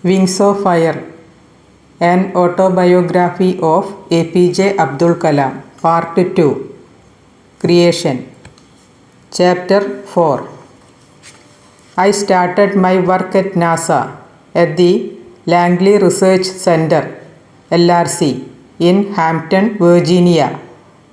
Wings of Fire, an autobiography of A.P.J. Abdul Kalam, Part 2, Creation. Chapter 4. I started my work at NASA at the Langley Research Center, LRC, in Hampton, Virginia.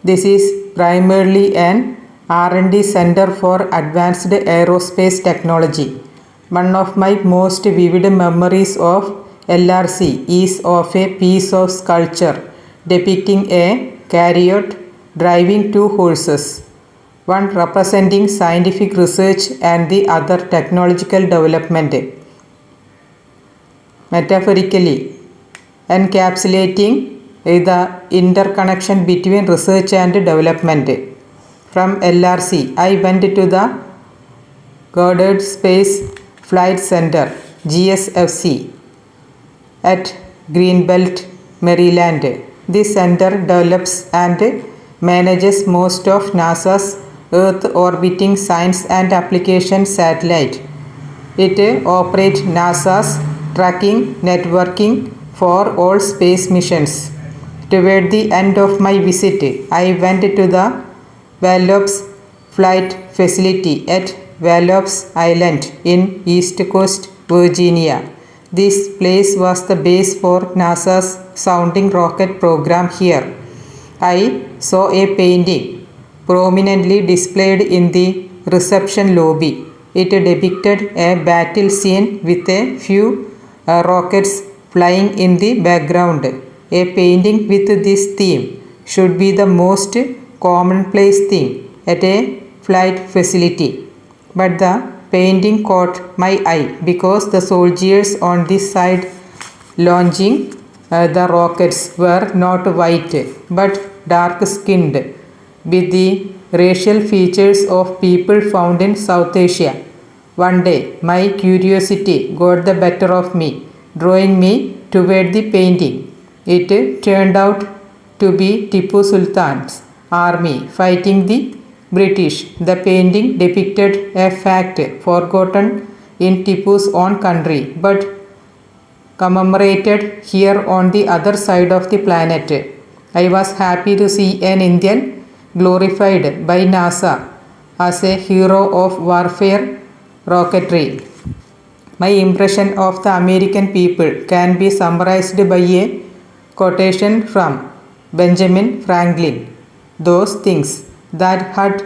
This is primarily an R&D center for advanced aerospace technology. One of my most vivid memories of LRC is of a piece of sculpture depicting a chariot driving two horses, one representing scientific research and the other technological development, metaphorically encapsulating the interconnection between research and development. From LRC, I went to the Goddard Space Flight Center, GSFC, at Greenbelt, Maryland. This center develops and manages most of NASA's Earth-orbiting science and application satellite. It operates NASA's tracking networking for all space missions. Toward the end of my visit, I went to the Wallops Flight Facility at Wallops Island in East Coast, Virginia. This place was the base for NASA's sounding rocket program here. I saw a painting prominently displayed in the reception lobby. It depicted a battle scene with a few rockets flying in the background. A painting with this theme should be the most commonplace thing at a flight facility. But the painting caught my eye because the soldiers on this side launching the rockets were not white but dark-skinned, with the racial features of people found in South Asia. One day, my curiosity got the better of me, drawing me toward the painting. It turned out to be Tipu Sultan's army fighting the British. The painting depicted a fact forgotten in Tipu's own country, but commemorated here on the other side of the planet. I was happy to see an Indian glorified by NASA as a hero of warfare rocketry. My impression of the American people can be summarized by a quotation from Benjamin Franklin. Those things that hurt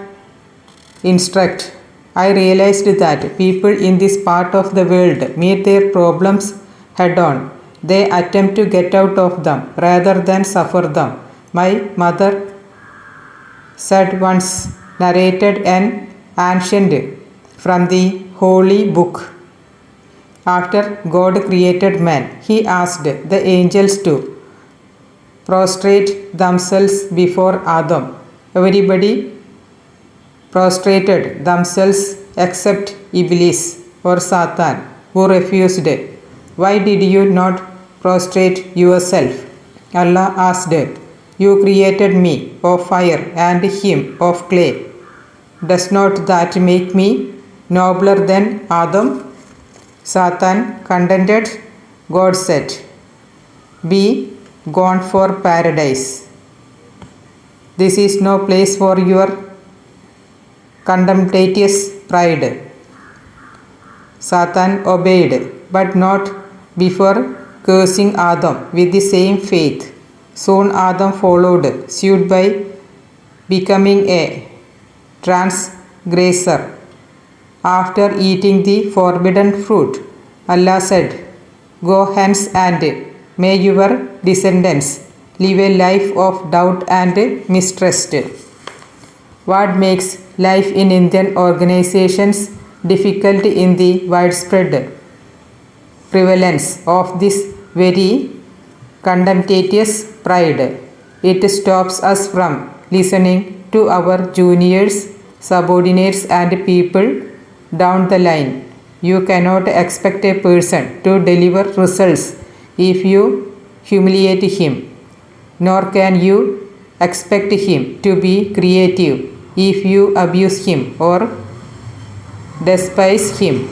instruct. I realized that people in this part of the world meet their problems head on. They attempt to get out of them rather than suffer them. My mother said once, narrated an ancient from the Holy Book. After God created man, he asked the angels to prostrate themselves before Adam. Everybody prostrated themselves except Iblis or Satan, who refused. Why did you not prostrate yourself? Allah asked. You created me of fire and him of clay. Does not that make me nobler than Adam? Satan contended. God said, be gone for paradise. This is no place for your contemptuous pride. Satan obeyed, but not before cursing Adam with the same faith. Soon Adam followed suit by becoming a transgressor. After eating the forbidden fruit, Allah said, go hence and may your descendants live a life of doubt and mistrust. What makes life in Indian organizations difficult in the widespread prevalence of this very contemptuous pride. It stops us from listening to our juniors, subordinates and people down the line. You cannot expect a person to deliver results if you humiliate him, nor can you expect him to be creative if you abuse him or despise him.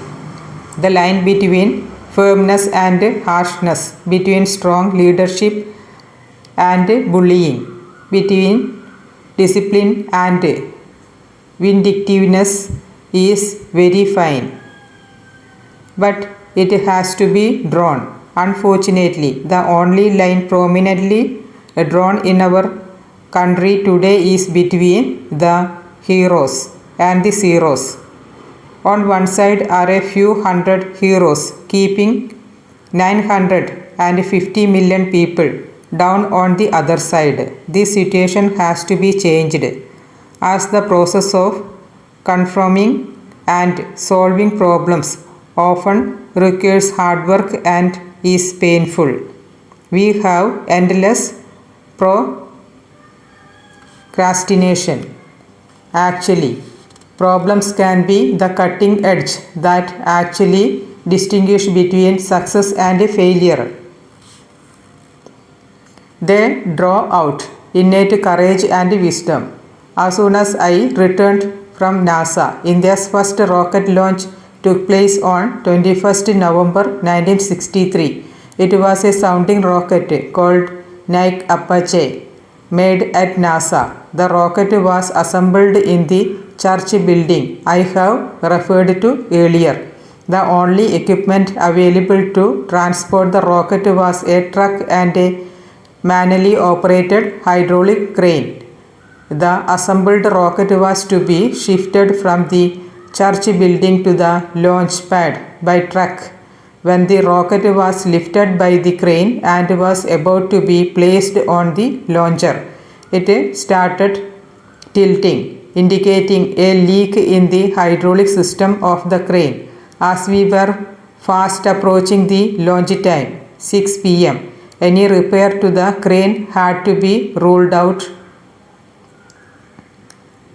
The line between firmness and harshness, between strong leadership and bullying, between discipline and vindictiveness is very fine. But it has to be drawn. Unfortunately, the only line prominently drawn in our country today is between the heroes and the zeros. On one side are a few hundred heroes keeping 950 million people down on the other side. This situation has to be changed, as the process of confirming and solving problems often requires hard work and is painful. We have endless procrastination. Actually, problems can be the cutting edge that actually distinguish between success and failure. They draw out innate courage and wisdom. As soon as I returned from NASA, India's first rocket launch took place on 21st November 1963. It was a sounding rocket called APJ, made at NASA. The rocket was assembled in the church building I have referred to earlier. The only equipment available to transport the rocket was a truck and a manually operated hydraulic crane. The assembled rocket was to be shifted from the church building to the launch pad by truck. When the rocket was lifted by the crane and was about to be placed on the launcher, it started tilting, indicating a leak in the hydraulic system of the crane. As we were fast approaching the launch time, 6 p.m., any repair to the crane had to be ruled out.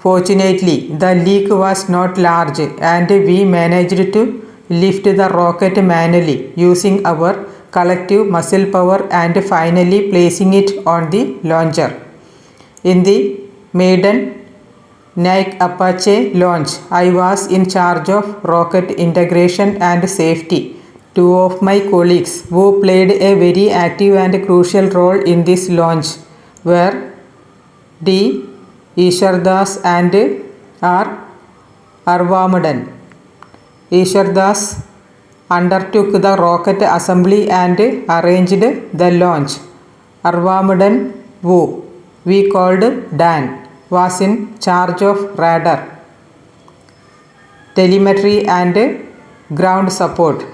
Fortunately, the leak was not large and we managed to lift the rocket manually using our collective muscle power and finally placing it on the launcher. In the maiden APJ launch, I was in charge of rocket integration and safety. Two of my colleagues who played a very active and crucial role in this launch were D. Ishardas and R. Arvamadan. Ishardas undertook the rocket assembly and arranged the launch. Arvamadan, who we called Dan, was in charge of radar, telemetry and ground support.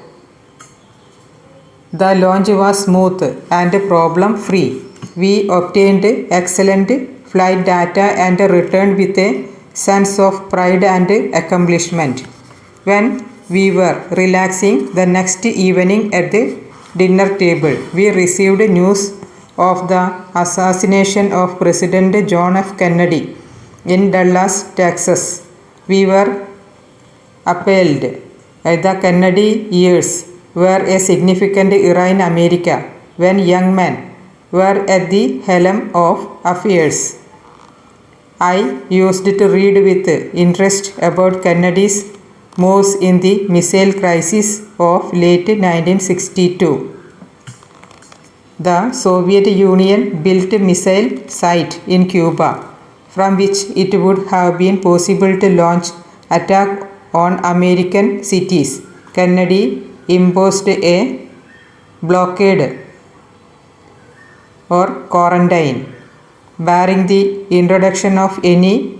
The launch was smooth and problem-free. We obtained excellent flight data and returned with a sense of pride and accomplishment. When we were relaxing the next evening at the dinner table, we received news of the assassination of President John F. Kennedy in Dallas, Texas. We were appalled. The Kennedy years were a significant era in America when young men were at the helm of affairs. I used to read with interest about Kennedy's moves in the missile crisis of late 1962. The Soviet Union built a missile site in Cuba from which it would have been possible to launch attack on American cities. Kennedy imposed a blockade or quarantine, barring the introduction of any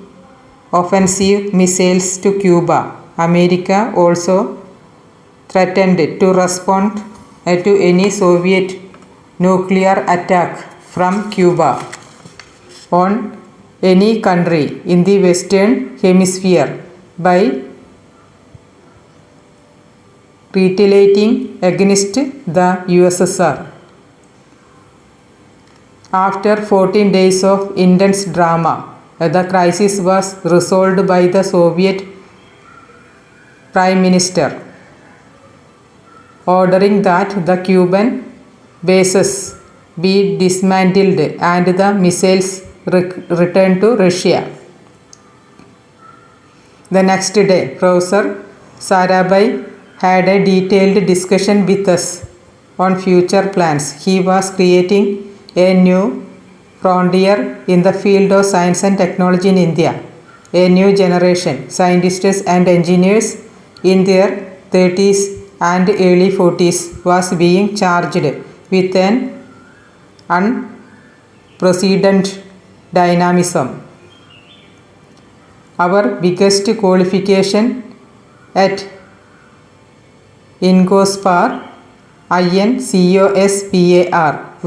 offensive missiles to Cuba. America also threatened to respond to any Soviet nuclear attack from Cuba on any country in the Western Hemisphere by retaliating against the USSR. After 14 days of intense drama, the crisis was resolved by the Soviet Prime Minister ordering that the Cuban bases be dismantled and the missiles returned to Russia. The next day, Professor Sarabhai had a detailed discussion with us on future plans. He was creating a new frontier in the field of science and technology in India. A new generation, scientists and engineers in their 30s and early 40s, was being charged with an unprecedented dynamism. Our biggest qualification at INCOSPAR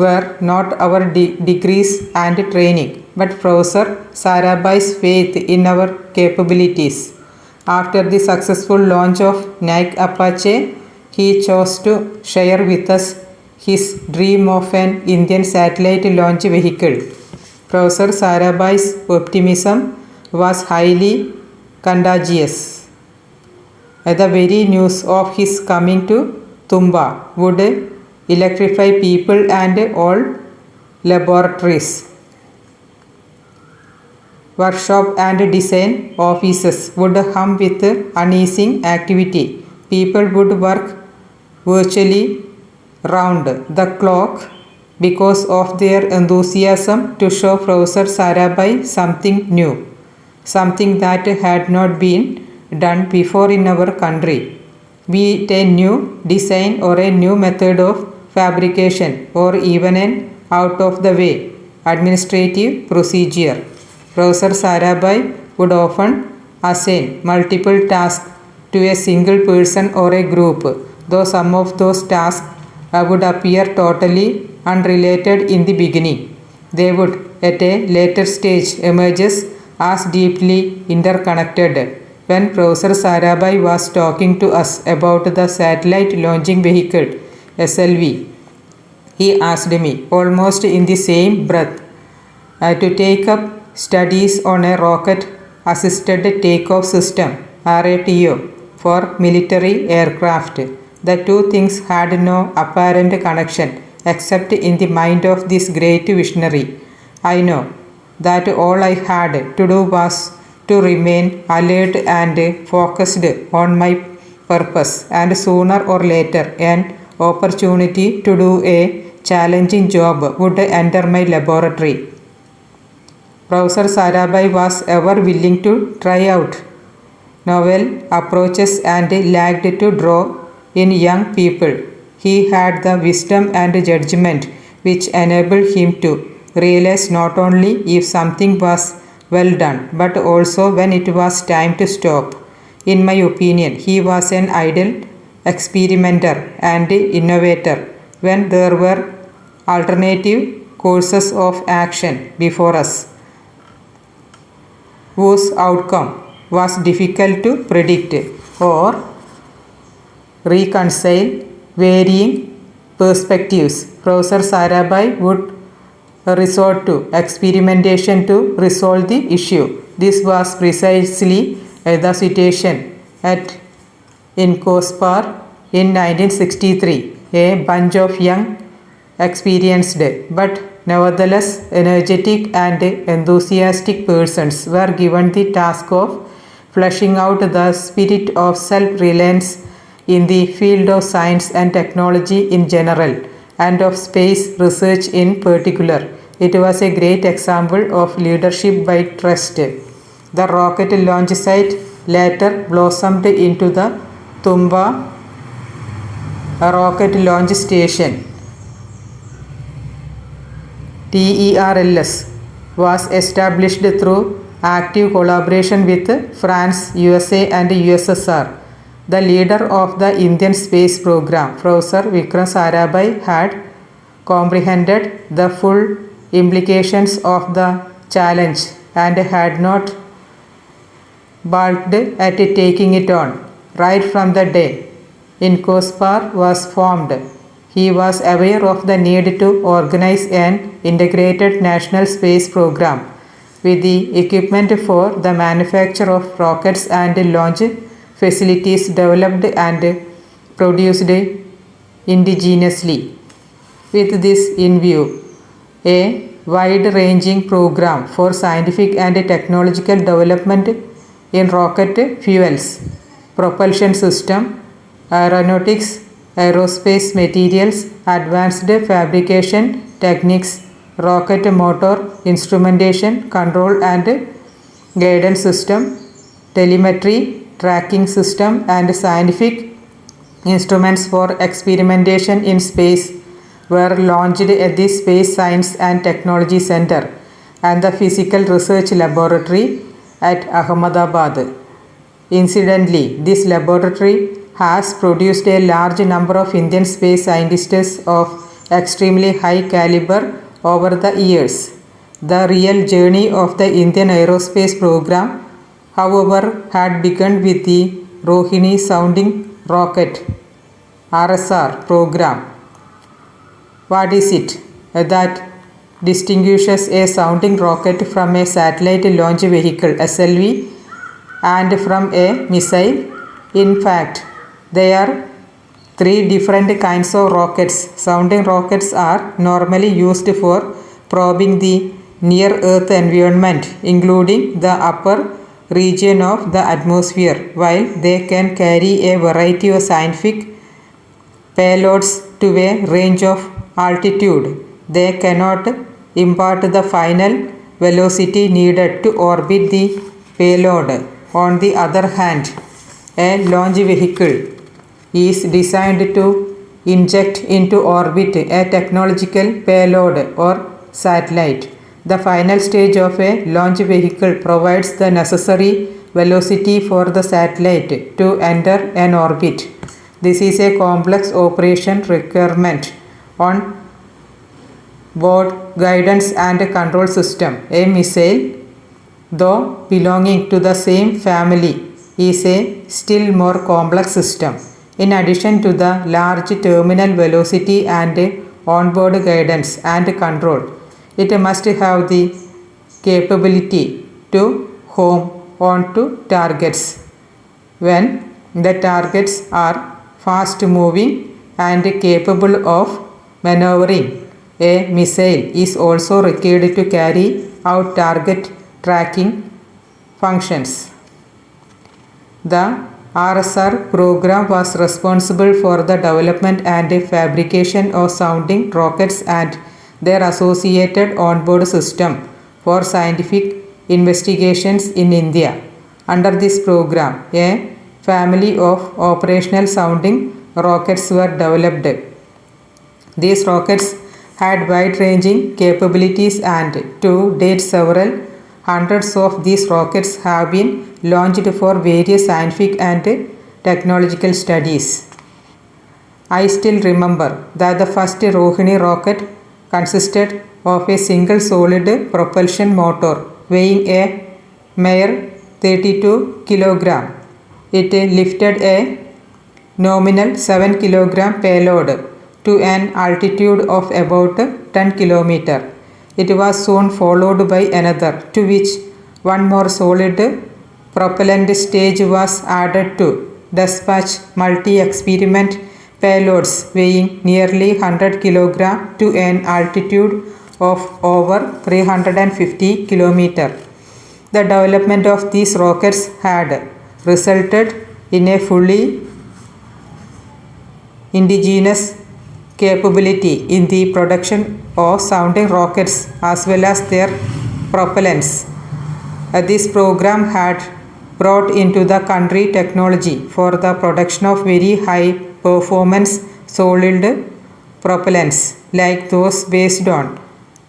were not our degrees and training, but Professor Sarabhai's faith in our capabilities. After the successful launch of Nike Apache, he chose to share with us his dream of an Indian satellite launch vehicle. Professor Sarabhai's optimism was highly contagious. The very news of his coming to Tumba would electrify people and all laboratories, workshop and design offices would hum with uneasing activity. People would work virtually round the clock because of their enthusiasm to show Professor Sarabhai something new, something that had not been done before in our country, be it a new design or a new method of fabrication or even an out-of-the-way administrative procedure. Professor Sarabhai would often assign multiple tasks to a single person or a group, though some of those tasks would appear totally unrelated in the beginning. They would, at a later stage, emerge as deeply interconnected. When Professor Sarabhai was talking to us about the satellite launching vehicle SLV, he asked me, almost in the same breath, to take up studies on a rocket-assisted takeoff system (RATO) for military aircraft. The two things had no apparent connection except in the mind of this great visionary. I know that all I had to do was to remain alert and focused on my purpose, and sooner or later an opportunity to do a challenging job would enter my laboratory. Professor Sarabhai was ever willing to try out novel approaches and liked to draw in young people. He had the wisdom and judgment which enabled him to realize not only if something was well done, but also when it was time to stop. In my opinion, he was an ideal experimenter and innovator when there were alternative courses of action before us, whose outcome was difficult to predict or reconcile varying perspectives. Professor Sarabhai would resort to experimentation to resolve the issue. This was precisely the situation at INCOSPAR in 1963. A bunch of young, experienced but nevertheless energetic and enthusiastic persons were given the task of fleshing out the spirit of self-reliance in the field of science and technology in general and of space research in particular. It was a great example of leadership by trust. The rocket launch site later blossomed into the Tumba Rocket Launch Station. TERLS was established through active collaboration with France, USA and USSR. The leader of the Indian space program, Professor Vikram Sarabhai, had comprehended the full implications of the challenge and had not balked at taking it on. Right from the day INCOSPAR was formed, he was aware of the need to organize an integrated national space program with the equipment for the manufacture of rockets and launch facilities developed and produced indigenously. With this in view, a wide-ranging program for scientific and technological development in rocket fuels, propulsion system, aeronautics, aerospace materials, advanced fabrication techniques, rocket motor, instrumentation, control and guidance system, telemetry, tracking system and scientific instruments for experimentation in space were launched at the Space Science and Technology Center and the Physical Research Laboratory at Ahmedabad. Incidentally, this laboratory has produced a large number of Indian space scientists of extremely high caliber over the years. The real journey of the Indian aerospace program, however, had begun with the Rohini sounding rocket RSR program. What is it that distinguishes a sounding rocket from a satellite launch vehicle SLV and from a missile? In fact, there are three different kinds of rockets. Sounding rockets are normally used for probing the near Earth environment, including the upper region of the atmosphere. While they can carry a variety of scientific payloads to a range of altitude, they cannot impart the final velocity needed to orbit the payload. On the other hand, a launch vehicle is designed to inject into orbit a technological payload or satellite. The final stage of a launch vehicle provides the necessary velocity for the satellite to enter an orbit. This is a complex operation requirement on board guidance and control system. A missile, though belonging to the same family, is a still more complex system. In addition to the large terminal velocity and onboard guidance and control, it must have the capability to home onto targets when the targets are fast moving and capable of maneuvering. A missile is also required to carry out target tracking functions. The RSR program was responsible for the development and fabrication of sounding rockets and their associated onboard system for scientific investigations in India. Under this program, a family of operational sounding rockets were developed. These rockets had wide-ranging capabilities and to date several hundreds of these rockets have been launched for various scientific and technological studies. I still remember that the first Rohini rocket consisted of a single solid propulsion motor weighing a mere 32 kg. It lifted a nominal 7 kg payload to an altitude of about 10 km. It was soon followed by another, to which one more solid propellant stage was added to dispatch multi-experiment payloads weighing nearly 100 kg to an altitude of over 350 km. The development of these rockets had resulted in a fully indigenous capability in the production of sounding rockets as well as their propellants. This program had brought into the country technology for the production of very high performance solid propellants like those based on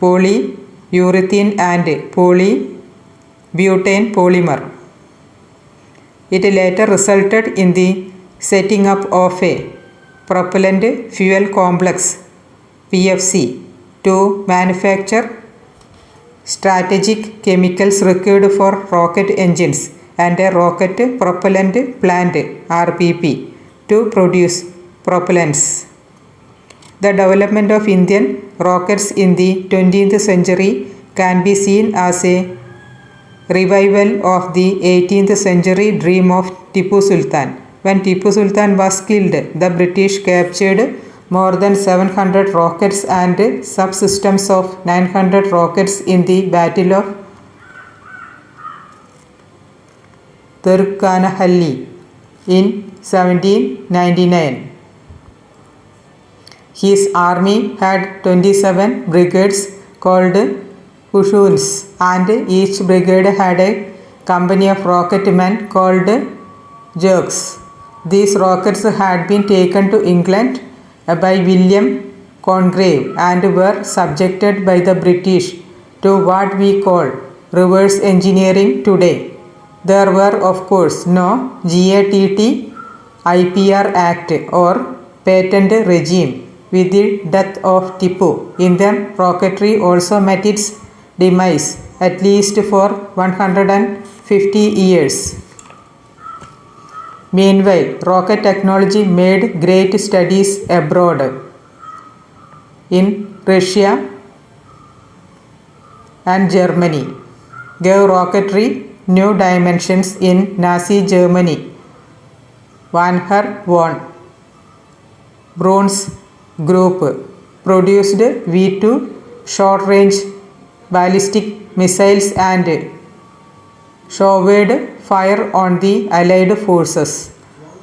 polyurethane and polybutane polymer. It later resulted in the setting up of a propellant fuel complex PFC to manufacture strategic chemicals required for rocket engines and a rocket propellant plant RPP to produce propellants. The development of Indian rockets in the 20th century can be seen as a revival of the 18th century dream of Tipu Sultan. When Tipu Sultan was killed, the British captured more than 700 rockets and subsystems of 900 rockets in the Battle of Tirukanahalli in 1799. His army had 27 brigades called platoons, and each brigade had a company of rocketmen called jerks. These rockets had been taken to England by William Congreve and were subjected by the British to what we call reverse engineering today. There were, of course, no GATT IPR Act or patent regime. With the death of Tipu, Indian rocketry also met its demise, at least for 150 years. Meanwhile, rocket technology made great studies abroad. In Russia and Germany, gave rocketry new dimensions. In Nazi Germany, Vanher von Braun's group produced V2 short-range ballistic missiles and showered fire on the Allied forces.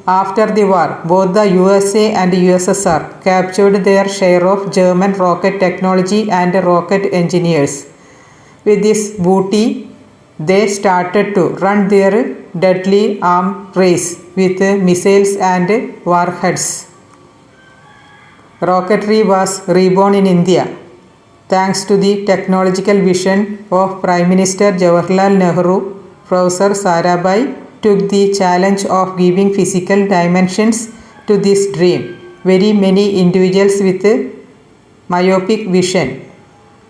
After the war, both the USA and USSR captured their share of German rocket technology and rocket engineers. With this booty, they started to run their deadly arm race with missiles and warheads. Rocketry was reborn in India thanks to the technological vision of Prime Minister Jawaharlal Nehru. Professor Sarabhai took the challenge of giving physical dimensions to this dream. Very many individuals with myopic vision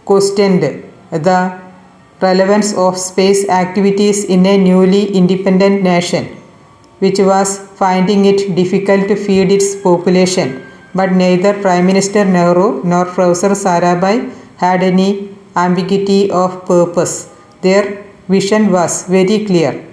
questioned the relevance of space activities in a newly independent nation, which was finding it difficult to feed its population. But neither Prime Minister Nehru nor Professor Sarabhai had any ambiguity of purpose. Their vision was very clear.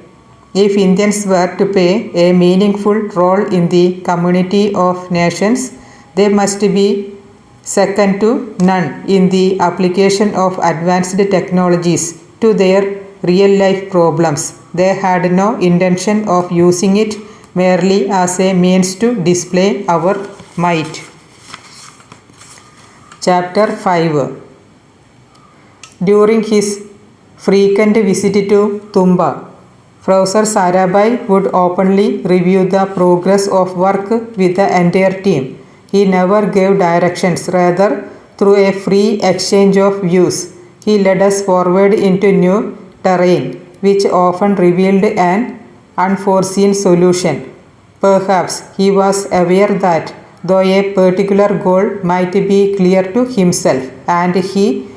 If Indians were to play a meaningful role in the community of nations, they must be second to none in the application of advanced technologies to their real-life problems. They had no intention of using it merely as a means to display our might. Chapter 5. During his frequent visit to Tumba, Professor Sarabhai would openly review the progress of work with the entire team. He never gave directions, rather through a free exchange of views, he led us forward into new terrain, which often revealed an unforeseen solution. Perhaps he was aware that though a particular goal might be clear to himself and he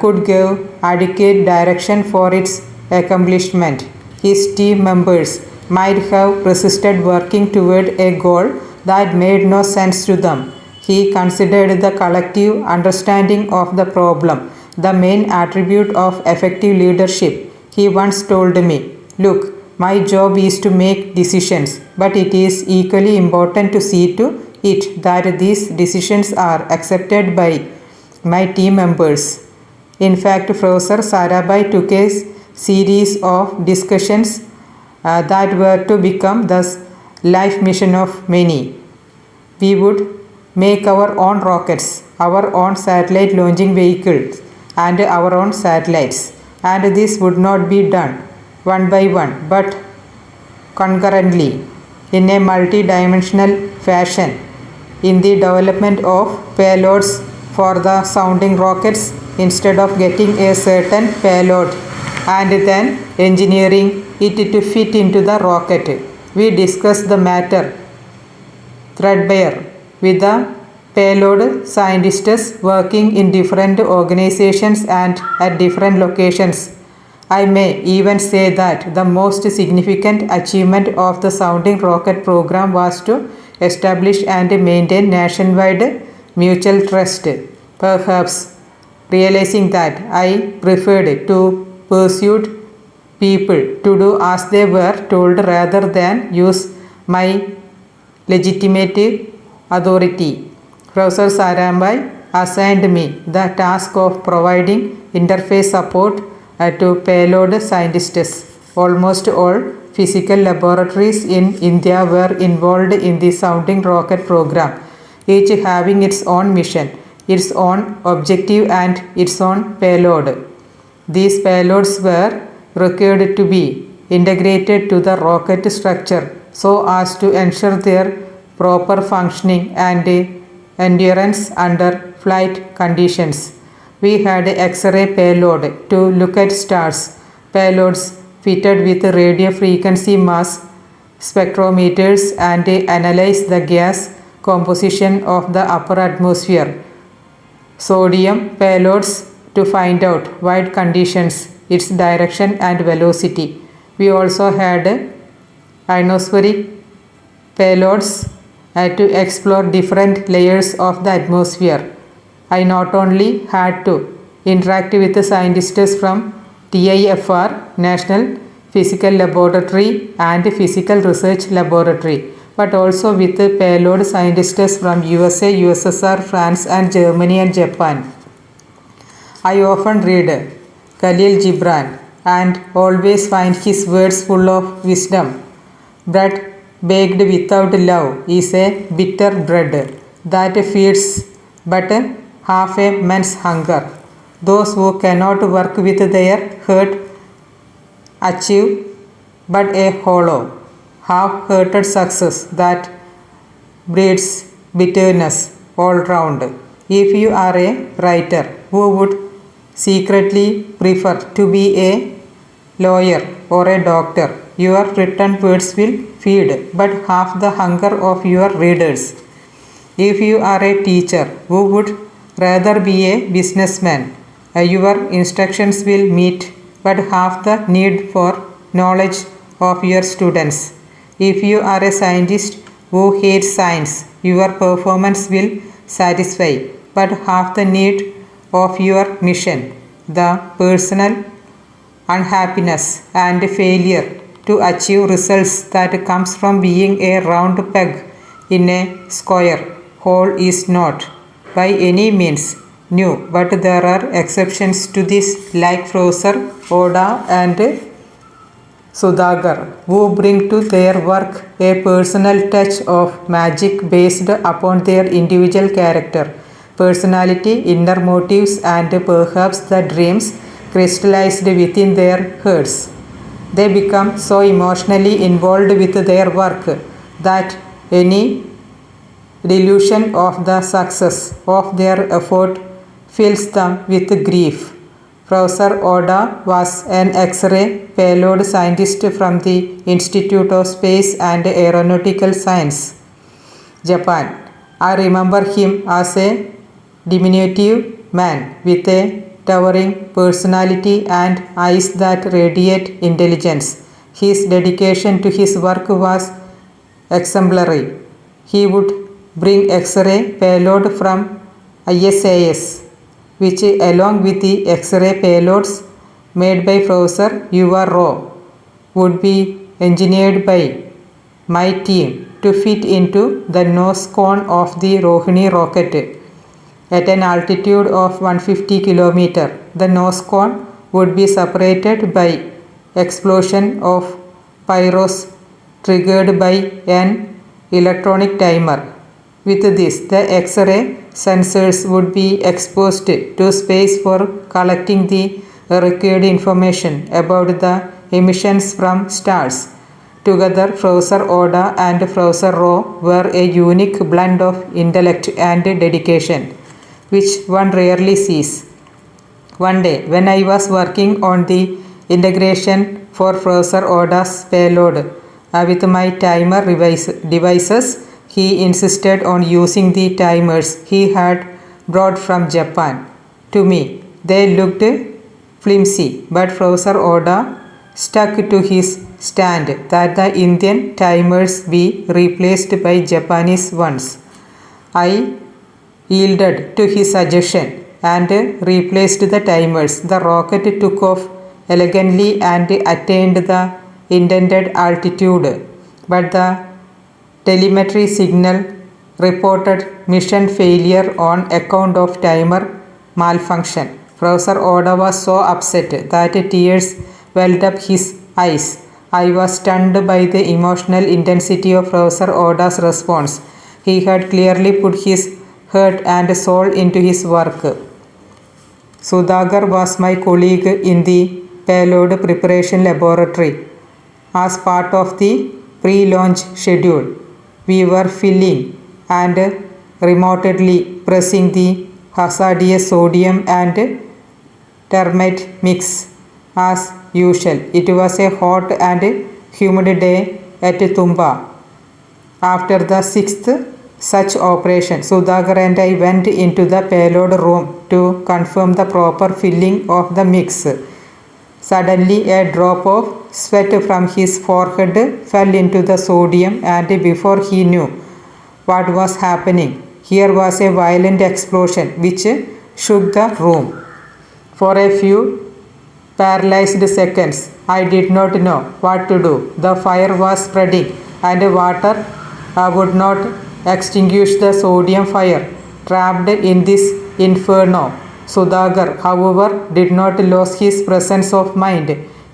could give adequate direction for its accomplishment, his team members might have resisted working toward a goal that made no sense to them. He considered the collective understanding of the problem the main attribute of effective leadership. He once told me, "Look, my job is to make decisions, but it is equally important to see to it that these decisions are accepted by my team members." In fact, Professor Sarabhai took a series of discussions that were to become the life mission of many. We would make our own rockets, our own satellite launching vehicles, and our own satellites. And this would not be done one by one, but concurrently, in a multi-dimensional fashion. In the development of payloads for the sounding rockets, instead of getting a certain payload and then engineering it to fit into the rocket, we discussed the matter threadbare with the payload scientists working in different organizations and at different locations. I may even say that the most significant achievement of the sounding rocket program was to establish and maintain nationwide mutual trust. Perhaps realizing that I preferred to pursue people to do as they were told rather than use my legitimate authority, Professor Sarabhai assigned me the task of providing interface support to payload scientists, almost all physical laboratories in India were involved in the sounding rocket program, each having its own mission, its own objective and its own payload. These payloads were required to be integrated to the rocket structure so as to ensure their proper functioning and endurance under flight conditions. We had X-ray payload to look at stars, payloads fitted with radio frequency mass spectrometers and analyze the gas composition of the upper atmosphere, sodium payloads to find out wide conditions, its direction and velocity. We also had ionospheric payloads to explore different layers of the atmosphere. I not only had to interact with the scientists from TIFR, National Physical Laboratory and Physical Research Laboratory, but also with the payload scientists from USA, USSR, France and Germany and Japan. I often read Khalil Gibran and always find his words full of wisdom. Bread baked without love is a bitter bread that feeds but half a man's hunger. Those who cannot work with their heart achieve but a hollow, half-hearted success that breeds bitterness all round. If you are a writer who would secretly prefer to be a lawyer or a doctor, your written words will feed but half the hunger of your readers. If you are a teacher who would rather be a businessman, your instructions will meet but half the need for knowledge of your students. If you are a scientist who hates science, your performance will satisfy but half the need of your mission, the personal unhappiness and failure to achieve results that comes from being a round peg in a square hole is not by any means new, but there are exceptions to this like Professor Oda and Sudhakar, who bring to their work a personal touch of magic based upon their individual character, personality, inner motives and perhaps the dreams crystallized within their hearts. They become so emotionally involved with their work that any delusion of the success of their effort fills them with grief. Professor Oda was an X-ray payload scientist from the Institute of Space and Aeronautical Science, Japan. I remember him as a diminutive man with a towering personality and eyes that radiate intelligence. His dedication to his work was exemplary. He would bring X-ray payload from ISAS, which along with the X-ray payloads made by Professor Yuva Rao would be engineered by my team to fit into the nose cone of the Rohini rocket. At an altitude of 150 km, the nose cone would be separated by explosion of pyros triggered by an electronic timer. With this, the X-ray sensors would be exposed to space for collecting the required information about the emissions from stars. Together, Professor Oda and Professor Rao were a unique blend of intellect and dedication, which one rarely sees. One day, when I was working on the integration for Professor Oda's payload with my timer devices, he insisted on using the timers he had brought from Japan. To me, they looked flimsy, but Professor Oda stuck to his stand that the Indian timers be replaced by Japanese ones. I yielded to his suggestion and replaced the timers. The rocket took off elegantly and attained the intended altitude, but the telemetry signal reported mission failure on account of timer malfunction. Professor Oda was so upset that tears welled up his eyes. I was stunned by the emotional intensity of Professor Oda's response. He had clearly put his heart and soul into his work. Sudhakar was my colleague in the payload preparation laboratory. As part of the pre-launch schedule, we were filling and remotely pressing the hazardous sodium and termite mix. As usual, it was a hot and humid day at Tumba. After the sixth such operation, Sudhakar and I went into the payload room to confirm the proper filling of the mix. Suddenly, a drop of sweat from his forehead fell into the sodium, and before he knew what was happening, here was a violent explosion which shook the room. For a few paralyzed seconds, I did not know what to do. The fire was spreading, and water would not extinguish the sodium fire trapped in this inferno. Sudhakar, however, did not lose his presence of mind.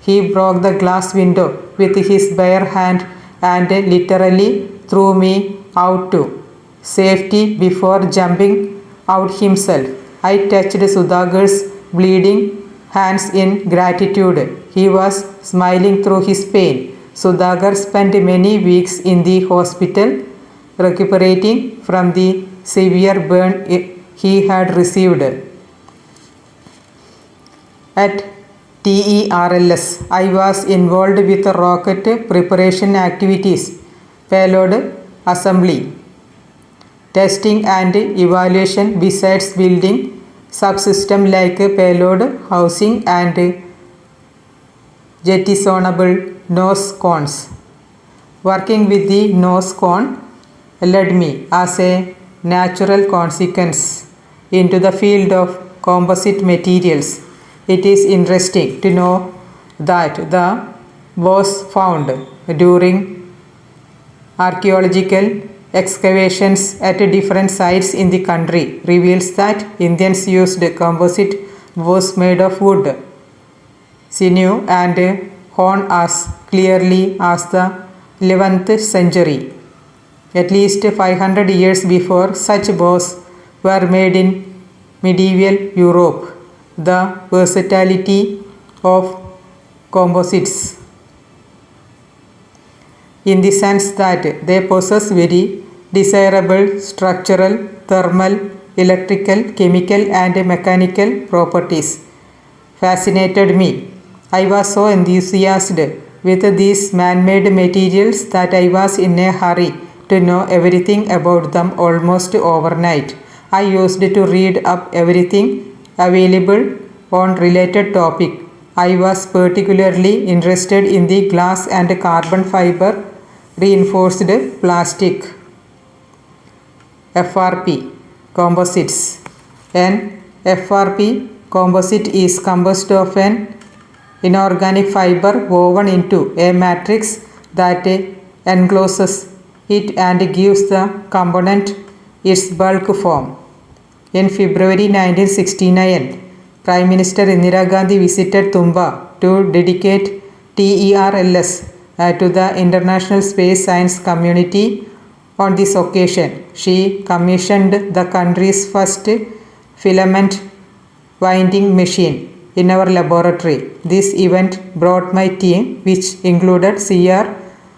He broke the glass window with his bare hand and literally threw me out to safety before jumping out himself. I touched Sudhakar's bleeding hands in gratitude. He was smiling through his pain. Sudhakar spent many weeks in the hospital recuperating from the severe burn he had received. At TERLS, I was involved with rocket preparation activities, payload assembly, testing and evaluation besides building subsystem like payload housing and jettisonable nose cones. Working with the nose cone led me as a natural consequence into the field of composite materials. It is interesting to know that the bows found during archaeological excavations at different sites in the country reveals that Indians used composite bows made of wood, sinew and horn as clearly as the 11th century. At least 500 years before, such bows were made in medieval Europe. The versatility of composites, in the sense that they possess very desirable structural, thermal, electrical, chemical and mechanical properties, fascinated me. I was so enthusiastic with these man-made materials that I was in a hurry to know everything about them almost overnight. I used to read up everything available on related topic. I was particularly interested in the glass and carbon fiber reinforced plastic FRP composites. An FRP composite is composed of an inorganic fiber woven into a matrix that encloses it and gives the component its bulk form. In February 1969, Prime Minister Indira Gandhi visited Tumba to dedicate TERLS to the international space science community. On this occasion, she commissioned the country's first filament winding machine in our laboratory. This event brought my team, which included C.R.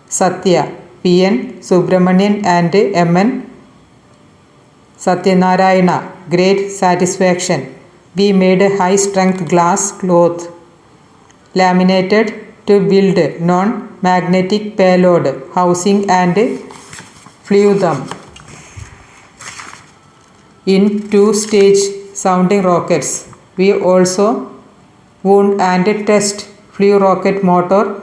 Satya, P.N. Subramanian and M.N. Satyanarayana, great satisfaction. We made a high-strength glass cloth laminated to build non-magnetic payload housing and flew them in two-stage sounding rockets. We also wound and test flew rocket motor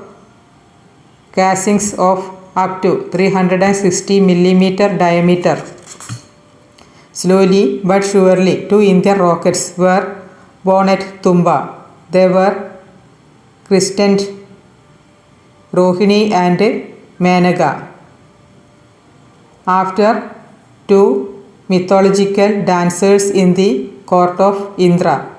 casings of up to 360 mm diameter. Slowly but surely, 2 Indian rockets were born at Tumba. They were christened Rohini and Menaka after 2 mythological dancers in the court of Indra,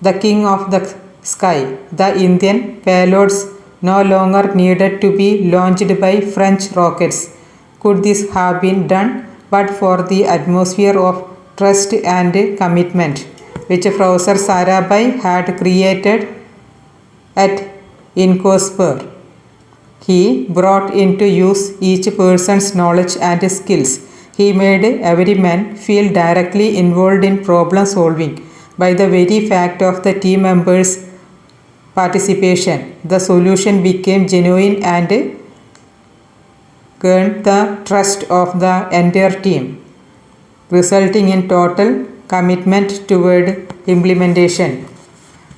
the king of the sky. The Indian payloads no longer needed to be launched by French rockets. Could this have been done but for the atmosphere of trust and commitment which Professor Sarabhai had created at Incospur? He brought into use each person's knowledge and skills. He made every man feel directly involved in problem solving by the very fact of the team members' participation. The solution became genuine and gained the trust of the entire team, resulting in total commitment toward implementation.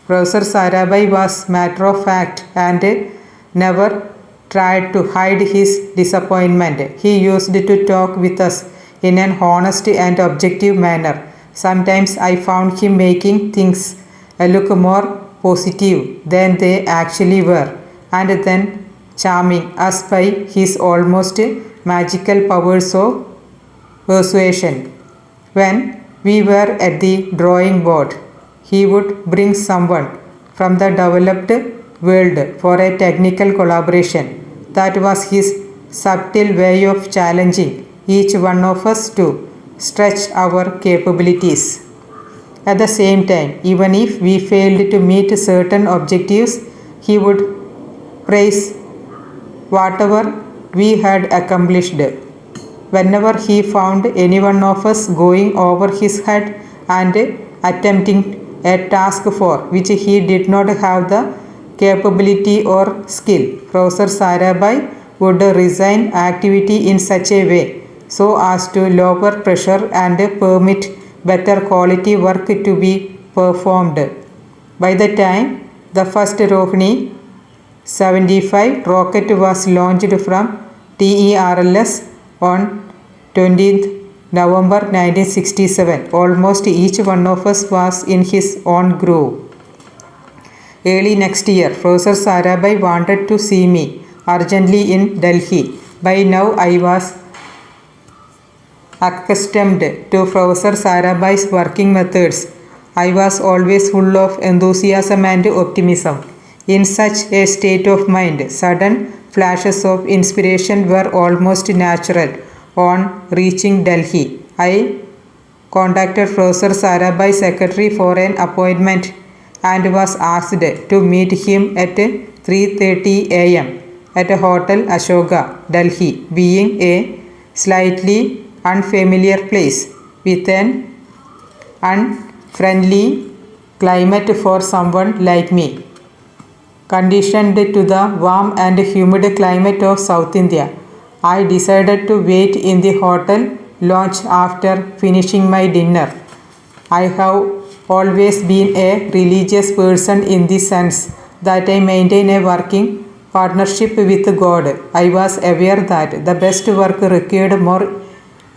Professor Sarabhai was matter of fact and never tried to hide his disappointment. He used to talk with us in an honest and objective manner. Sometimes I found him making things look more positive than they actually were, and then charming us by his almost magical powers of persuasion. When we were at the drawing board, he would bring someone from the developed world for a technical collaboration. That was his subtle way of challenging each one of us to stretch our capabilities. At the same time, even if we failed to meet certain objectives, he would praise whatever we had accomplished. Whenever he found any one of us going over his head and attempting a task for which he did not have the capability or skill, Professor Sarabhai would resign activity in such a way so as to lower pressure and permit better quality work to be performed. By the time the first Rohini 75 rocket was launched from TERLS on 20th November 1967, almost each one of us was in his own groove. Early next year, Professor Sarabhai wanted to see me urgently in Delhi. By now I was accustomed to Professor Sarabhai's working methods. I was always full of enthusiasm and optimism. In such a state of mind, sudden flashes of inspiration were almost natural. On reaching Delhi, I contacted Professor Sarabhai's secretary for an appointment and was asked to meet him at 3:30 a.m. at a hotel Ashoka, Delhi, being a slightly unfamiliar place with an unfriendly climate for someone like me, conditioned to the warm and humid climate of South India. I decided to wait in the hotel lounge after finishing my dinner. I have always been a religious person in the sense that I maintain a working partnership with God. I was aware that the best work required more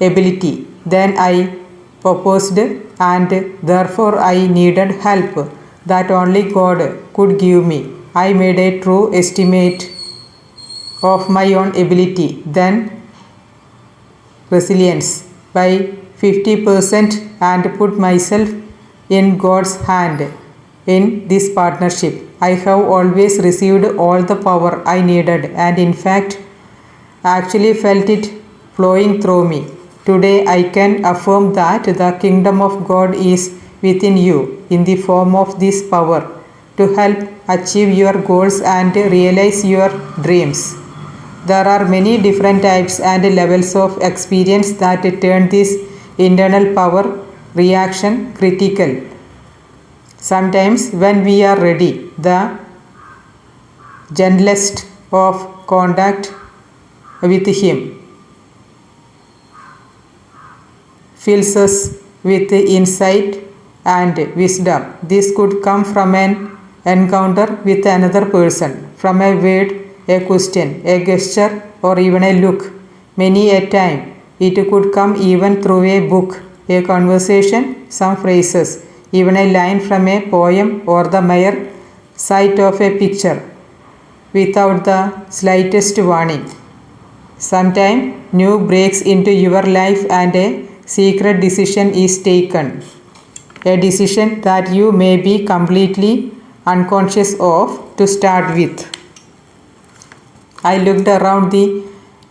ability than I proposed, and therefore I needed help that only God could give me. I made a true estimate of my own ability, then resilience, by 50% and put myself in God's hand in this partnership. I have always received all the power I needed and in fact actually felt it flowing through me. Today I can affirm that the kingdom of God is within you in the form of this power to help achieve your goals and realize your dreams. There are many different types and levels of experience that turn this internal power reaction critical. Sometimes when we are ready, the gentlest of contact with Him fills us with insight and wisdom. This could come from an encounter with another person, from a word, a question, a gesture, or even a look. Many a time it could come even through a book, a conversation, some phrases, even a line from a poem or the mere sight of a picture without the slightest warning. Sometime new breaks into your life and a secret decision is taken, a decision that you may be completely unconscious of to start with. I looked around the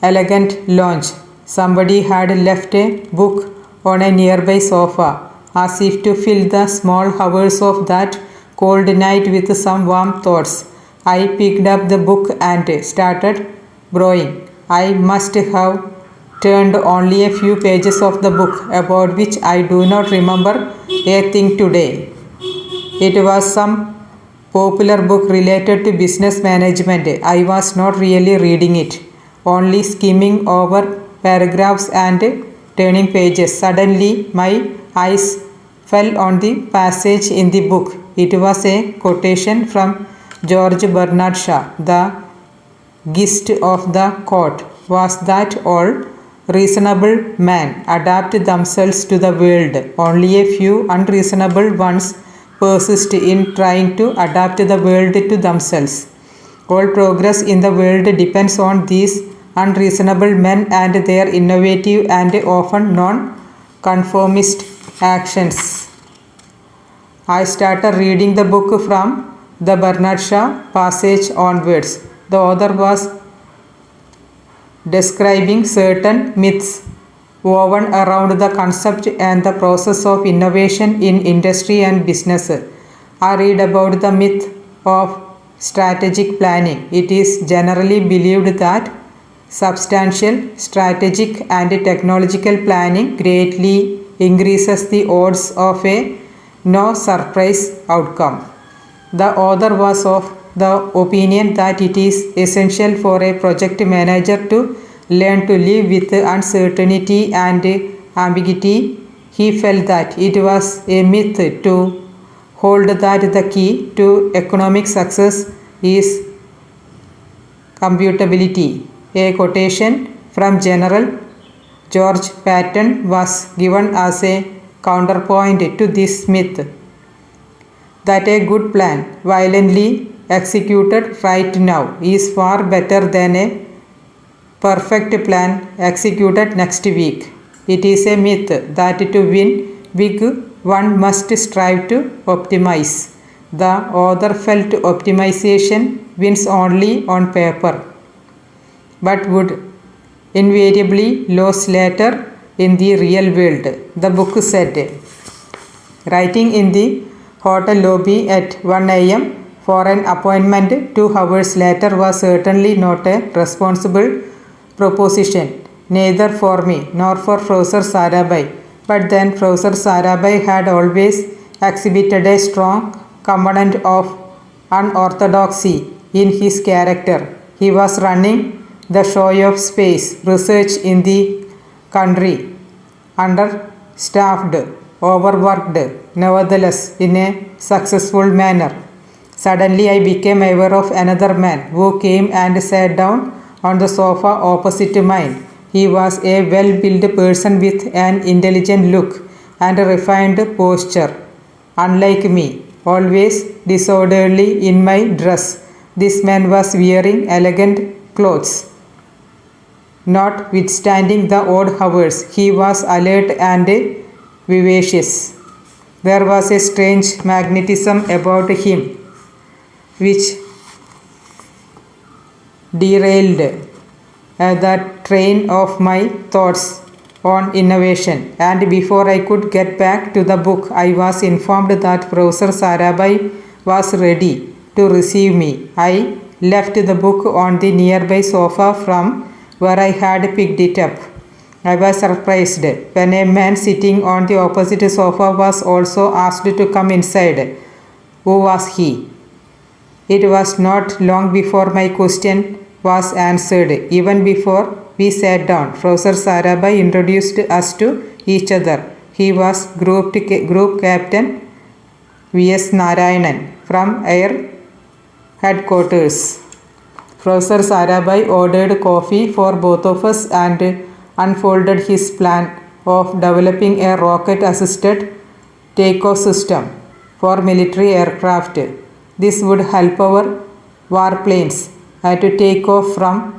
elegant lounge. Somebody had left a book on a nearby sofa, as if to fill the small hours of that cold night with some warm thoughts. I picked up the book and started browsing. I must have turned only a few pages of the book, about which I do not remember a thing today. It was some popular book related to business management. I was not really reading it, only skimming over paragraphs and turning pages. Suddenly, my eyes fell on the passage in the book. It was a quotation from George-Bernad-Shaw. The gist of the quote was that all reasonable men adapt themselves to the world. Only a few unreasonable ones persist in trying to adapt the world to themselves. All progress in the world depends on these unreasonable men and their innovative and often non-conformist actions. I started reading the book from the Bernard Shaw passage onwards. The author was describing certain myths woven around the concept and the process of innovation in industry and business. I read about the myth of strategic planning. It is generally believed that substantial strategic and technological planning greatly increases the odds of a no surprise outcome. The author was of the opinion that it is essential for a project manager to learn to live with uncertainty and ambiguity. He felt that it was a myth to hold that the key to economic success is computability. A quotation from General George Patton was given as a counterpoint to this myth, that a good plan, violently executed right now, is far better than a perfect plan executed next week. It is a myth that to win big, one must strive to optimize. The author felt optimization wins only on paper, but would invariably lose later in the real world. The book said, writing in the hotel lobby at 1 a.m. for an appointment 2 hours later was certainly not a responsible proposition, neither for me nor for Professor Sarabhai. But then Professor Sarabhai had always exhibited a strong component of unorthodoxy in his character. He was running the show of space research in the country, understaffed, overworked, nevertheless in a successful manner. Suddenly I became aware of another man who came and sat down on the sofa opposite mine. He was a well-built person with an intelligent look and a refined posture. Unlike me, always disorderly in my dress, this man was wearing elegant clothes. Notwithstanding the odd hours, he was alert and vivacious. There was a strange magnetism about him which derailed the train of my thoughts on innovation, and before I could get back to the book, I was informed that Professor Sarabhai was ready to receive me. I left the book on the nearby sofa from where I had picked it up. I was surprised when a man sitting on the opposite sofa was also asked to come inside. Who was he? It was not long before my question was answered. Even before we sat down, Professor Sarabhai introduced us to each other. He was Group Captain V.S. Narayanan from Air Headquarters. Professor Sarabhai ordered coffee for both of us and unfolded his plan of developing a rocket-assisted takeoff system for military aircraft. This would help our warplanes to take off from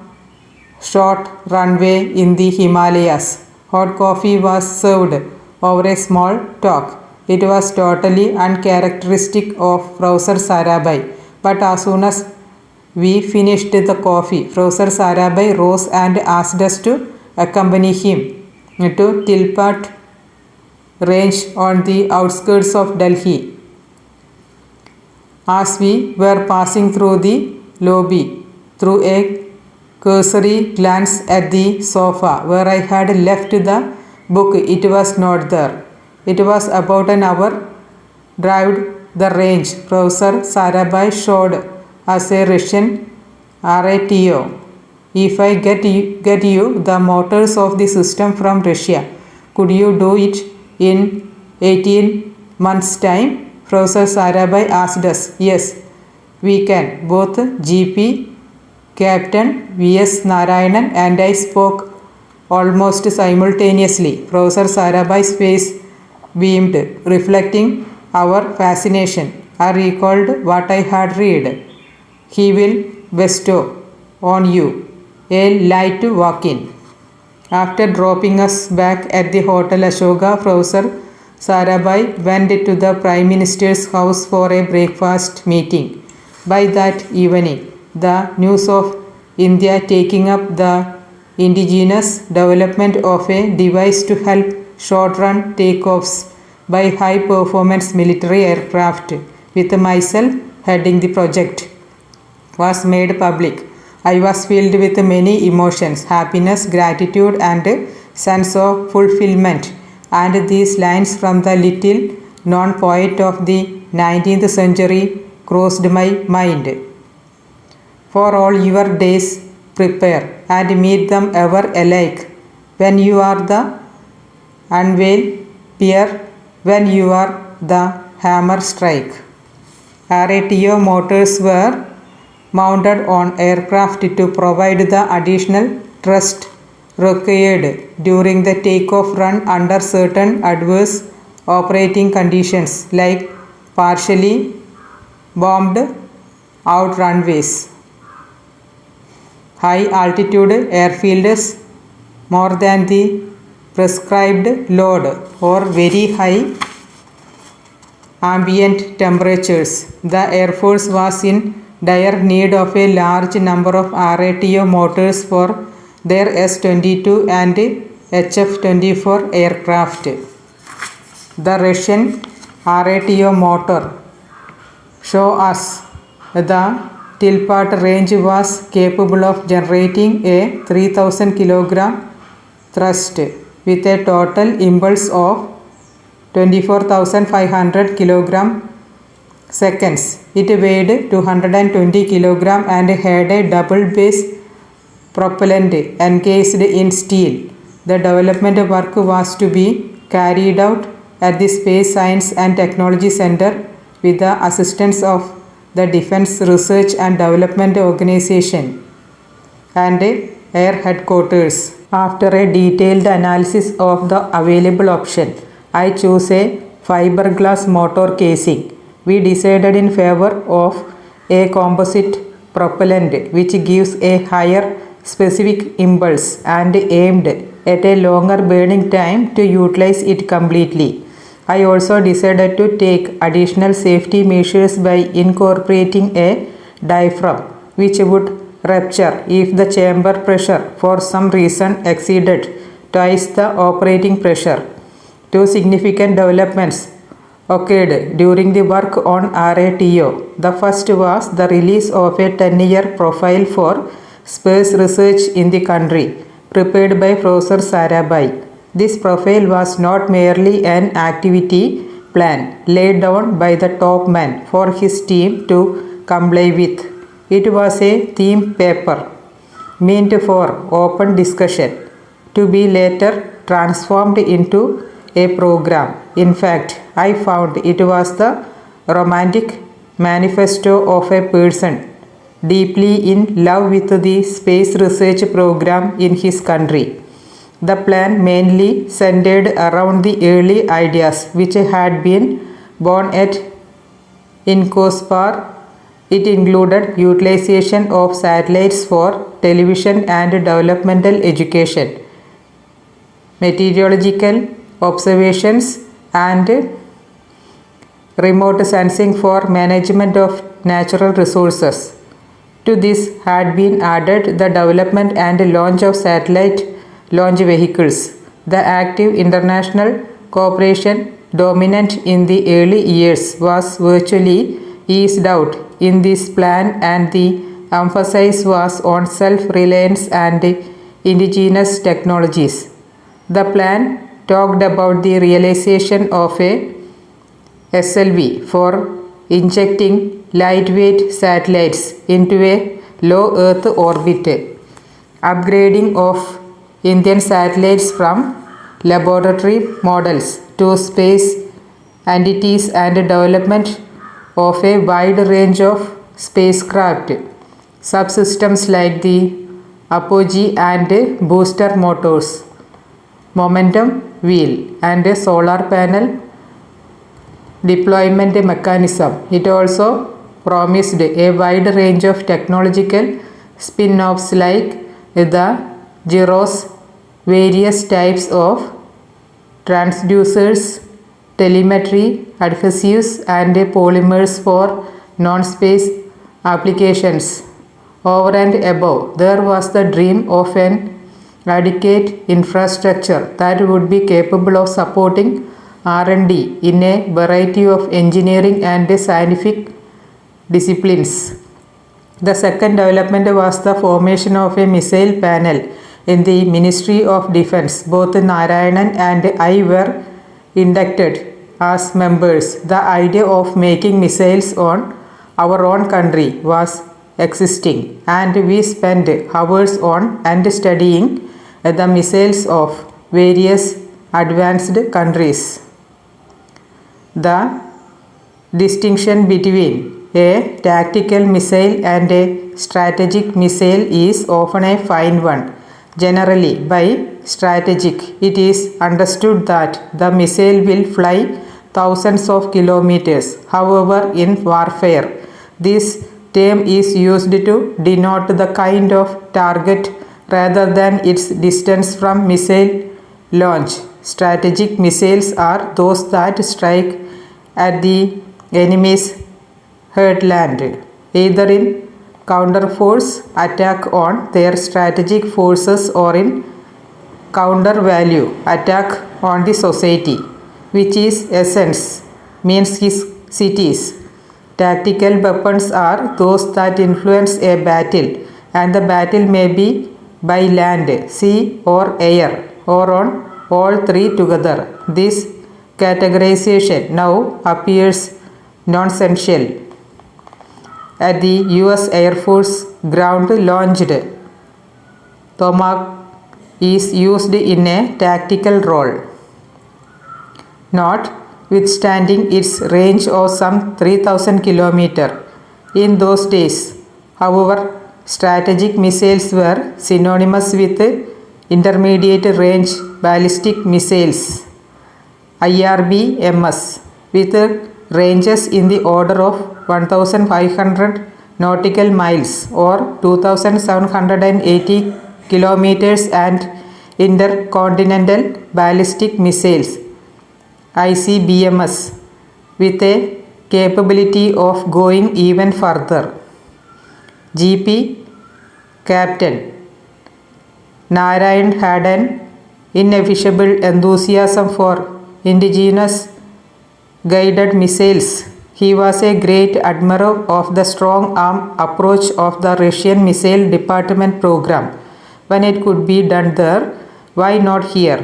short runway in the Himalayas. Hot coffee was served over a small talk. It was totally uncharacteristic of Professor Sarabhai, but as soon as we finished the coffee, Professor Sarabhai rose and asked us to accompany him to Tilpat range on the outskirts of Delhi. As we were passing through the lobby, through a cursory glance at the sofa where I had left the book, it was not there. It was about an hour drive the range Professor Sarabhai showed as a Russian RATO. If I get you the motors of the system from Russia, could you do it in 18 months' time? Professor Sarabhai asked us. Yes, we can. Both GP Captain V.S. Narayanan and I spoke almost simultaneously. Professor Sarabhai's face beamed, reflecting our fascination. I recalled what I had read. He will bestow on you a light to walk in. After dropping us back at the Hotel Ashoka, Professor Sarabhai went to the Prime Minister's house for a breakfast meeting. By that evening, the news of India taking up the indigenous development of a device to help short-run takeoffs by high-performance military aircraft, with myself heading the project, was made public. I was filled with many emotions, happiness, gratitude, and sense of fulfillment. And these lines from the little known poet of the 19th century crossed my mind. For all your days prepare and meet them ever alike. When you are the unveil peer, when you are the hammer strike. RATO motors were mounted on aircraft to provide the additional thrust required during the takeoff run under certain adverse operating conditions like partially bombed out runways, high altitude airfields more than the prescribed load, or very high ambient temperatures. The Air Force was in dire need of a large number of RATO motors for their S-22 and HF-24 aircraft. The Russian RATO motor show us the Tilpat range was capable of generating a 3000 kg thrust with a total impulse of 24,500 kg seconds. It weighed 220 kg and had a double base propellant encased in steel. The development work was to be carried out at the Space Science and Technology Center with the assistance of the Defense Research and Development Organization and Air Headquarters. After a detailed analysis of the available option, I chose a fiberglass motor casing. We decided in favor of a composite propellant which gives a higher specific impulse and aimed at a longer burning time to utilize it completely. I also decided to take additional safety measures by incorporating a diaphragm which would rupture if the chamber pressure for some reason exceeded twice the operating pressure. Two significant developments occurred during the work on RATO. The first was the release of a 10-year profile for space research in the country, prepared by Professor Sarabhai. This profile was not merely an activity plan laid down by the top man for his team to comply with. It was a theme paper meant for open discussion to be later transformed into a program. In fact, I found it was the romantic manifesto of a person deeply in love with the space research program in his country. The plan mainly centered around the early ideas which had been born at Incospar. It included utilization of satellites for television and developmental education, meteorological observations, and remote sensing for management of natural resources. To this had been added the development and launch of satellite launch vehicles. The active international cooperation dominant in the early years was virtually eased out in this plan, and the emphasis was on self-reliance and indigenous technologies. The plan talked about the realization of a SLV for injecting lightweight satellites into a low Earth orbit, upgrading of Indian satellites from laboratory models to space entities, and development of a wide range of spacecraft subsystems like the apogee and booster motors, momentum wheel, and a solar panel deployment mechanism. It also promised a wide range of technological spin-offs like the gyros, various types of transducers, telemetry, adhesives, and polymers for non-space applications. Over and above, there was the dream of an adequate infrastructure that would be capable of supporting R&D in a variety of engineering and scientific disciplines. The second development was the formation of a missile panel in the Ministry of Defense. Both Narayanan and I were inducted as members. The idea of making missiles on our own country was existing, and we spent hours on and studying the missiles of various advanced countries. The distinction between a tactical missile and a strategic missile is often a fine one. Generally, by strategic, it is understood that the missile will fly thousands of kilometers. However, in warfare, this term is used to denote the kind of target rather than its distance from missile launch. Strategic missiles are those that strike at the enemy's heartland, either in counterforce attack on their strategic forces or in counter value attack on the society, which is essence means his cities. Tactical weapons are those that influence a battle, and the battle may be by land, sea, or air, or on all three together. This categorization now appears nonsensical. At the US Air Force, ground-launched Tomahawk is used in a tactical role, notwithstanding its range of some 3,000 km. In those days, however, strategic missiles were synonymous with intermediate range ballistic missiles, IRBMs, with ranges in the order of 1,500 nautical miles or 2,780 kilometers, and intercontinental ballistic missiles, ICBMs, with a capability of going even further. GP Captain Narayan had an ineffaceable enthusiasm for indigenous guided missiles. He was a great admirer of the strong arm approach of the Russian Missile Department program. When it could be done there, why not here,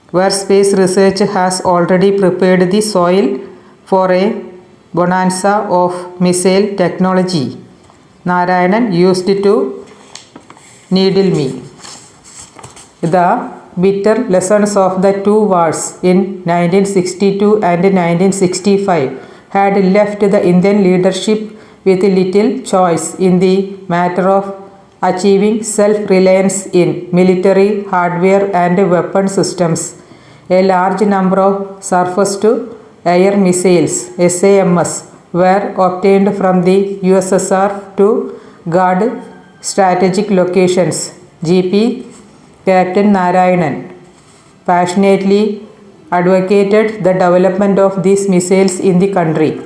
where space research has already prepared the soil for a bonanza of missile technology? Narayanan used to needle me. The bitter lessons of the two wars in 1962 and 1965 had left the Indian leadership with little choice in the matter of achieving self-reliance in military hardware and weapon systems. A large number of surface-to-air missiles, SAMs, were obtained from the USSR to guard strategic locations. GP Captain Narayanan passionately advocated the development of these missiles in the country.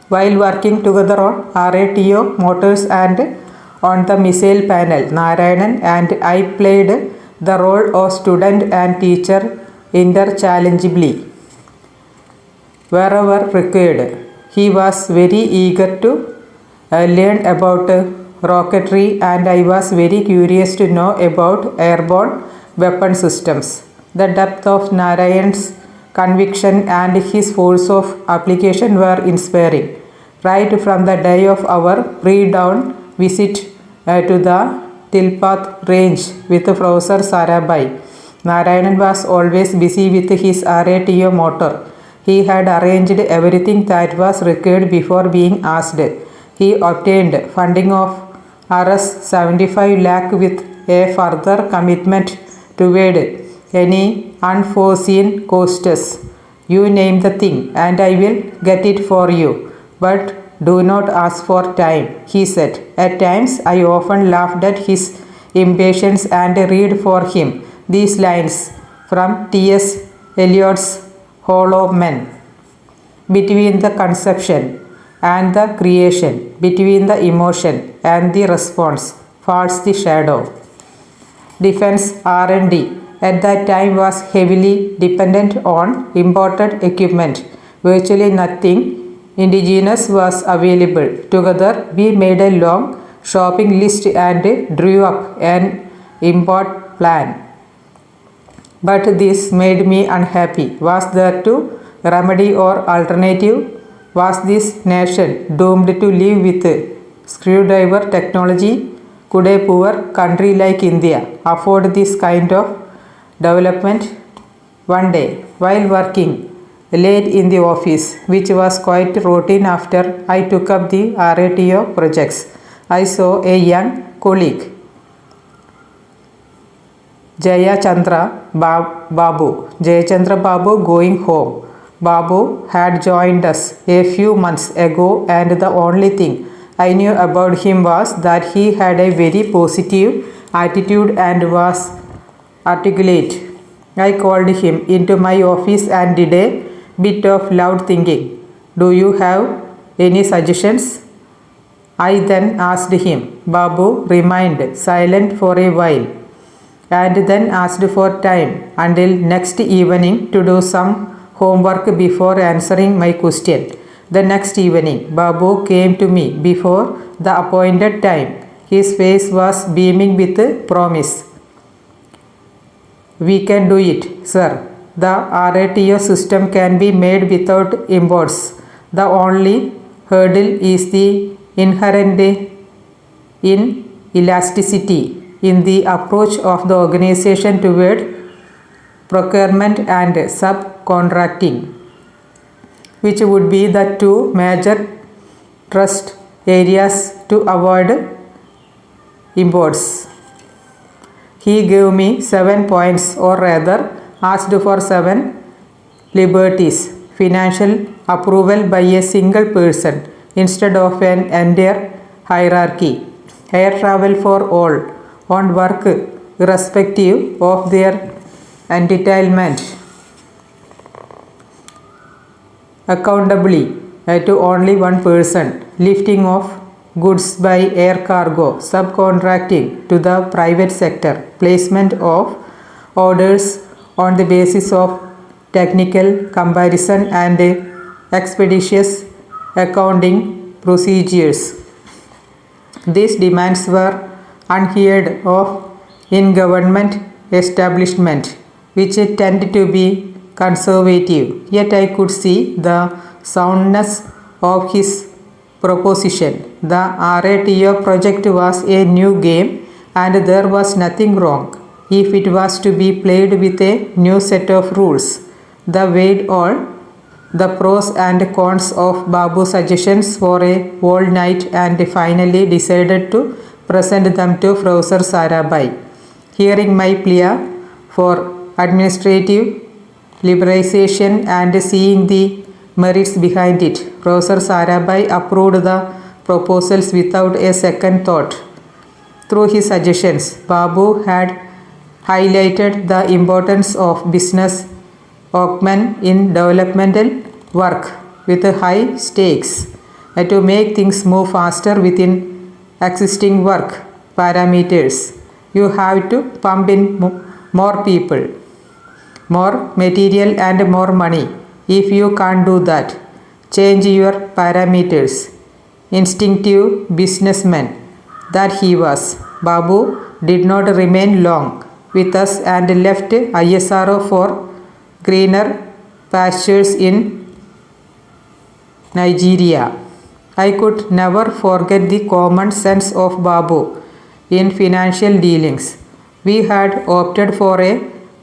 While working together on RATO motors and on the missile panel, Narayanan and I played the role of student and teacher interchangeably wherever required. He was very eager to learn about rocketry, and I was very curious to know about airborne weapon systems. The depth of Narayan's conviction and his force of application were inspiring. Right from the day of our pre-dawn visit to the Tilpath range with Professor Sarabhai, Narayanan was always busy with his RATO motor. He had arranged everything that was required before being asked. He obtained funding of Rs 75 lakh with a further commitment toward any unforeseen costs. You name the thing and I will get it for you. But do not ask for time, he said. At times I often laughed at his impatience and read for him these lines from T.S. Eliot's Hollow Men. Between the conception and the creation, between the emotion and the response, falls the shadow. Defense R&D at that time was heavily dependent on imported equipment. Virtually nothing indigenous was available. Together we made a long shopping list and drew up an import plan. But this made me unhappy. Was there to remedy or alternative? Was this nation doomed to live with screwdriver technology? Could a poor country like India afford this kind of development? One day, while working late in the office, which was quite routine after I took up the RATO projects, I saw a young colleague, Jayachandra Babu going home. Babu had joined us a few months ago, and the only thing I knew about him was that he had a very positive attitude and was articulate. I called him into my office and did a bit of loud thinking. Do you have any suggestions? I then asked him. Babu remained silent for a while and then asked for time until next evening to do some homework before answering my question. The next evening, Babu came to me before the appointed time. His face was beaming with promise. We can do it, sir. The RATO system can be made without imports. The only hurdle is the inherent inelasticity in the approach of the organization toward procurement and subcontracting, which would be the two major trust areas to avoid imports. He gave me 7 points, or rather asked for 7 liberties: financial approval by a single person instead of an entire hierarchy, air travel for all on work irrespective of their entitlement, accountably to only one person, lifting of goods by air cargo, subcontracting to the private sector, placement of orders on the basis of technical comparison and expeditious accounting procedures. These demands were unheard of in government establishment, which tend to be conservative. Yet I could see the soundness of his proposition. The RATO project was a new game and there was nothing wrong if it was to be played with a new set of rules. The weighed all the pros and cons of Babu's suggestions for a whole night and finally decided to present them to Professor Sarabhai. Hearing my plea for administrative liberalization and seeing the merits behind it, Professor Sarabhai approved the proposals without a second thought. Through his suggestions, Babu had highlighted the importance of business acumen in developmental work with high stakes to make things move faster within existing work parameters. You have to pump in more people, more material and more money. If you can't do that, change your parameters. Instinctive businessman that he was, Babu did not remain long with us and left ISRO for greener pastures in Nigeria. I could never forget the common sense of Babu in financial dealings. We had opted for a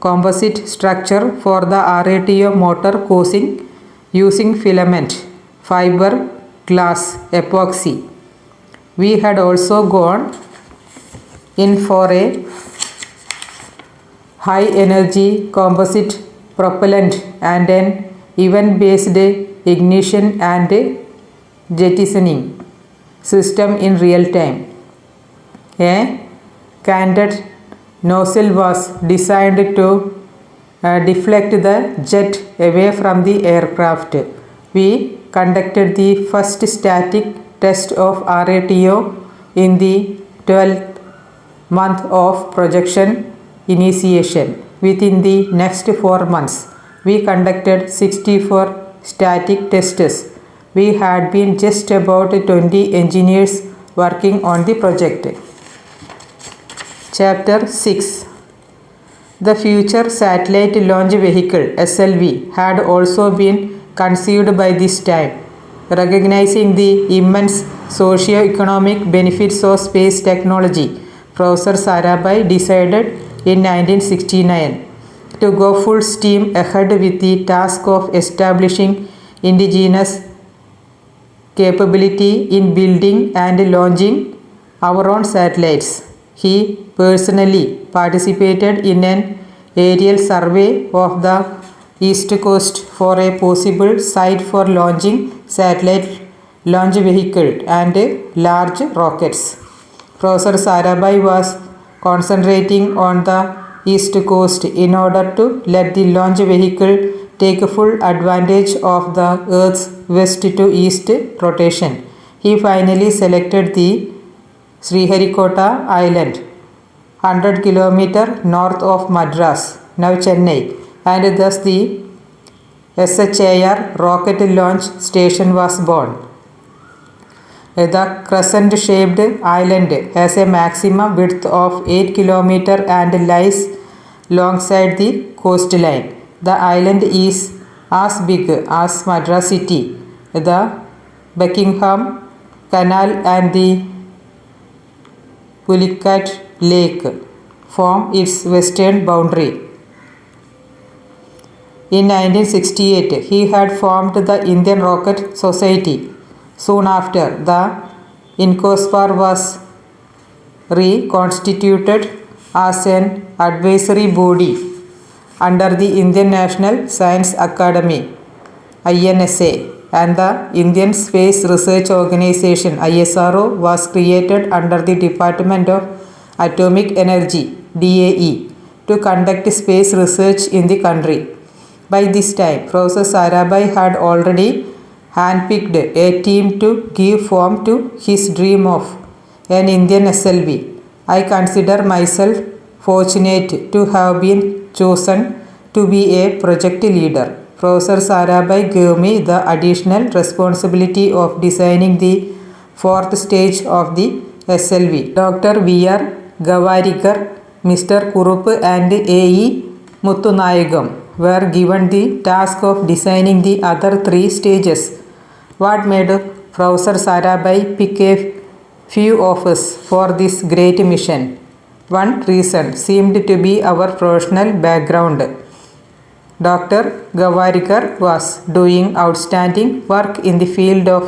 composite structure for the RATO motor coursing using filament, fiber, glass, epoxy. We had also gone in for a high energy composite propellant and an event-based ignition and jettisoning system in real time. A canted nozzle was designed to deflect the jet away from the aircraft. We conducted the first static test of RATO in the 12th month of projection initiation. Within the next 4 months, we conducted 64 static tests. We had been just about 20 engineers working on the project. Chapter 6. The Future Satellite Launch Vehicle (SLV) had also been conceived by this time. Recognizing the immense socio-economic benefits of space technology, Professor Sarabhai decided in 1969 to go full steam ahead with the task of establishing indigenous capability in building and launching our own satellites. He personally participated in an aerial survey of the East Coast for a possible site for launching satellite launch vehicle and large rockets. Professor Sarabhai was concentrating on the East Coast in order to let the launch vehicle take full advantage of the Earth's west to east rotation. He finally selected the Sriharikota Island, 100 km north of Madras, now Chennai, and thus the SHIR rocket launch station was born. The crescent-shaped island has a maximum width of 8 km and lies alongside the coastline. The island is as big as Madras city. The Buckingham Canal and the Pulicat Lake form its western boundary. In 1968, he had formed the Indian Rocket Society. Soon after, the INCOSPAR was reconstituted as an advisory body under the Indian National Science Academy (INSA), and the Indian Space Research Organisation (ISRO) was created under the Department of Atomic Energy (DAE) to conduct space research in the country. By this time, Professor Sarabhai had already handpicked a team to give form to his dream of an Indian SLV. I consider myself fortunate to have been chosen to be a project leader. Professor Sarabhai gave me the additional responsibility of designing the fourth stage of the SLV. Dr. V.R. Gavarikar, Mr. Kurup and A.E. Muttunayagam were given the task of designing the other 3 stages. What made Professor Sarabhai pick a few of us for this great mission? One reason seemed to be our professional background. Dr. Gavarikar was doing outstanding work in the field of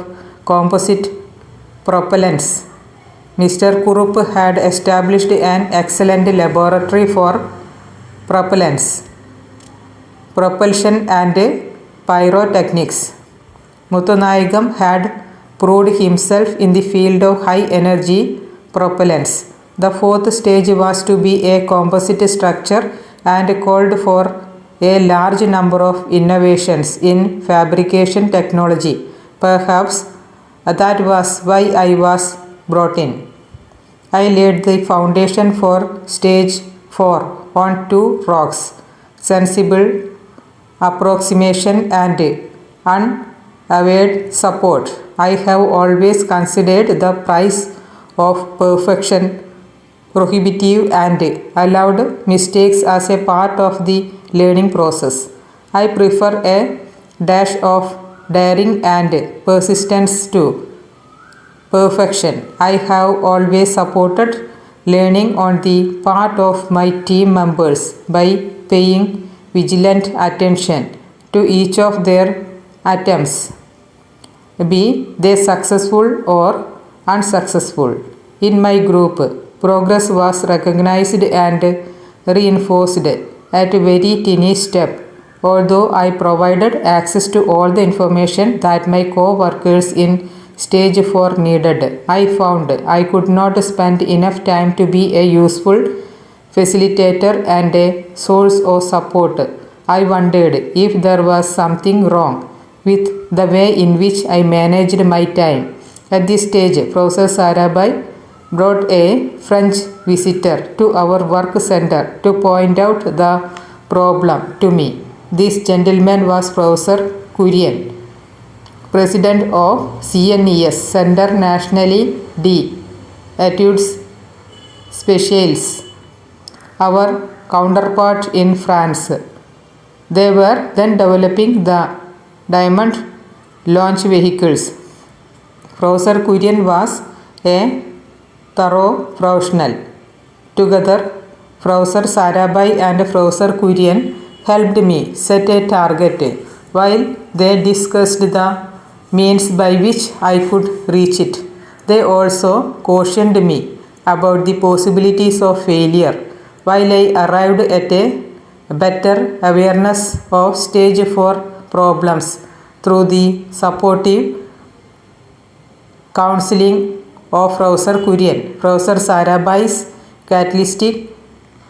composite propellants. Mr. Kurup had established an excellent laboratory for propellants, propulsion and pyrotechnics. Muttunayagam had proved himself in the field of high energy propellants. The fourth stage was to be a composite structure and called for a large number of innovations in fabrication technology. Perhaps that was why I was brought in. I laid the foundation for stage 4 on two rocks: sensible approximation and unaware support. I have always considered the price of perfection prohibitive and allowed mistakes as a part of the learning process. I prefer a dash of daring and persistence to perfection. I have always supported learning on the part of my team members by paying vigilant attention to each of their attempts, be they successful or unsuccessful. In my group, progress was recognized and reinforced at a very tiny step. Although I provided access to all the information that my co-workers in stage 4 needed, I found I could not spend enough time to be a useful facilitator and a source of support. I wondered if there was something wrong with the way in which I managed my time. At this stage, Professor Sarabhai brought a French visitor to our work center to point out the problem to me. This gentleman was Professor Kurian, President of CNES, Centre Nationale d'Etudes Spéciales, our counterpart in France. They were then developing the diamond launch vehicles. Professor Kurian was a thorough professional. Together, Professor Sarabhai and Professor Kurian helped me set a target while they discussed the means by which I could reach it. They also cautioned me about the possibilities of failure while I arrived at a better awareness of stage 4 problems through the supportive counseling of Professor Kurian. Professor Sarabhai's catalytic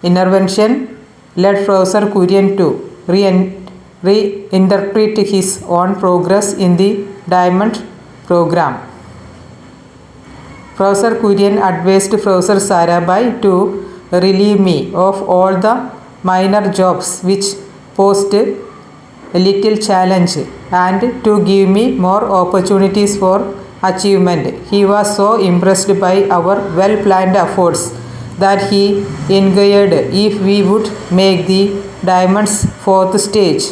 intervention led Professor Kurian to reinterpret his own progress in the diamond program. Professor Kurian advised Professor Sarabhai to relieve me of all the minor jobs which posed a little challenge and to give me more opportunities for achievement. He was so impressed by our well-planned efforts that he inquired if we would make the diamond's 4th stage.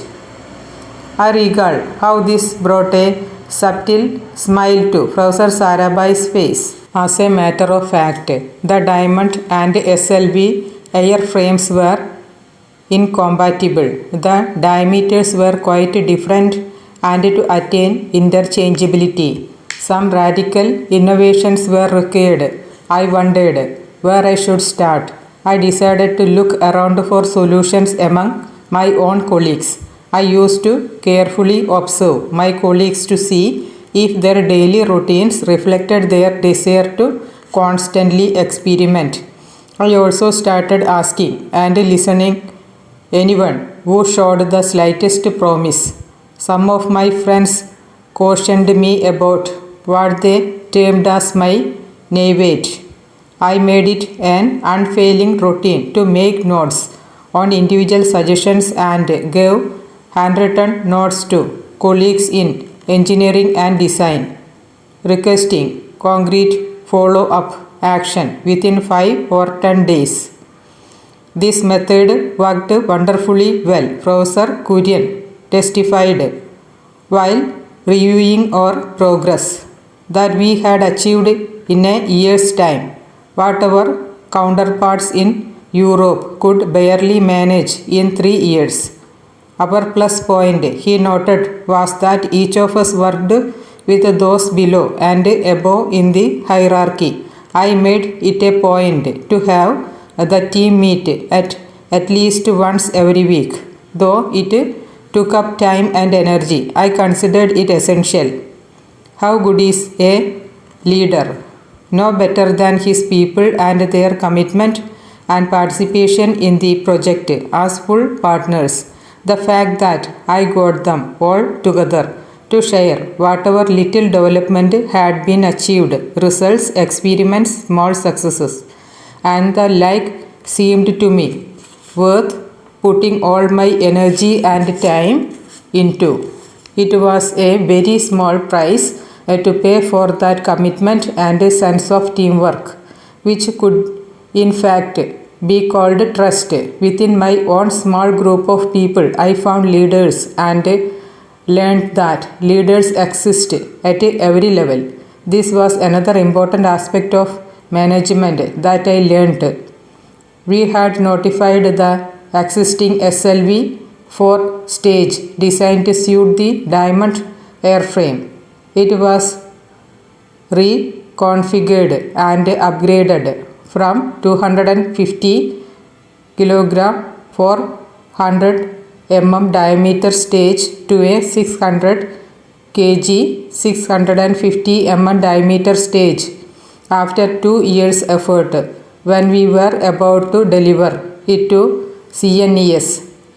I recall how this brought a subtle smile to Professor Sarabhai's face. As a matter of fact, the diamond and SLV airframes were incompatible. The diameters were quite different, and to attain interchangeability, some radical innovations were required. I wondered where I should start. I decided to look around for solutions among my own colleagues. I used to carefully observe my colleagues to see if their daily routines reflected their desire to constantly experiment. I also started asking and listening anyone who showed the slightest promise. Some of my friends cautioned me about what they termed as my naivete. I made it an unfailing routine to make notes on individual suggestions and gave handwritten notes to colleagues in engineering and design, requesting concrete follow-up action within 5 or 10 days. This method worked wonderfully well, Professor Kurian testified while reviewing our progress, that we had achieved in a year's time what our counterparts in Europe could barely manage in 3 years. Our plus point, he noted, was that each of us worked with those below and above in the hierarchy. I made it a point to have the team meet at least once every week. Though it took up time and energy, I considered it essential. How good is a leader? No better than his people and their commitment and participation in the project as full partners. The fact that I got them all together to share whatever little development had been achieved, results, experiments, small successes, and the like seemed to me worth putting all my energy and time into. It was a very small price to pay for that commitment and a sense of teamwork, which could in fact be called trust. Within my own small group of people, I found leaders and learned that leaders exist at every level. This was another important aspect of management that I learned. We had notified the existing SLV 4 stage designed to suit the Diamond airframe. It was reconfigured and upgraded from 250 kg 400 mm diameter stage to a 600 kg 650 mm diameter stage. After 2 years' effort, when we were about to deliver it to CNES,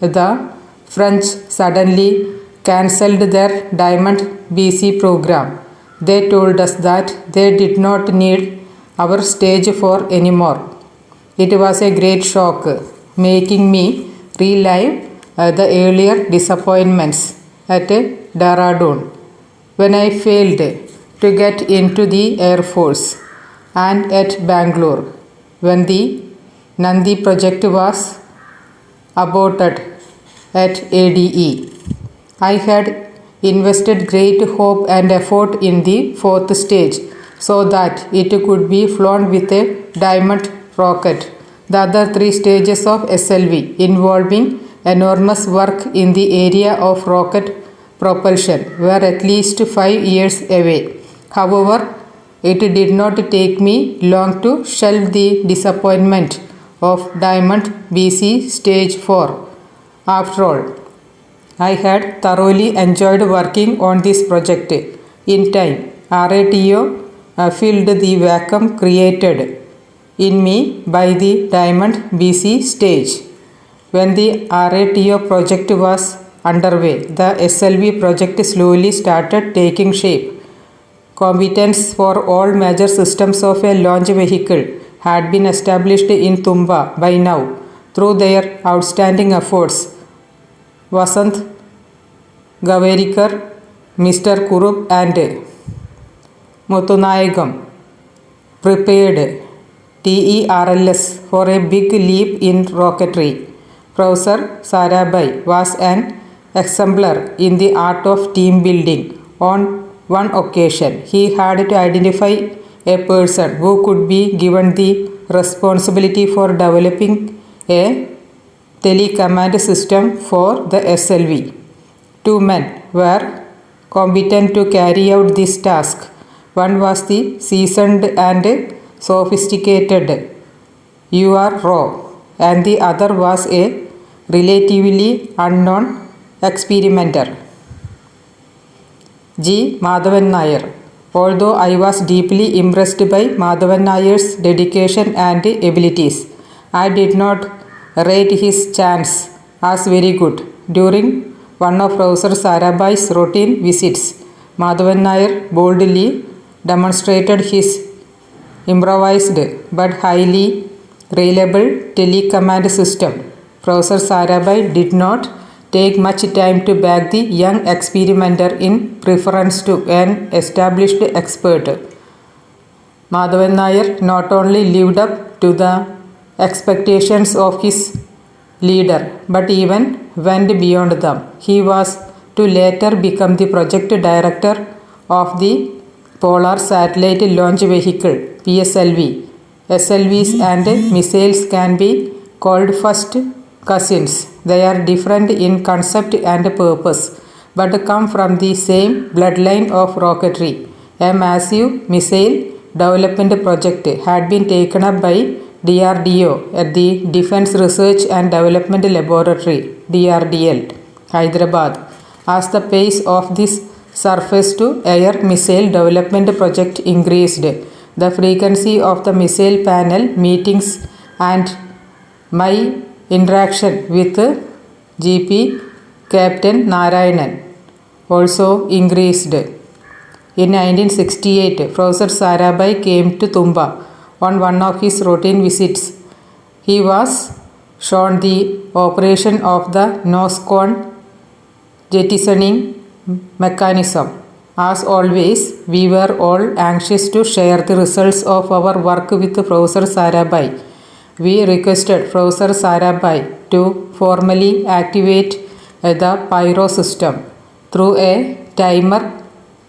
the French suddenly cancelled their Diamond BC program. They told us that they did not need our stage 4 anymore. It was a great shock, making me relive the earlier disappointments at Dehradun when I failed to get into the Air Force, and at Bangalore when the Nandi project was aborted at ADE. I had invested great hope and effort in the 4th stage so that it could be flown with a Diamond rocket. The other 3 stages of SLV, involving enormous work in the area of rocket propulsion, were at least 5 years away. However, it did not take me long to shelve the disappointment of Diamond BC Stage 4. After all, I had thoroughly enjoyed working on this project. In time, RATO filled the vacuum created in me by the Diamond BC stage. When the RATO project was underway, the SLV project slowly started taking shape. Competence for all major systems of a launch vehicle had been established in Tumba by now through their outstanding efforts. Vasant Gavarikar, Mr. Kurup and Muthunayagam prepared TERLS for a big leap in rocketry. Professor Sarabhai was an exemplar in the art of team building. On one occasion, he had to identify a person who could be given the responsibility for developing a telecommand system for the SLV. 2 men were competent to carry out this task. One was the seasoned and sophisticated U.R. Rao, and the other was a relatively unknown experimenter, G. Madhavan Nair. Although I was deeply impressed by Madhavan Nair's dedication and abilities, I did not rate his chance as very good. During one of Professor Sarabhai's routine visits, Madhavan Nair boldly demonstrated his improvised but highly reliable telecommand system. Professor Sarabhai did not take much time to back the young experimenter in preference to an established expert. Madhavan Nair not only lived up to the expectations of his leader but even went beyond them. He was to later become the project director of the Polar Satellite Launch Vehicle (PSLV). SLVs and missiles can be called first cousins. They are different in concept and purpose, but come from the same bloodline of rocketry. A massive missile development project had been taken up by DRDO at the Defense Research and Development Laboratory (DRDL), Hyderabad. As the pace of this surface-to-air missile development project increased, the frequency of the missile panel meetings and my interaction with GP Captain Narayanan also increased. In 1968, Professor Sarabhai came to Tumba on one of his routine visits. He was shown the operation of the nose cone jettisoning mechanism. As always, we were all anxious to share the results of our work with Professor Sarabhai. We requested Professor Sarabhai to formally activate the pyro system through a timer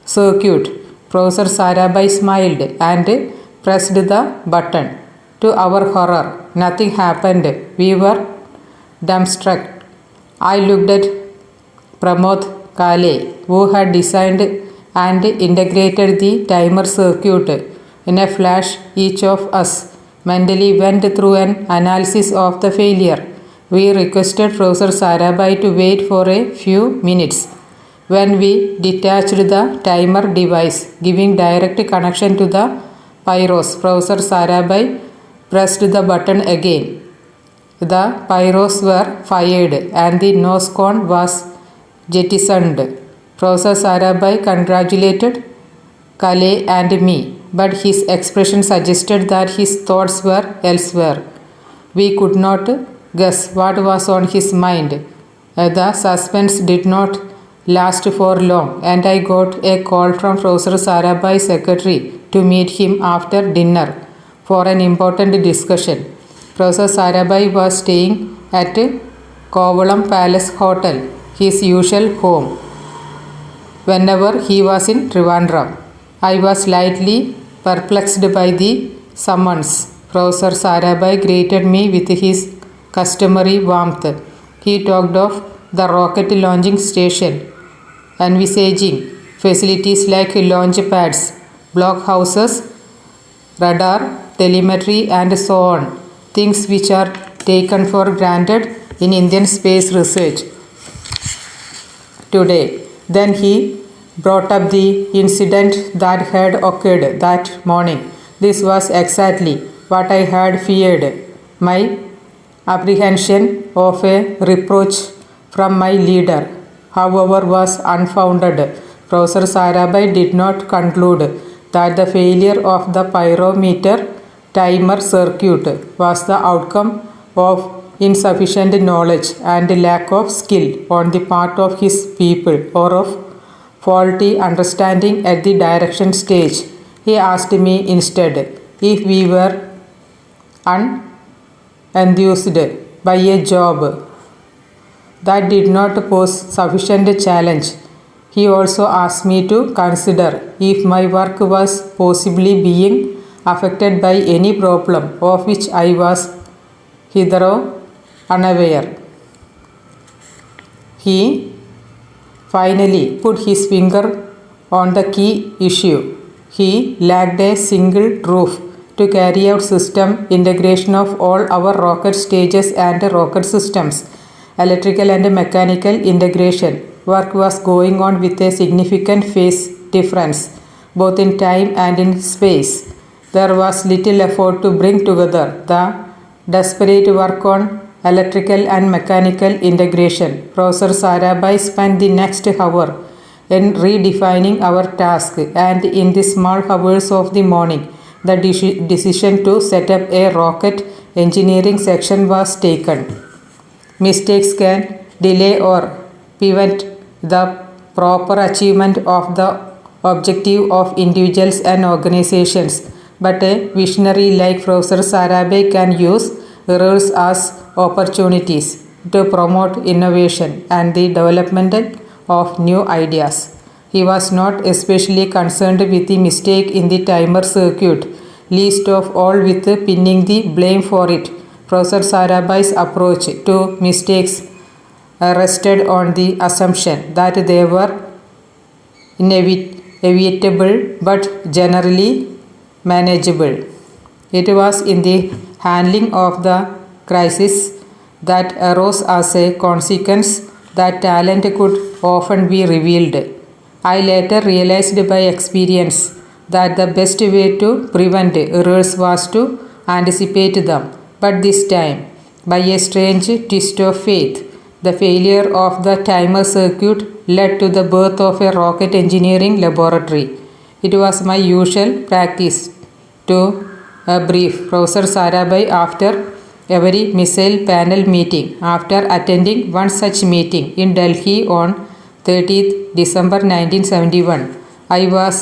circuit. Professor Sarabhai smiled and pressed the button. To our horror, nothing happened. We were dumbstruck. I looked at Pramod Kale, who had designed and integrated the timer circuit. In a flash, each of us mentally went through an analysis of the failure. We requested Professor Sarabhai to wait for a few minutes. When we detached the timer device, giving direct connection to the pyros, Professor Sarabhai pressed the button again. The pyros were fired and the nose cone was jettisoned. Professor Sarabhai congratulated Kale and me, but his expression suggested that his thoughts were elsewhere. We could not guess what was on his mind. The suspense did not last for long, and I got a call from Professor Sarabhai's secretary to meet him after dinner for an important discussion. Professor Sarabhai was staying at Kovalam Palace Hotel, his usual home, whenever he was in Trivandrum. I was slightly perplexed by the summons. Professor Sarabhai greeted me with his customary warmth. He talked of the rocket launching station, envisaging facilities like launch pads, blockhouses, radar, telemetry, and so on, things which are taken for granted in Indian space research today. Then he brought up the incident that had occurred that morning. This was exactly what I had feared. My apprehension of a reproach from my leader, however, was unfounded. Professor Sarabhai did not conclude that the failure of the pyrometer timer circuit was the outcome of insufficient knowledge and lack of skill on the part of his people or of faulty understanding at the direction stage. He asked me instead if we were unenthused by a job that did not pose sufficient challenge. He also asked me to consider if my work was possibly being affected by any problem of which I was hitherto unaware. He finally put his finger on the key issue. He lacked a single roof to carry out system integration of all our rocket stages and rocket systems. Electrical and mechanical integration work was going on with a significant phase difference, both in time and in space. There was little effort to bring together the desperate work on electrical and mechanical integration. Professor Sarabhai spent the next hour in redefining our task, and in the small hours of the morning, the decision to set up a rocket engineering section was taken. Mistakes can delay or prevent the proper achievement of the objective of individuals and organizations, but a visionary like Professor Sarabhai can use errors as opportunities to promote innovation and the development of new ideas. He was not especially concerned with the mistake in the timer circuit, least of all with pinning the blame for it. Professor Sarabhai's approach to mistakes rested on the assumption that they were inevitable but generally manageable. It was in the handling of the crisis that arose as a consequence that talent could often be revealed. I later realized by experience that the best way to prevent errors was to anticipate them. But this time, by a strange twist of fate, The failure of the timer circuit led to the birth of a rocket engineering laboratory. It was my usual practice to brief Professor Sarabhai after every missile panel meeting. After attending one such meeting in Delhi on 30th December 1971, I was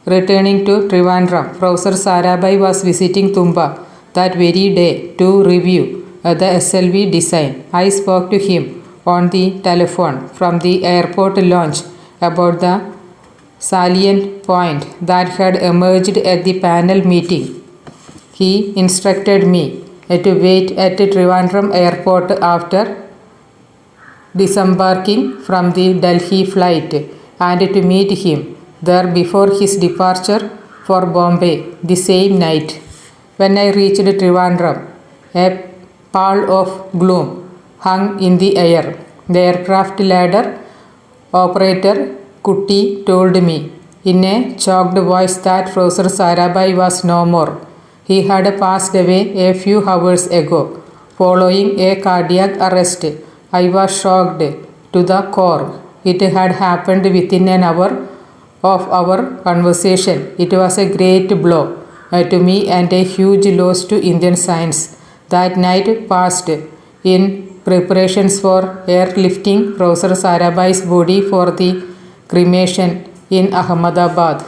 returning to Trivandrum. Professor Sarabhai was visiting Tumba that very day to review the SLV design. I spoke to him on the telephone from the airport lounge about the salient point that had emerged at the panel meeting. He instructed me to wait at Trivandrum airport after disembarking from the Delhi flight and to meet him there before his departure for Bombay the same night. When I reached Trivandrum, a pall of gloom hung in the air. The aircraft ladder operator Kutti told me in a choked voice that Professor Sarabhai was no more. He had passed away a few hours ago, following a cardiac arrest. I was shocked to the core. It had happened within an hour of our conversation. It was a great blow to me and a huge loss to Indian science. That night passed in preparations for airlifting Professor Sarabhai's body for the cremation in Ahmedabad.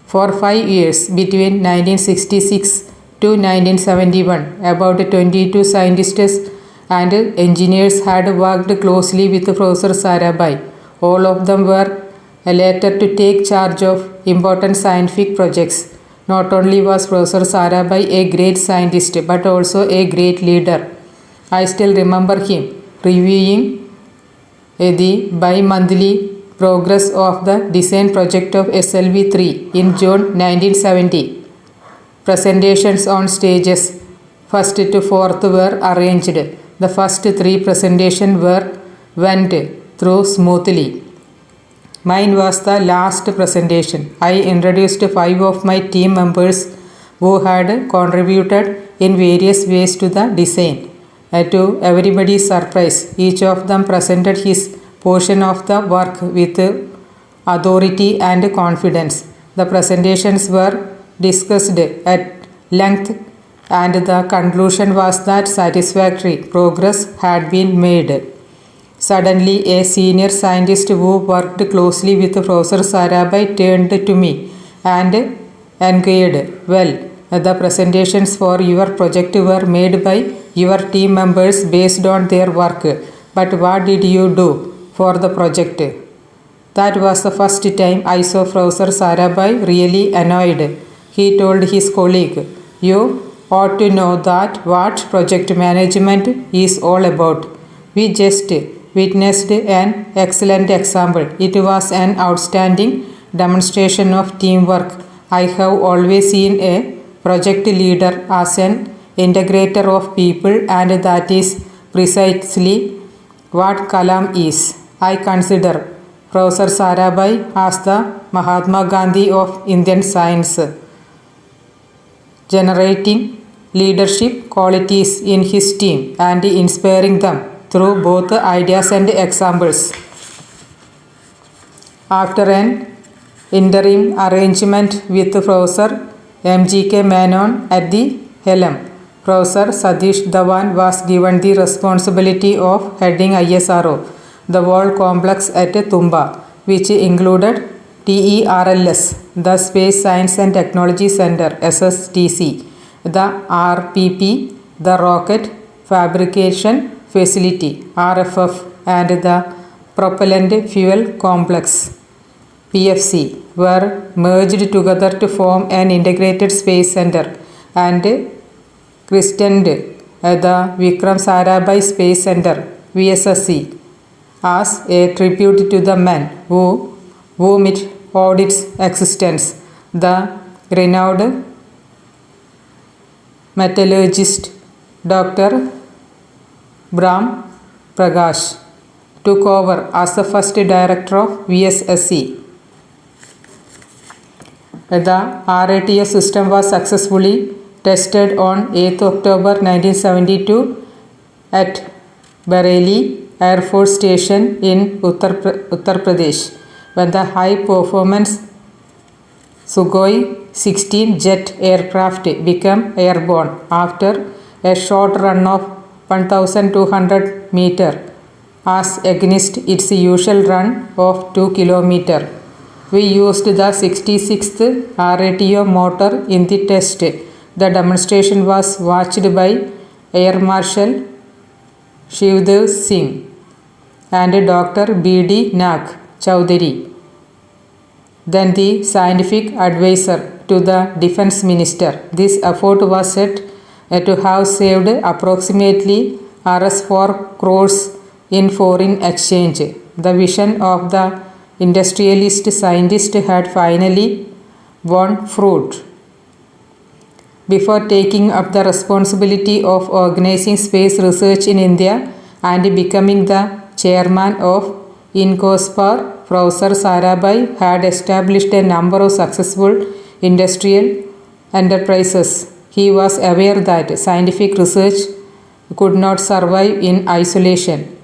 For 5 years, between 1966 to 1971, about 22 scientists and engineers had worked closely with Professor Sarabhai. All of them were later to take charge of important scientific projects. Not only was Professor Sarabhai a great scientist but also a great leader. I still remember him reviewing the bi-monthly progress of the design project of SLV-3 in June 1970. Presentations on stages 1st to 4th were arranged. The first 3 presentations went through smoothly. Mine was the last presentation. I introduced 5 of my team members who had contributed in various ways to the design. To everybody's surprise, each of them presented his portion of the work with authority and confidence. The presentations were discussed at length and the conclusion was that satisfactory progress had been made. Suddenly, a senior scientist who worked closely with Professor Sarabhai turned to me and inquired, "Well, the presentations for your project were made by your team members based on their work, but what did you do for the project?" That was the first time I saw Professor Sarabhai really annoyed. He told his colleague, "You ought to know that what project management is all about. We just witnessed an excellent example. It was an outstanding demonstration of teamwork. I have always seen a project leader as an integrator of people, and that is precisely what Kalam is. I consider Professor Sarabhai as the Mahatma Gandhi of Indian science, generating leadership qualities in his team and inspiring them through both ideas and examples." After an interim arrangement with Professor M.G.K. Menon at the helm, Professor Satish Dhawan was given the responsibility of heading ISRO, the whole complex at Tumba, which included TERLS, the Space Science and Technology Center, SSTC, the RPP, the Rocket Fabrication Facility, RFF, and the Propellant Fuel Complex, PFC, were merged together to form an integrated space center and christened the Vikram Sarabhai Space Center, VSSC, as a tribute to the man whom it owed its existence. The renowned metallurgist Dr. Brahm Prakash took over as the first director of VSSC. The RATS system was successfully tested on 8th October 1972 at Bareilly Air Force Station in Uttar Pradesh when the high-performance Sukhoi 16 jet aircraft became airborne after a short run of 1,200 meters as against its usual run of 2 kilometers. We used the 66th RATO motor in the test. The demonstration was watched by Air Marshal Shivdev Singh and Dr. B.D. Nag Chowdhury, then the scientific advisor to the defense minister. This effort was said to have saved approximately Rs 4 crores in foreign exchange. The vision of the industrialist scientist had finally borne fruit. Before taking up the responsibility of organizing space research in India and becoming the chairman of INCOSPAR, Professor Sarabhai had established a number of successful industrial enterprises. He was aware that scientific research could not survive in isolation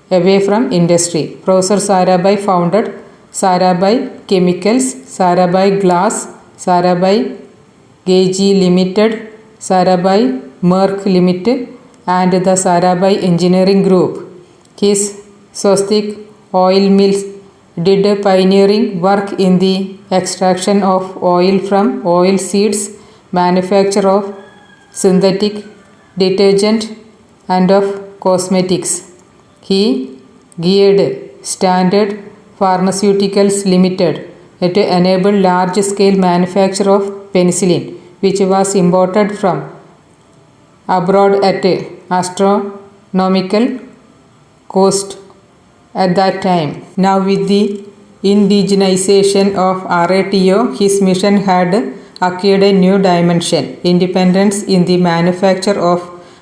away from industry. Professor Sarabhai founded Sarabhai Chemicals, Sarabhai Glass, Sarabhai KG Limited, Sarabhai Merck Limited, and the Sarabhai Engineering Group. His Swastik oil mills did pioneering work in the extraction of oil from oil seeds, manufacture of synthetic detergent, and of cosmetics. He geared Standard Pharmaceuticals Limited to enable large-scale manufacture of penicillin, which was imported from abroad at astronomical cost at that time. Now with the indigenization of RATO, his mission had acquired a new dimension: independence in the manufacture of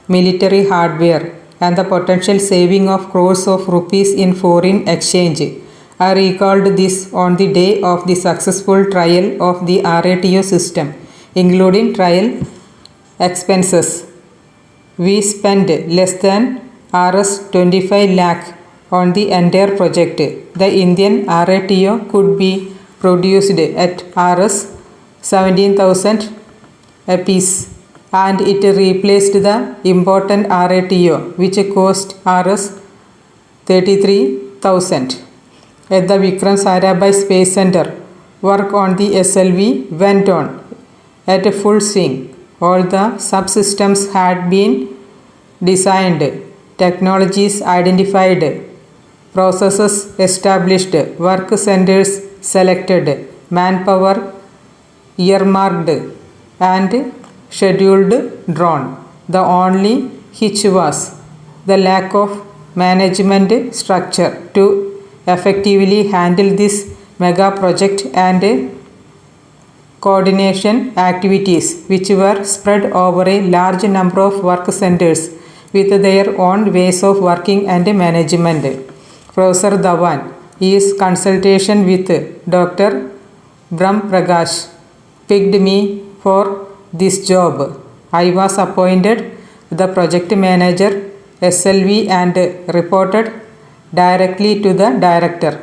military hardware and the potential saving of crores of rupees in foreign exchange. I recalled this on the day of the successful trial of the RATO system, including trial expenses. We spent less than Rs 25 lakh on the entire project. The Indian RATO could be produced at Rs 17,000 apiece, and it replaced the important RATO, which cost Rs 33,000. At the Vikram Sarabhai Space Center, work on the SLV went on at full swing. All the subsystems had been designed, technologies identified, processes established, work centers selected, manpower earmarked, and scheduled drawn. The only hitch was the lack of management structure to effectively handle this mega project and coordination activities, which were spread over a large number of work centers with their own ways of working and management. Professor Dhawan, his consultation with Dr. Brahm Prakash, picked me for this job. I was appointed the project manager SLV and reported directly to the director.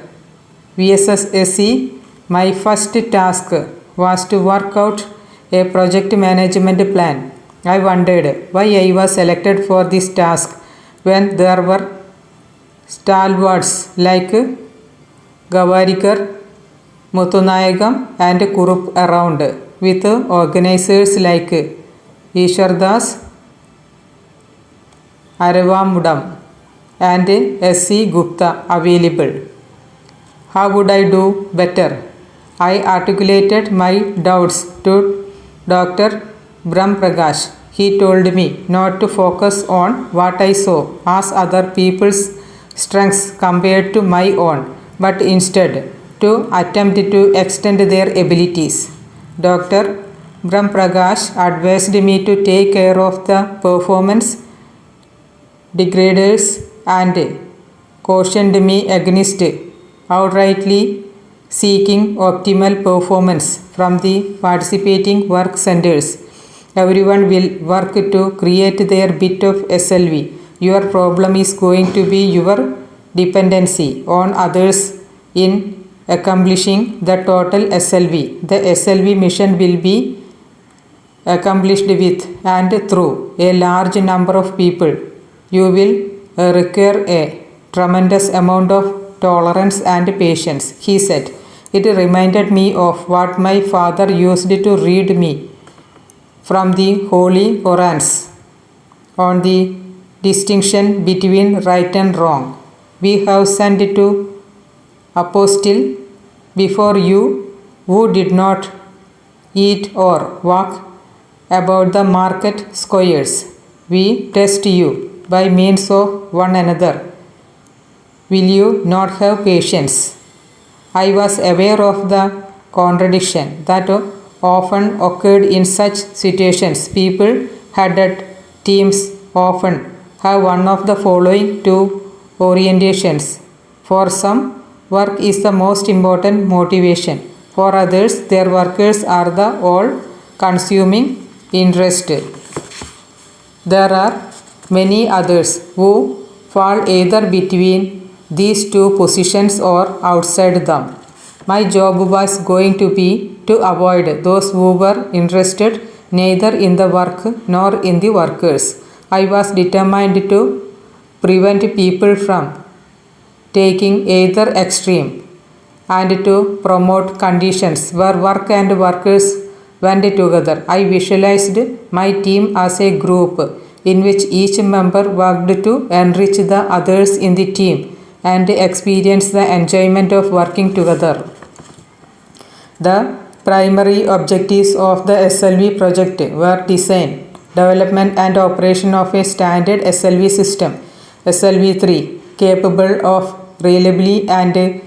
VSSE, my first task was to work out a project management plan. I wondered why I was selected for this task when there were stalwarts like Gavarikar, Muthanayagam and Kurup around, with organizers like Ishwardas, Aravamudam and S.C. Gupta available. How would I do better? I articulated my doubts to Dr. Brahm Prakash. He told me not to focus on what I saw as other people's strengths compared to my own, but instead to attempt to extend their abilities. Dr. Brahm Prakash advised me to take care of the performance degraders and cautioned me against outrightly seeking optimal performance from the participating work centers. Everyone will work to create their bit of SLV. Your problem is going to be your dependency on others in accomplishing the total SLV. The SLV mission will be accomplished with and through a large number of people. You will require a tremendous amount of tolerance and patience, he said. It reminded me of what my father used to read me from the Holy Qurans on the distinction between right and wrong. We have sent to apostle before you who did not eat or walk about the market squares. We test you by means of one another. Will you not have patience? I was aware of the contradiction that often occurred in such situations. People headed teams often have one of the following two orientations. For some, work is the most important motivation. For others, their workers are the all-consuming interest. There are many others who fall either between these two positions or outside them. My job was going to be to avoid those who were interested neither in the work nor in the workers. I was determined to prevent people from taking either extreme and to promote conditions where work and workers went together. I visualized my team as a group in which each member worked to enrich the others in the team and experience the enjoyment of working together. The primary objectives of the SLV project were design, development and operation of a standard SLV system, SLV3, capable of reliably and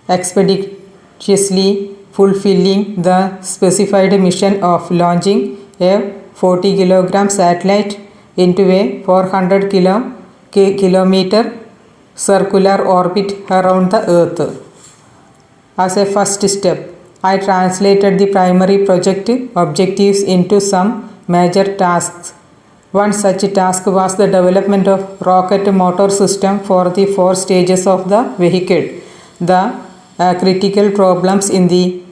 expeditiously fulfilling the specified mission of launching a 40-kilogram satellite into a 400 kilometer circular orbit around the Earth. As a first step, I translated the primary project objectives into some major tasks. One such task was the development of rocket motor system for the 4 stages of the vehicle. The critical problems in the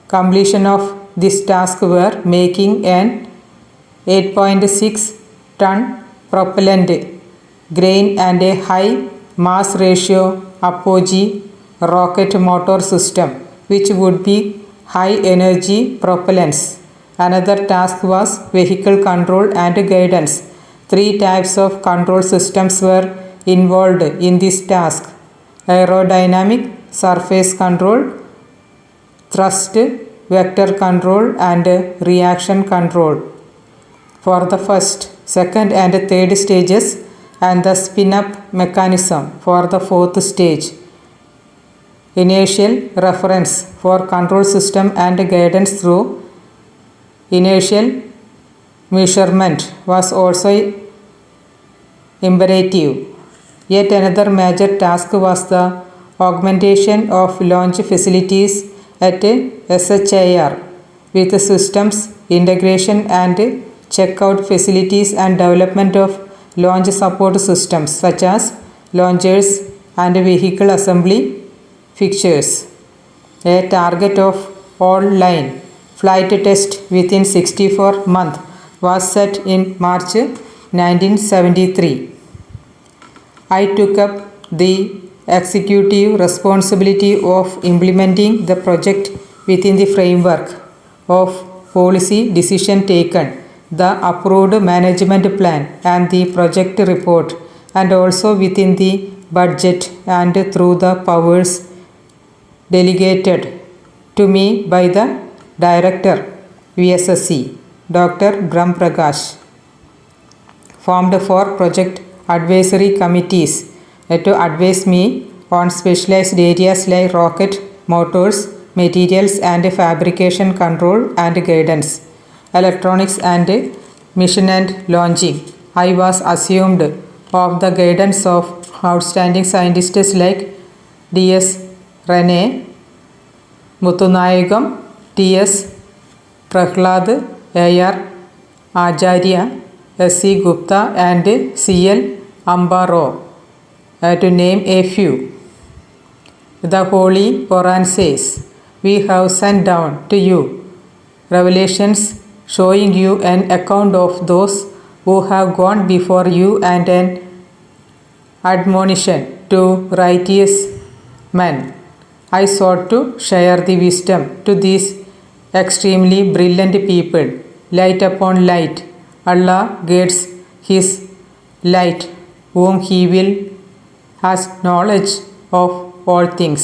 completion of this task were making an 8.6 ton propellant grain and a high mass ratio apogee rocket motor system which would be high energy propellants. Another task was vehicle control and guidance. 3 types of control systems were involved in this task: aerodynamic, surface control, thrust, vector control and reaction control for the first, second and third stages, and the spin-up mechanism for the 4th stage. Inertial reference for control system and guidance through inertial measurement was also imperative. Yet another major task was the augmentation of launch facilities at SHIR with systems integration and checkout facilities and development of launch support systems such as launchers and vehicle assembly fixtures. A target of all-line flight test within 64 months was set in March 1973. I took up the executive responsibility of implementing the project within the framework of policy decision taken, the approved management plan and the project report, and also within the budget and through the powers delegated to me by the Director, VSSC, Dr. Brahm Prakash, formed 4 project advisory committees to advise me on specialized areas like rocket motors, materials and fabrication control and guidance, electronics and mission and launching. I was assumed of the guidance of outstanding scientists like D.S. Rene, Muttunayagam, T.S. Prahlad, A.R. Acharya, S.C. Gupta and C.L. Ambaro, to name a few. The Holy Quran says, "We have sent down to you revelations showing you an account of those who have gone before you and an admonition to righteous men." I sought to share the wisdom to these extremely brilliant people, light upon light. Allah guides His light whom He will, has knowledge of all things.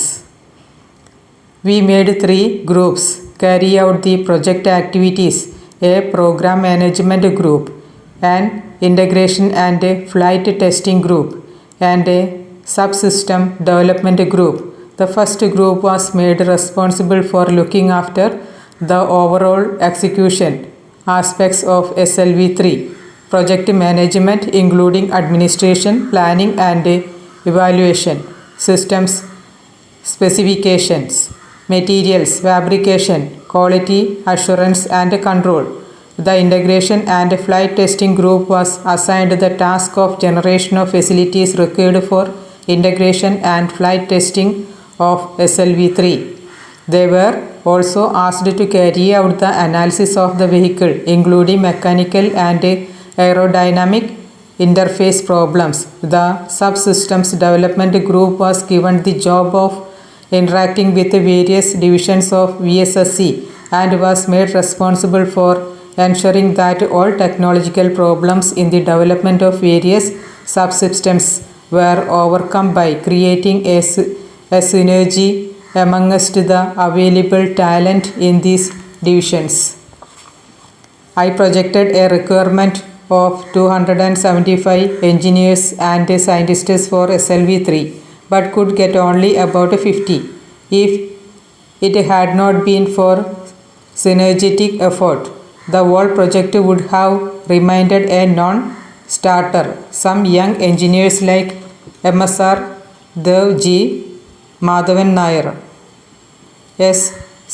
We made 3 groups carry out the project activities: a program management group, an integration and flight testing group, and a subsystem development group. The first group was made responsible for looking after the overall execution aspects of SLV3 project management, including administration, planning and evaluation, systems specifications, materials, fabrication, quality assurance and control. The integration and flight testing group was assigned the task of generation of facilities required for integration and flight testing of SLV3. They were also asked to carry out the analysis of the vehicle, including mechanical and aerodynamic interface problems. The subsystems development group was given the job of interacting with the various divisions of VSSC and was made responsible for ensuring that all technological problems in the development of various subsystems were overcome by creating a synergy amongst the available talent in these divisions. I projected a requirement of 275 engineers and scientists for SLV3, but could get only about 50. If it had not been for synergetic effort, the whole project would have remained a non-starter. Some young engineers like MSR Dev G. Madhavan Nair, S.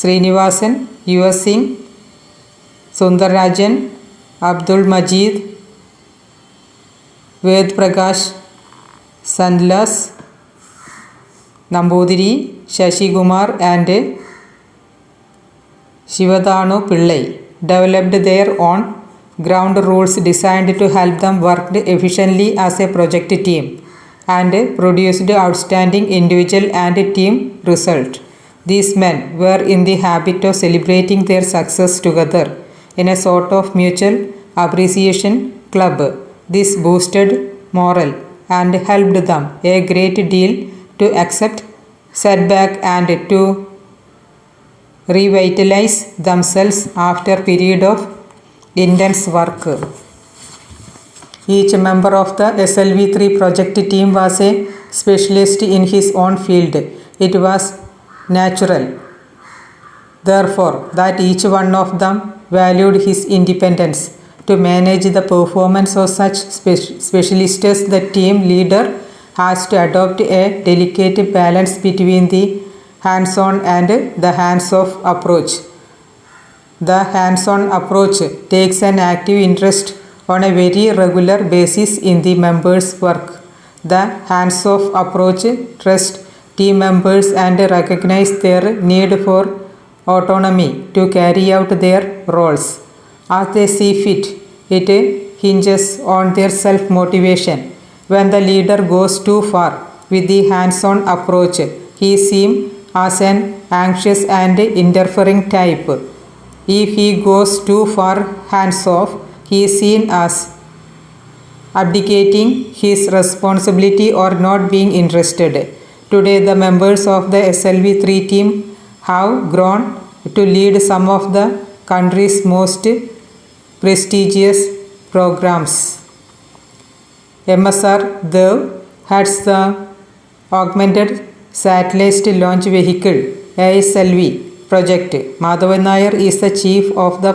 Srinivasan, U.S. Singh, Sundarajan, Abdul Majid, Ved Prakash, Sanlas, Nambudiri, Shashi Kumar and Shivadanu Pillai developed their own ground rules designed to help them work efficiently as a project team and produced outstanding individual and team result. These men were in the habit of celebrating their success together in a sort of mutual appreciation club. This boosted morale and helped them a great deal to accept setback and to revitalize themselves after a period of intense work. Each member of the SLV3 project team was a specialist in his own field. It was natural, therefore, that each one of them valued his independence. To manage the performance of such specialists, the team leader has to adopt a delicate balance between the hands-on and the hands-off approach. The hands-on approach takes an active interest on a very regular basis in the members' work. The hands-off approach trusts team members and recognizes their need for autonomy to carry out their roles as they see fit. It hinges on their self-motivation. When the leader goes too far with the hands-on approach, he seems as an anxious and interfering type. If he goes too far hands-off, he is seen as abdicating his responsibility or not being interested. Today, the members of the SLV3 team have grown to lead some of the country's most prestigious programs. MSR Dev heads the Augmented Satellite Launch Vehicle ASLV project. Madhavan Nair is the chief of the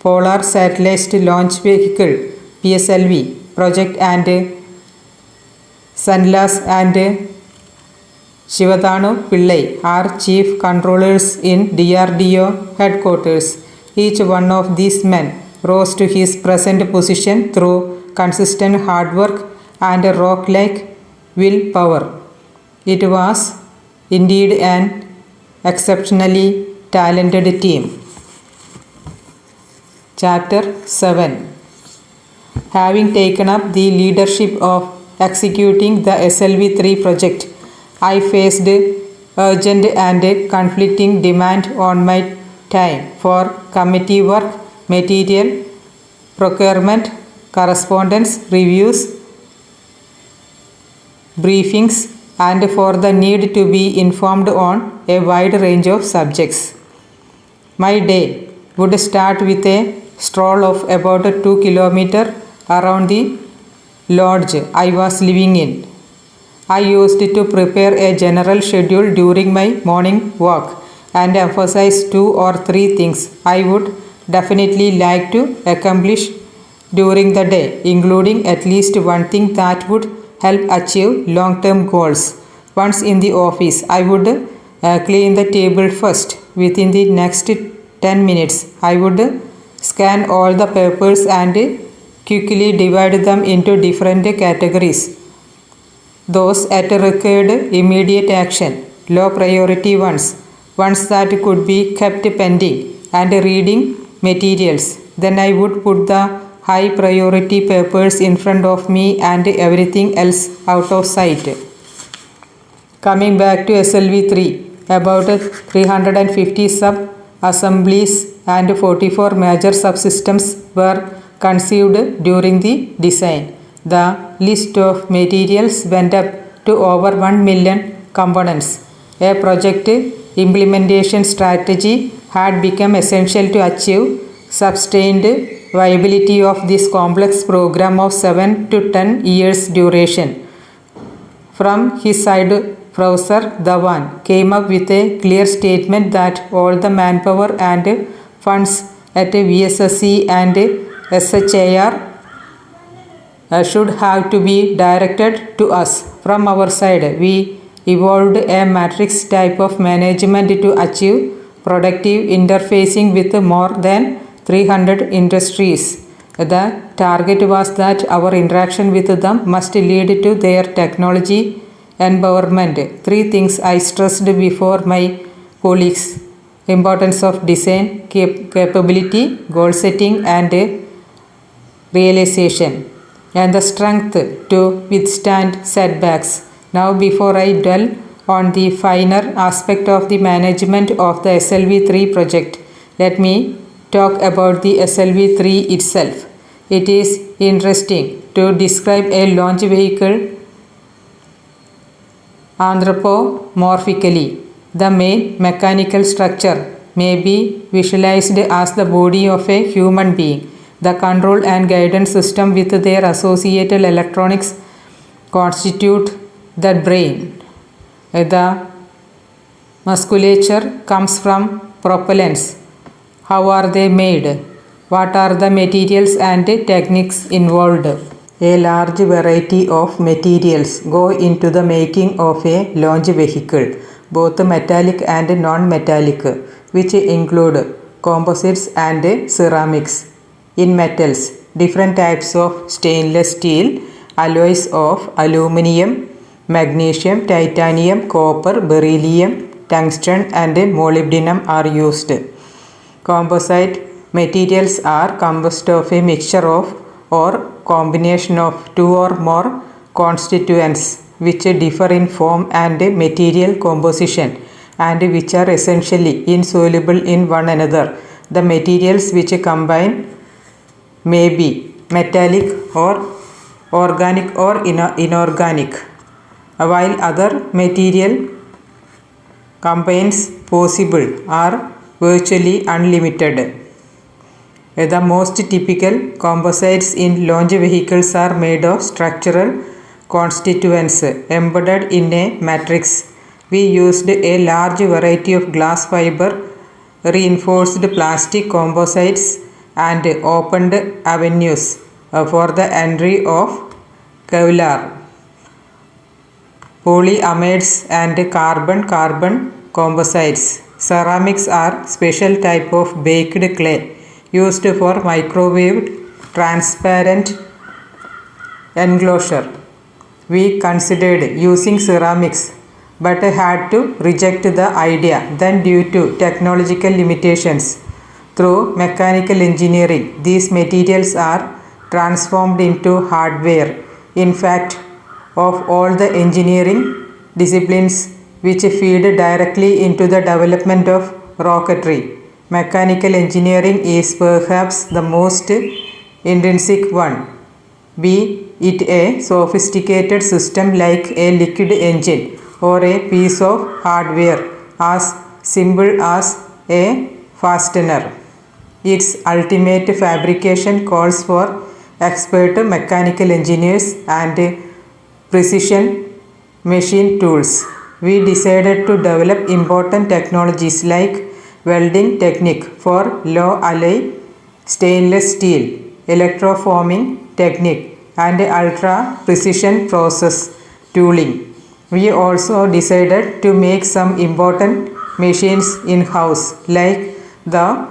Polar Satellite Launch Vehicle PSLV project, and Sanlas and Shivadanu Pillai are chief controllers in DRDO headquarters. Each one of these men rose to his present position through consistent hard work and rock-like willpower. It was indeed an exceptionally talented team. Chapter 7. Having taken up the leadership of executing the SLV-3 project, I faced urgent and conflicting demand on my time for committee work, material procurement, correspondence, reviews, briefings, and for the need to be informed on a wide range of subjects. My day would start with a stroll of about 2 kilometers around the lodge I was living in. I used to prepare a general schedule during my morning walk and emphasize 2 or 3 things I would definitely like to accomplish during the day, including at least one thing that would help achieve long-term goals. Once in the office, I would clean the table first. Within the next 10 minutes, I would scan all the papers and quickly divide them into different categories. Those that required immediate action, low priority ones that could be kept pending, and reading materials. Then I would put the high priority papers in front of me and everything else out of sight. Coming back to SLV-3, about 350 sub-assemblies and 44 major subsystems were conceived during the design. The list of materials went up to over 1 million components. A project implementation strategy had become essential to achieve sustained viability of this complex program of 7 to 10 years duration. From his side, Professor Dhawan came up with a clear statement that all the manpower and funds at VSSC and SHIR should have to be directed to us. From our side, we evolved a matrix type of management to achieve productive interfacing with more than 300 industries. The target was that our interaction with them must lead to their technology empowerment. 3 things I stressed before my colleagues: importance of design, capability, goal setting and realization, and the strength to withstand setbacks. Now, before I dwell on the finer aspect of the management of the SLV-3 project, let me talk about the SLV-3 itself. It is interesting to describe a launch vehicle anthropomorphically. The main mechanical structure may be visualized as the body of a human being. The control and guidance system with their associated electronics constitute the brain. The musculature comes from propellants. How are they made? What are the materials and techniques involved? A large variety of materials go into the making of a launch vehicle, both metallic and non-metallic, which include composites and ceramics. In metals, different types of stainless steel, alloys of aluminum, magnesium, titanium, copper, beryllium, tungsten and molybdenum are used. Composite materials are composed of a mixture of or combination of 2 or more constituents which differ in form and material composition and which are essentially insoluble in one another. The materials which combine may be metallic or organic or inorganic, while other material combines possible are virtually unlimited. The most typical composites in launch vehicles are made of structural constituents embedded in a matrix. We used a large variety of glass fiber, reinforced plastic composites and opened avenues for the entry of Kevlar, polyamides and carbon composites. Ceramics are special type of baked clay used for microwaved transparent enclosure. We considered using ceramics but had to reject the idea then due to technological limitations. Through mechanical engineering, these materials are transformed into hardware. In fact, of all the engineering disciplines which feed directly into the development of rocketry, mechanical engineering is perhaps the most intrinsic one. Be it a sophisticated system like a liquid engine or a piece of hardware as simple as a fastener. Its ultimate fabrication calls for expert mechanical engineers and precision machine tools. We decided to develop important technologies like welding technique for low alloy stainless steel, electroforming technique, and ultra precision process tooling. We also decided to make some important machines in-house like the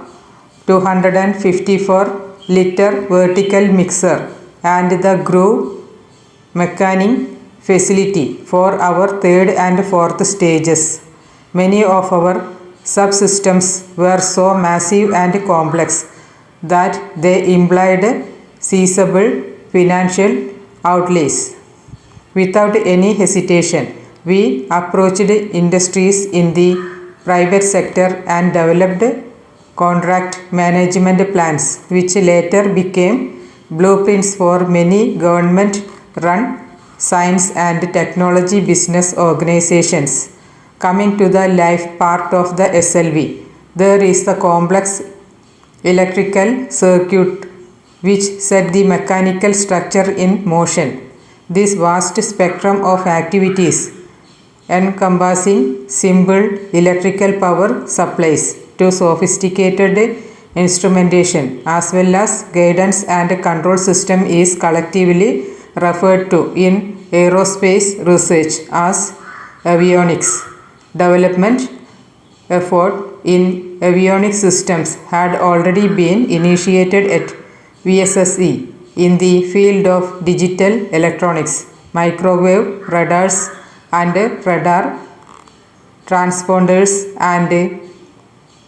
254-liter vertical mixer and the groove mechaning facility for our third and fourth stages. Many of our subsystems were so massive and complex that they implied sizable financial outlays. Without any hesitation, we approached industries in the private sector and developed contract management plans, which later became blueprints for many government-run science and technology business organizations. Coming to the life part of the SLV, there is the complex electrical circuit which set the mechanical structure in motion. This vast spectrum of activities encompassing simple electrical power supplies to sophisticated instrumentation as well as guidance and control system is collectively referred to in aerospace research as avionics. Development effort in avionics systems had already been initiated at VSSE in the field of digital electronics, microwave radars and radar transponders and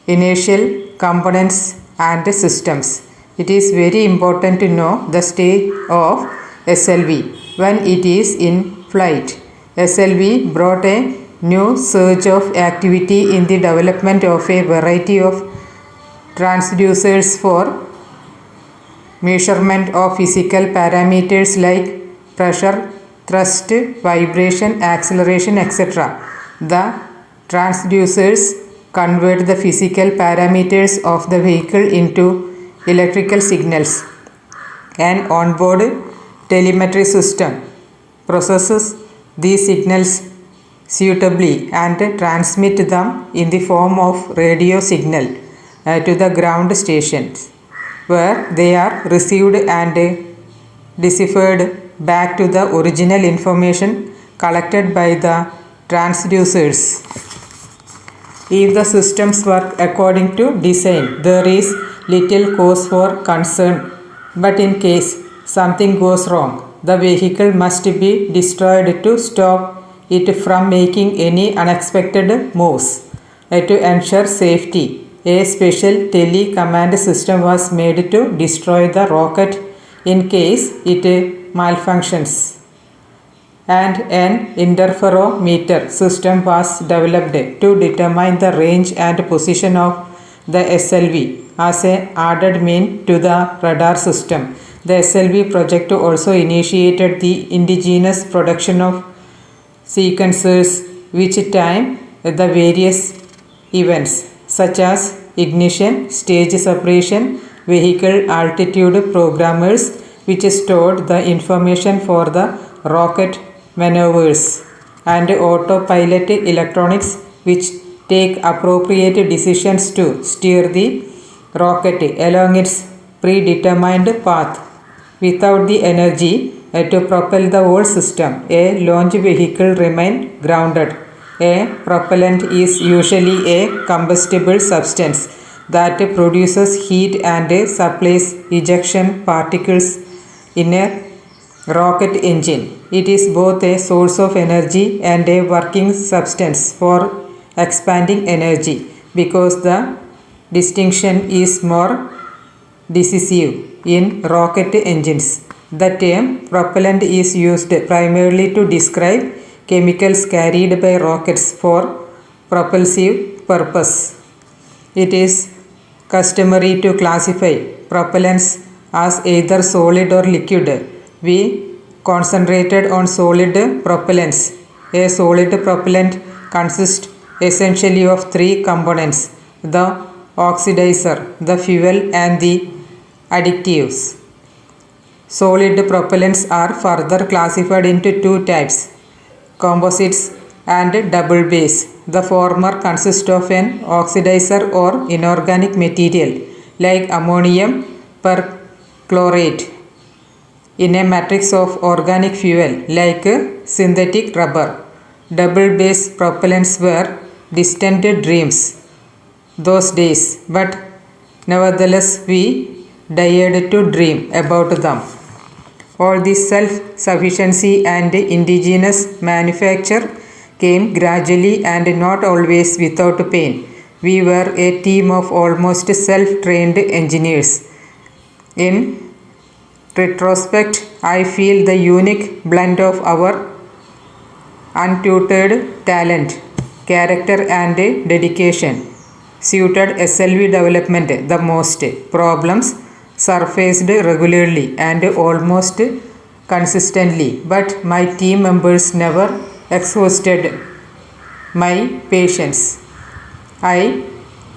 inertial components and systems. It is very important to know the state of SLV when it is in flight. SLV brought a new surge of activity in the development of a variety of transducers for measurement of physical parameters like pressure, thrust, vibration, acceleration, etc. The transducers convert the physical parameters of the vehicle into electrical signals. An onboard telemetry system processes these signals suitably and transmit them in the form of radio signal to the ground stations, where they are received and deciphered back to the original information collected by the transducers. If the systems work according to design, there is little cause for concern, but in case something goes wrong, the vehicle must be destroyed to stop it from making any unexpected moves. To ensure safety, a special tele-command system was made to destroy the rocket in case it malfunctions, and an interferometer system was developed to determine the range and position of the SLV as an added mean to the radar system. The SLV project also initiated the indigenous production of sequencers which time the various events such as ignition, stage separation, vehicle altitude programmers which stored the information for the rocket maneuvers, and autopilot electronics which take appropriate decisions to steer the rocket along its predetermined path. Without the energy to propel the whole system, a launch vehicle remains grounded. A propellant is usually a combustible substance that produces heat and supplies ejection particles in a rocket engine. It is both a source of energy and a working substance for expanding energy. Because the distinction is more decisive in rocket engines, the term propellant is used primarily to describe chemicals carried by rockets for propulsive purpose. It is customary to classify propellants as either solid or liquid. We concentrated on solid propellants. A solid propellant consists essentially of three components: the oxidizer, the fuel, and the additives. Solid propellants are further classified into two types: composites and double base. The former consists of an oxidizer or inorganic material like ammonium perchlorate in a matrix of organic fuel like synthetic rubber. Double base propellants were distant dreams those days, but nevertheless we dared to dream about them. All this self-sufficiency and indigenous manufacture came gradually and not always without pain. We were a team of almost self-trained engineers. In retrospect, I feel the unique blend of our untutored talent, character, and dedication suited SLV development the most. Problems surfaced regularly and almost consistently, but my team members never exhausted my patience. I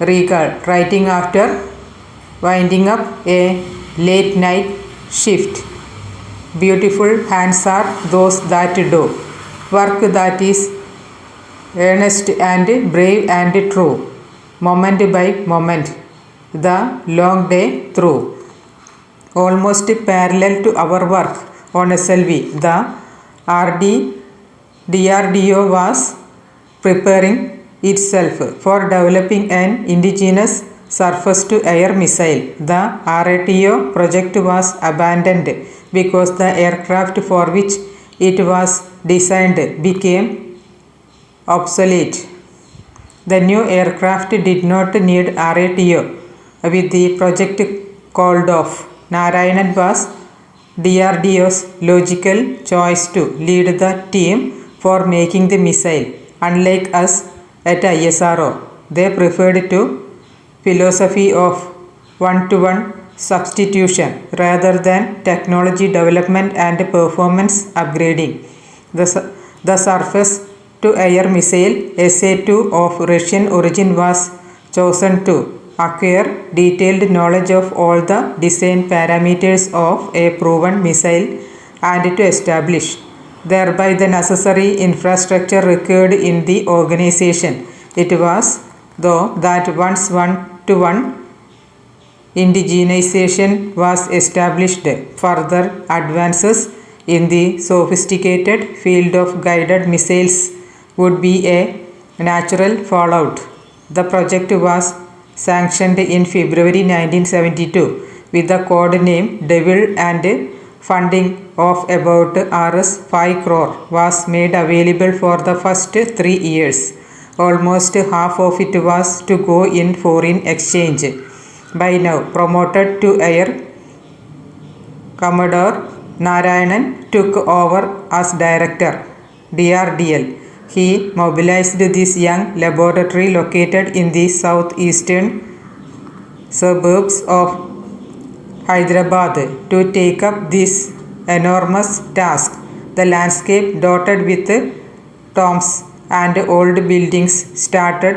recall writing after winding up a late night shift. Beautiful hands are those that do work that is earnest and brave and true, moment by moment, the long day through. Almost parallel to our work on SLV, the DRDO was preparing itself for developing an indigenous surface-to-air missile. The RATO project was abandoned because the aircraft for which it was designed became obsolete. The new aircraft did not need RATO. With the project called off, Narayanan was DRDO's logical choice to lead the team for making the missile. Unlike us at ISRO, they preferred to philosophy of one-to-one substitution rather than technology development and performance upgrading. The surface-to-air missile SA-2 of Russian origin was chosen to acquire detailed knowledge of all the design parameters of a proven missile and to establish thereby the necessary infrastructure required in the organization. It was though that once one-to-one indigenization was established, further advances in the sophisticated field of guided missiles would be a natural fallout. The project was sanctioned in February 1972 with the code name Devil, and funding of about Rs 5 crore was made available for the first 3 years. Almost half of it was to go in foreign exchange. By now promoted to Air Commodore, Narayanan took over as director, DRDL. He mobilized this young laboratory located in the southeastern suburbs of Hyderabad to take up this enormous task. The landscape dotted with tombs and old buildings started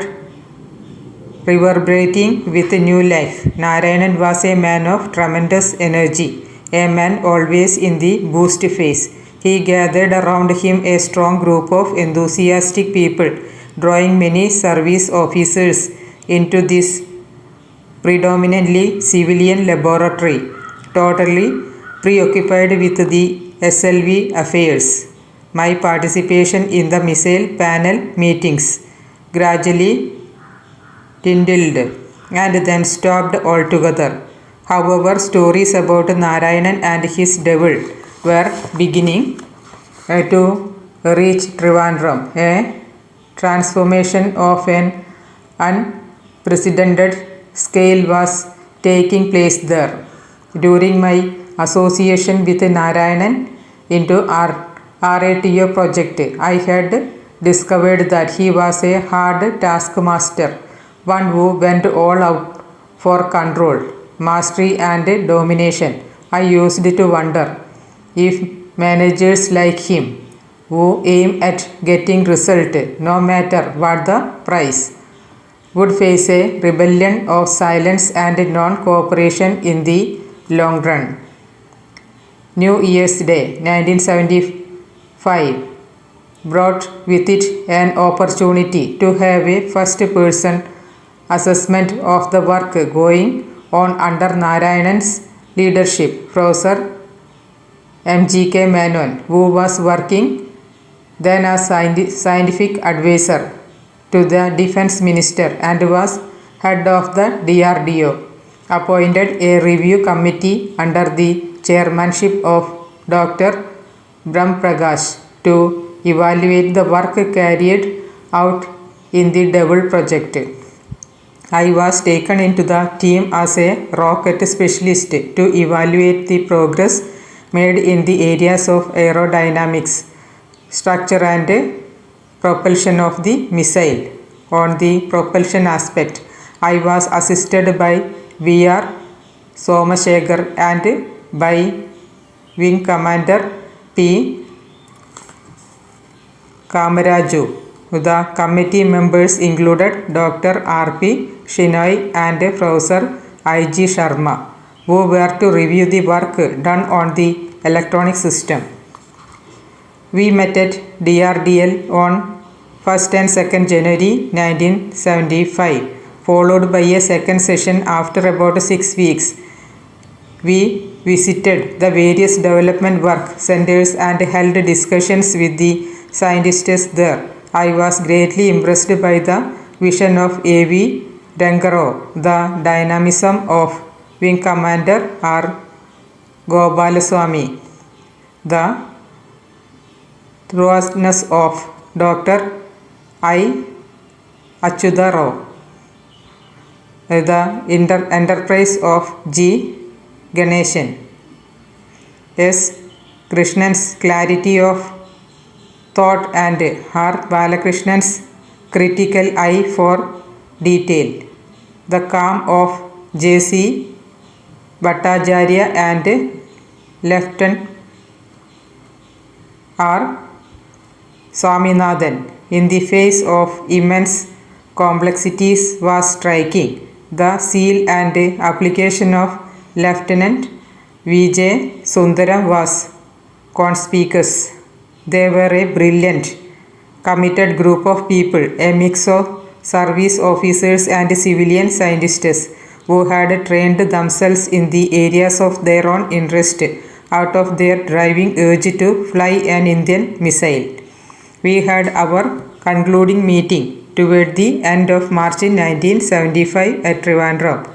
reverberating with new life. Narayanan was a man of tremendous energy, a man always in the boost phase. He gathered around him a strong group of enthusiastic people, drawing many service officers into this predominantly civilian laboratory, totally preoccupied with the SLV affairs. My participation in the missile panel meetings gradually dwindled and then stopped altogether. However, stories about Narayanan and his devil were beginning to reach Trivandrum. A transformation of an unprecedented scale was taking place there. During my association with Narayanan into RATO project, I had discovered that he was a hard taskmaster, one who went all out for control, mastery and domination. I used to wonder if managers like him, who aim at getting result no matter what the price, would face a rebellion of silence and non-cooperation in the long run. New Year's Day 1975 brought with it an opportunity to have a first-person assessment of the work going on under Narayanan's leadership. Professor M.G.K. Menon, who was working then as scientific advisor to the defense minister and was head of the DRDO, appointed a review committee under the chairmanship of Dr. Brahm Prakash to evaluate the work carried out in the Double project. I was taken into the team as a rocket specialist to evaluate the progress made in the areas of aerodynamics, structure and propulsion of the missile. On the propulsion aspect, I was assisted by V.R. Somashekar and by Wing Commander P. Kamaraju. The committee members included Dr. R.P. Shinoy and Professor I.G. Sharma, who were to review the work done on the electronic system. We met at DRDL on 1st and 2nd January 1975, followed by a second session after about 6 weeks. We visited the various development work centers and held discussions with the scientists there. I was greatly impressed by the vision of A.V. Rangarao, the dynamism of Wing Commander R. Gopalaswamy, the thoroughness of Dr. I. Achyuta Rao, the enterprise of G. Ganeshan, S. Krishnan's clarity of thought and R. Balakrishnan's critical eye for detail, the calm of J.C. Bhattacharya and Lieutenant R. Swaminathan in the face of immense complexities was striking. The zeal and application of Lieutenant V.J. Sundaram was conspicuous. They were a brilliant, committed group of people, a mix of service officers and civilian scientists who had trained themselves in the areas of their own interest out of their driving urge to fly an Indian missile. We had our concluding meeting toward the end of March 1975 at Trivandrum.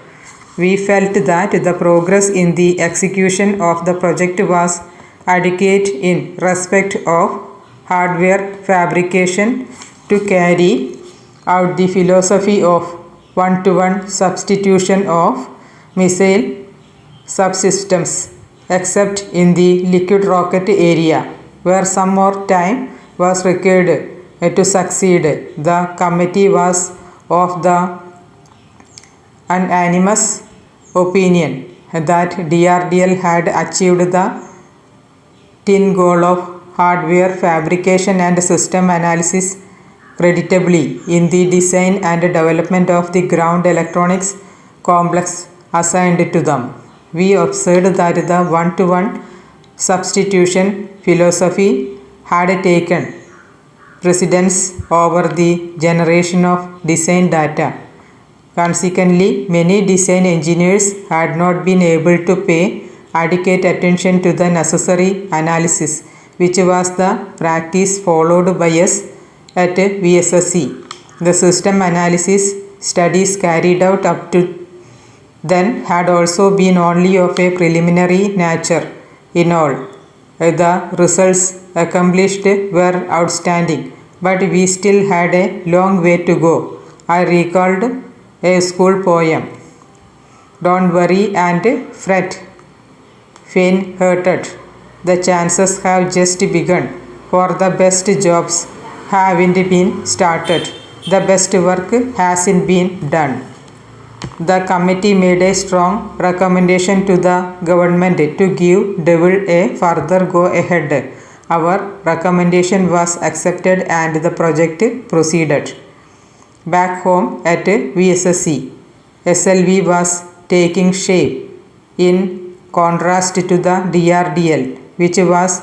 We felt that the progress in the execution of the project was adequate in respect of hardware fabrication to carry out the philosophy of one-to-one substitution of missile subsystems, except in the liquid rocket area, where some more time was required to succeed. The committee was of the unanimous opinion that DRDL had achieved the tin goal of hardware fabrication and system analysis creditably in the design and development of the ground electronics complex assigned to them. We observed that the one-to-one substitution philosophy had taken precedence over the generation of design data. Consequently, many design engineers had not been able to pay adequate attention to the necessary analysis, which was the practice followed by us at VSSC. The system analysis studies carried out up to then had also been only of a preliminary nature in all. The results accomplished were outstanding, but we still had a long way to go. I recalled a school poem. Don't worry and fret, faint-hearted. The chances have just begun, for the best jobs haven't been started. The best work hasn't been done. The committee made a strong recommendation to the government to give Devil a further go-ahead. Our recommendation was accepted and the project proceeded. Back home at VSSC, SLV was taking shape in contrast to the DRDL, which was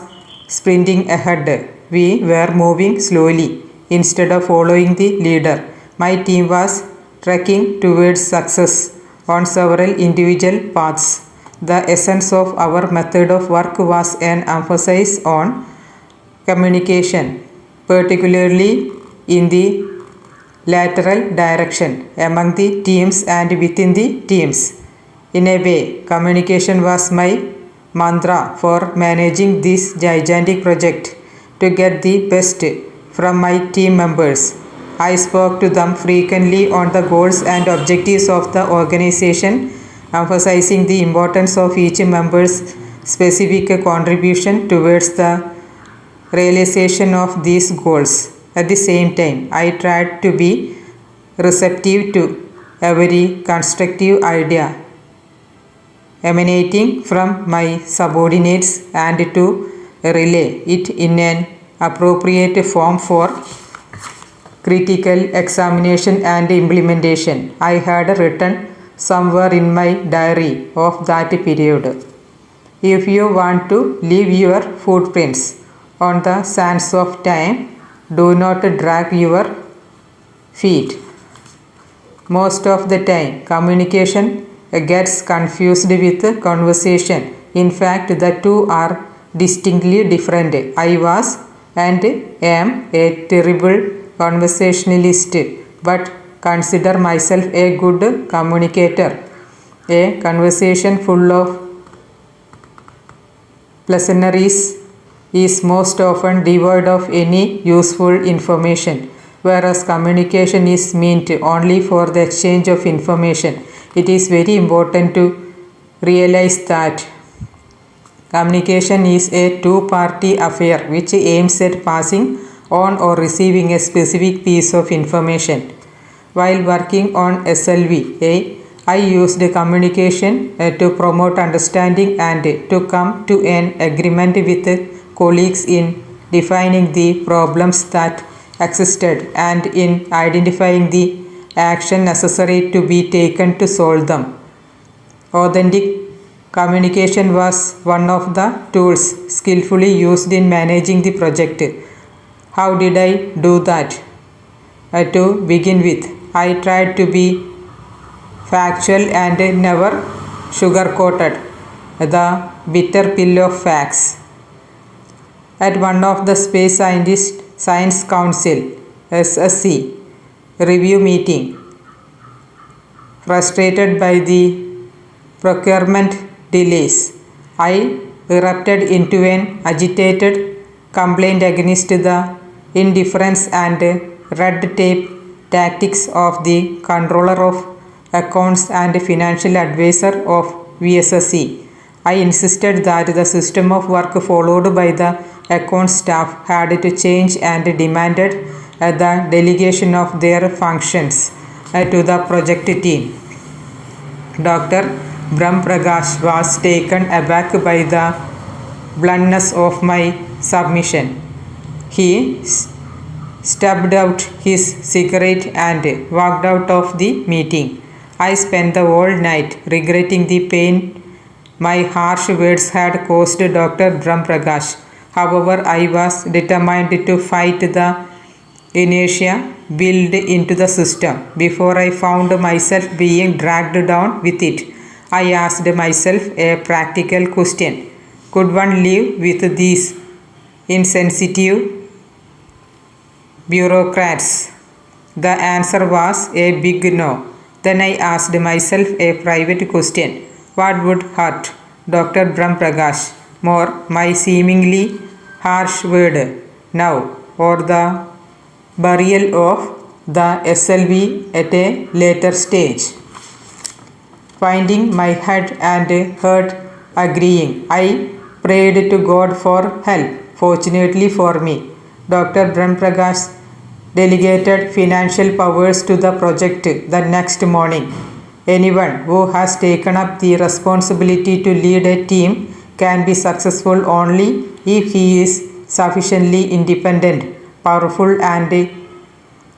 sprinting ahead. We were moving slowly instead of following the leader. My team was trekking towards success on several individual paths. The essence of our method of work was an emphasis on communication, particularly in the lateral direction among the teams and within the teams. In a way, communication was my mantra for managing this gigantic project. To get the best from my team members, I spoke to them frequently on the goals and objectives of the organization, emphasizing the importance of each member's specific contribution towards the realization of these goals. At the same time, I tried to be receptive to every constructive idea emanating from my subordinates and to relay it in an appropriate form for critical examination and implementation. I had written somewhere in my diary of that period, if you want to leave your footprints on the sands of time, do not drag your feet. Most of the time, communication gets confused with conversation. In fact, the two are distinctly different. I was and am a terrible conversationalist, but consider myself a good communicator. A conversation full of pleasantries is most often devoid of any useful information, whereas communication is meant only for the exchange of information. It is very important to realize that communication is a two-party affair which aims at passing on or receiving a specific piece of information. While working on SLV, I used communication to promote understanding and to come to an agreement with colleagues in defining the problems that existed and in identifying the action necessary to be taken to solve them. Authentic communication was one of the tools skillfully used in managing the project. How did I do that? To begin with, I tried to be factual and never sugar-coated the bitter pill of facts. At one of the Space Science Council (SSC) review meeting, frustrated by the procurement delays, I erupted into an agitated complaint against the indifference and red tape tactics of the Controller of Accounts and Financial Advisor of VSSC. I insisted that the system of work followed by the account staff had to change and demanded the delegation of their functions to the project team. Dr. Brahm Prakash was taken aback by the bluntness of my submission. He stubbed out his cigarette and walked out of the meeting. I spent the whole night regretting the pain my harsh words had caused Dr. Brahm Prakash. However, I was determined to fight the inertia built into the system. Before I found myself being dragged down with it, I asked myself a practical question. Could one live with these insensitive bureaucrats? The answer was a big no. Then I asked myself a private question. What would hurt Dr. Brahm Prakash more my seemingly harsh word now, or the burial of the SLV at a later stage. Finding my head and heart agreeing, I prayed to God for help. Fortunately for me, Dr. Brahmprakash delegated financial powers to the project the next morning. Anyone who has taken up the responsibility to lead a team can be successful only if he is sufficiently independent, powerful, and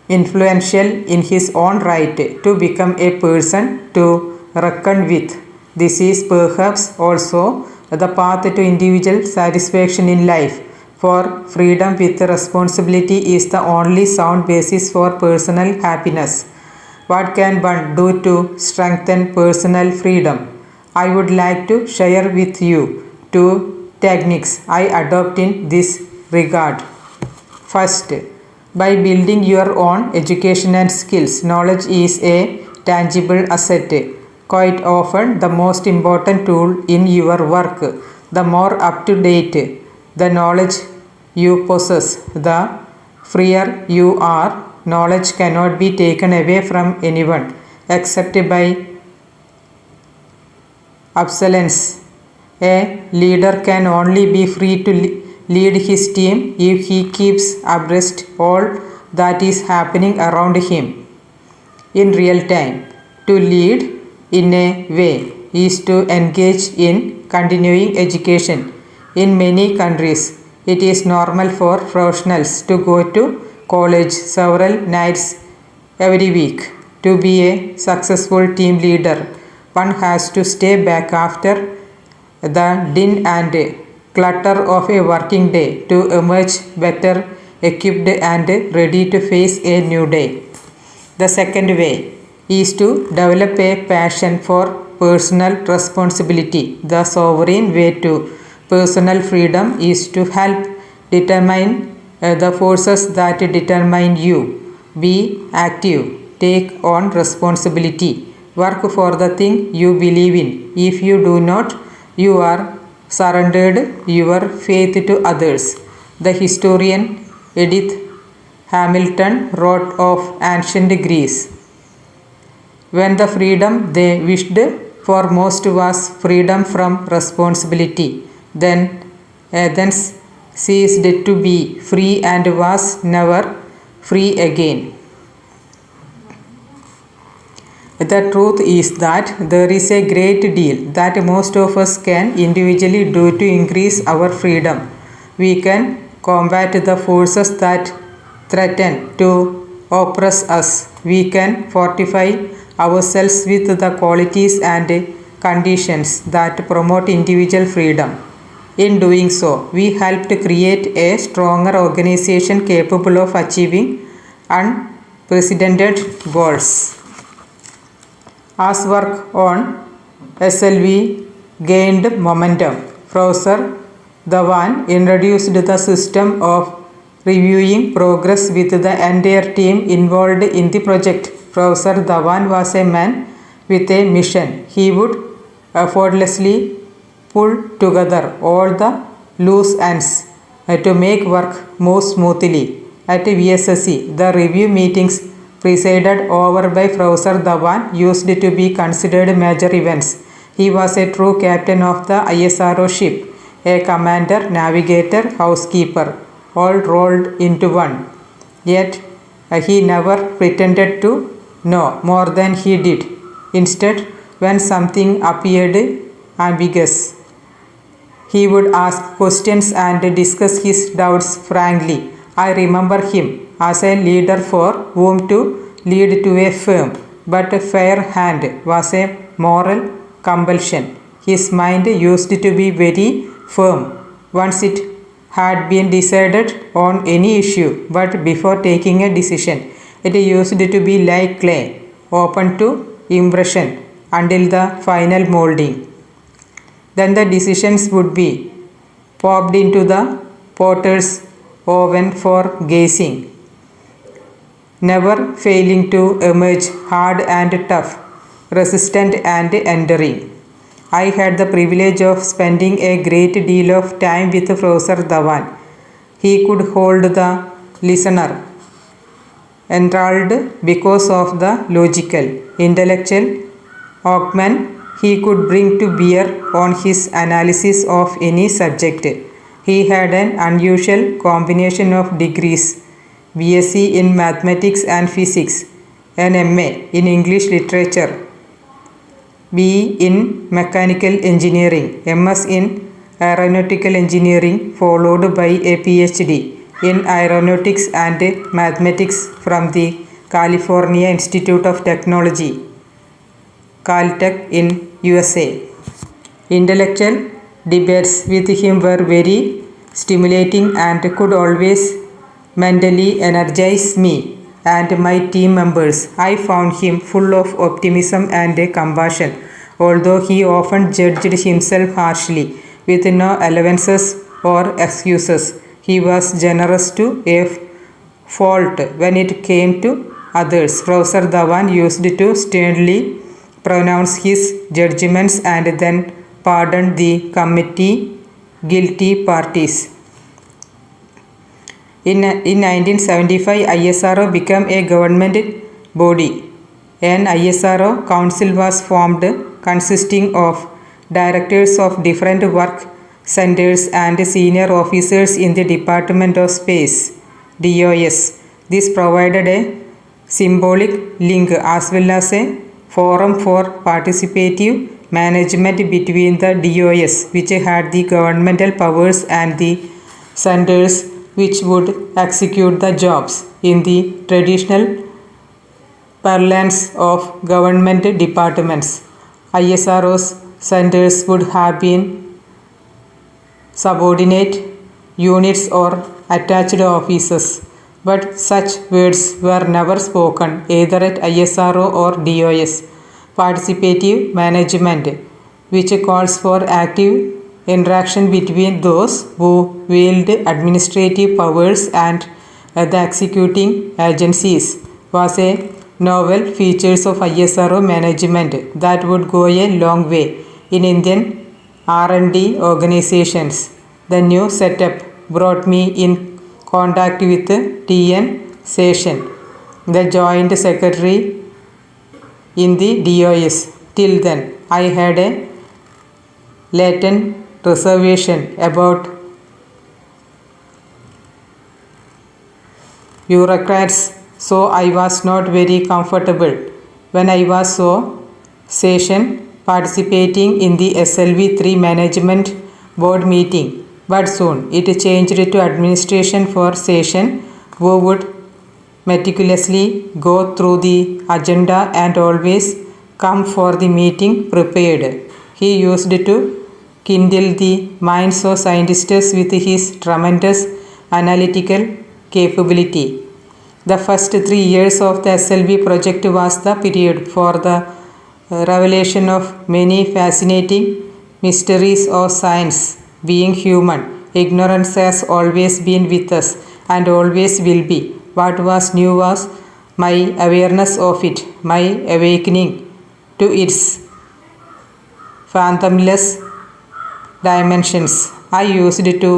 influential in his own right to become a person to reckon with. This is perhaps also the path to individual satisfaction in life, for freedom with responsibility is the only sound basis for personal happiness. What can one do to strengthen personal freedom? I would like to share with you two techniques I adopt in this regard. First, by building your own education and skills, knowledge is a tangible asset, quite often the most important tool in your work. The more up to date the knowledge you possess, the freer you are. Knowledge cannot be taken away from anyone except by obsolescence. A leader can only be free to lead his team if he keeps abreast all that is happening around him in real time. To lead in a way is to engage in continuing education. In many countries, it is normal for professionals to go to college several nights every week. To be a successful team leader, one has to stay back after the din and clutter of a working day to emerge better equipped and ready to face a new day. The second way is to develop a passion for personal responsibility. The sovereign way to personal freedom is to help determine the forces that determine you. Be active, take on responsibility, work for the thing you believe in. If you do not, you are surrendered your faith to others. The historian Edith Hamilton wrote of ancient Greece. When the freedom they wished for most was freedom from responsibility, then Athens ceased to be free and was never free again. The truth is that there is a great deal that most of us can individually do to increase our freedom. We can combat the forces that threaten to oppress us. We can fortify ourselves with the qualities and conditions that promote individual freedom. In doing so, we help to create a stronger organization capable of achieving unprecedented goals. As work on SLV gained momentum, Professor Dhawan introduced the system of reviewing progress with the entire team involved in the project. Professor Dhawan was a man with a mission. He would effortlessly pull together all the loose ends to make work move smoothly. At VSSC, the review meetings presided over by Professor Dhawan used to be considered major events. He was a true captain of the ISRO ship, a commander, navigator, housekeeper, all rolled into one. Yet he never pretended to know more than he did. Instead, when something appeared ambiguous, he would ask questions and discuss his doubts frankly. I remember him as a leader for whom to lead to a firm but fair hand was a moral compulsion. His mind used to be very firm once it had been decided on any issue, but before taking a decision, it used to be like clay, open to impression until the final molding. Then the decisions would be popped into the potter's oven for gazing, never failing to emerge hard and tough, resistant and enduring. I had the privilege of spending a great deal of time with Professor Dhawan. He could hold the listener enthralled because of the logical, intellectual acumen he could bring to bear on his analysis of any subject. He had an unusual combination of degrees: BSc in mathematics and physics, an MA in English literature, BE in mechanical engineering, MS in aeronautical engineering, followed by a PhD in aeronautics and mathematics from the California Institute of Technology, Caltech in USA. Intellectual debates with him were very stimulating and could always mentally energize me and my team members. I found him full of optimism and compassion, although he often judged himself harshly, with no allowances or excuses. He was generous to a fault when it came to others. Professor Dhawan used to sternly pronounce his judgments and then pardon the committee guilty parties. In 1975, ISRO became a government body. An ISRO council was formed consisting of directors of different work centers and senior officers in the Department of Space, DOS. This provided a symbolic link as well as a forum for participative management between the DOS, which had the governmental powers, and the centers, which would execute the jobs in the traditional parlance of government departments. ISRO's centers would have been subordinate units or attached offices, but such words were never spoken either at ISRO or DOS. Participative management, which calls for active interaction between those who wield administrative powers and the executing agencies, was a novel feature of ISRO management that would go a long way in Indian R&D organizations. The new setup brought me in contact with T.N. Seshan, the Joint Secretary in the DOS. Till then, I had a latent reservation about bureaucrats, so I was not very comfortable when I was saw Seshan participating in the SLV-3 management board meeting. But soon it changed to administration for Seshan, who would meticulously go through the agenda and always come for the meeting prepared. He used to kindle the minds of scientists with his tremendous analytical capability. The first 3 years of the SLV project was the period for the revelation of many fascinating mysteries of science. Being human, ignorance has always been with us and always will be. What was new was my awareness of it, my awakening to its fathomless dimensions. I used to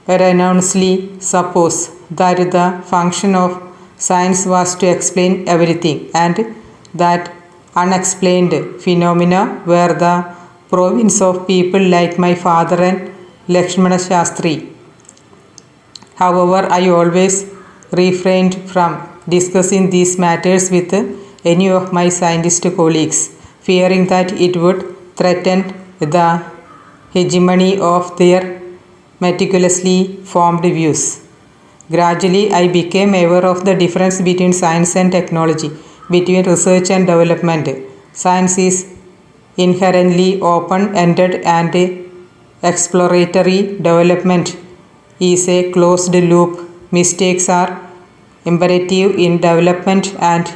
erroneously suppose that the function of science was to explain everything, and that unexplained phenomena were the province of people like my father and Lakshmana Shastri. However, I always refrained from discussing these matters with any of my scientist colleagues, fearing that it would threaten the hegemony of their meticulously formed views. Gradually, I became aware of the difference between science and technology, between research and development. Science is inherently open-ended and exploratory. Development is a closed loop. Mistakes are imperative in development and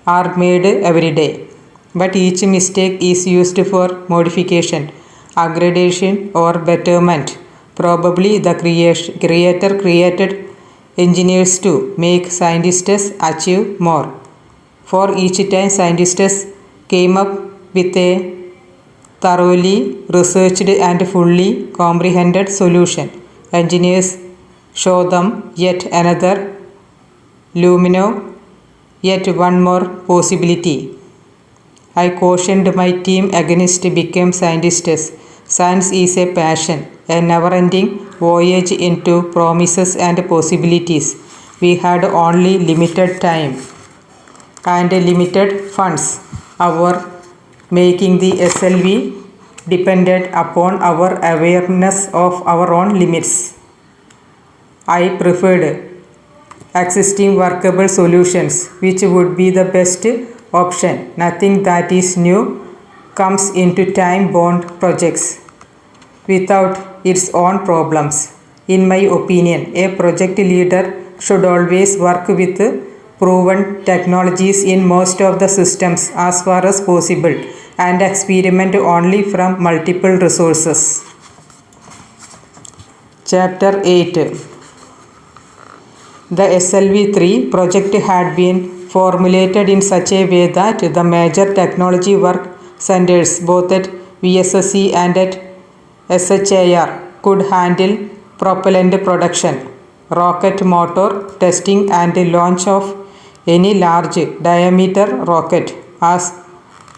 are made every day. But each mistake is used for modification, upgradation, or betterment. Probably the creator created engineers to make scientists achieve more. For each time scientists came up with a thoroughly researched and fully comprehended solution. Engineers show them yet another lumino, yet one more possibility. I cautioned my team against becoming scientists. Science is a passion, a never-ending voyage into promises and possibilities. We had only limited time and limited funds. Our making the SLV depended upon our awareness of our own limits. I preferred existing workable solutions, which would be the best option. Nothing that is new comes into time-bound projects without its own problems. In my opinion, a project leader should always work with proven technologies in most of the systems as far as possible and experiment only from multiple resources. Chapter 8. The SLV-3 project had been formulated in such a way that the major technology work centers both at VSSC and at SHIR could handle propellant production, rocket motor testing and launch of any large diameter rocket. As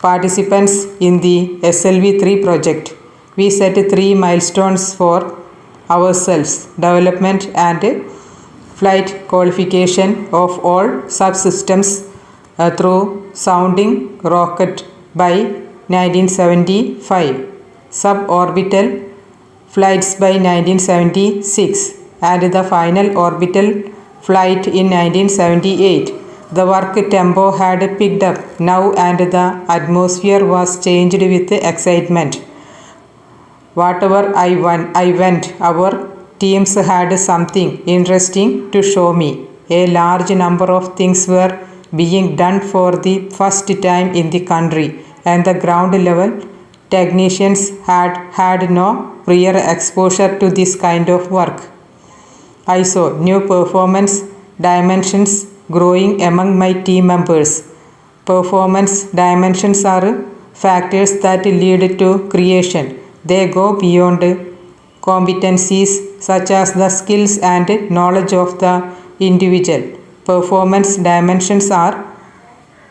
participants in the SLV-3 project, we set 3 milestones for ourselves: development and flight qualification of all subsystems through sounding rocket by 1975, suborbital flights by 1976, and the final orbital flight in 1978. The work tempo had picked up now and the atmosphere was changed with excitement. Whatever I went, our teams had something interesting to show me. A large number of things were being done for the first time in the country, and the ground level technicians had no prior exposure to this kind of work. I saw new performance dimensions growing among my team members. Performance dimensions are factors that lead to creation. They go beyond competencies such as the skills and knowledge of the individual. Performance dimensions are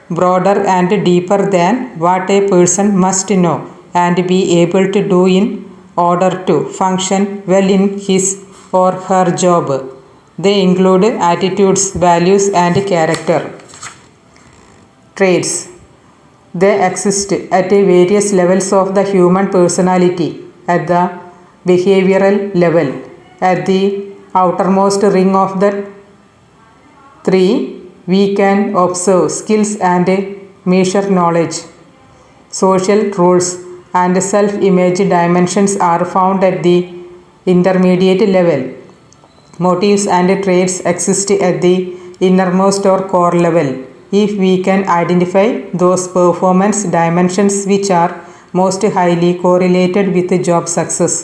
broader and deeper than what a person must know and be able to do in order to function well in his or her job. They include attitudes, values, and character traits. They exist at various levels of the human personality: at the behavioral level, at the outermost ring of the tree, we can observe skills and measure knowledge. Social rules and self-image dimensions are found at the intermediate level. Motives and traits exist at the innermost or core level. If we can identify those performance dimensions which are most highly correlated with job success,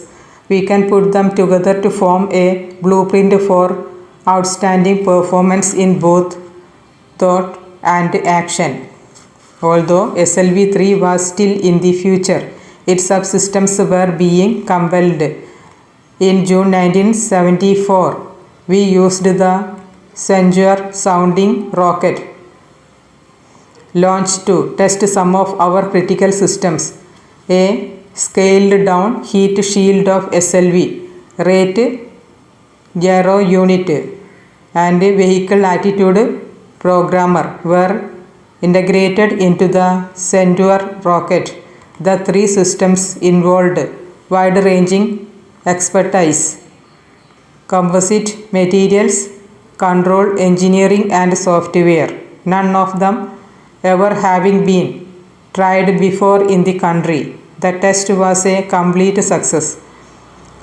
we can put them together to form a blueprint for outstanding performance in both thought and action. Although SLV-3 was still in the future, its subsystems were being compiled. In June 1974, we used the Centaur sounding rocket launch to test some of our critical systems. A scaled down heat shield of SLV, rate gyro unit, and vehicle attitude programmer were integrated into the Centaur rocket. The 3 systems involved wide-ranging expertise: composite materials, control engineering, and software, none of them ever having been tried before in the country. The test was a complete success.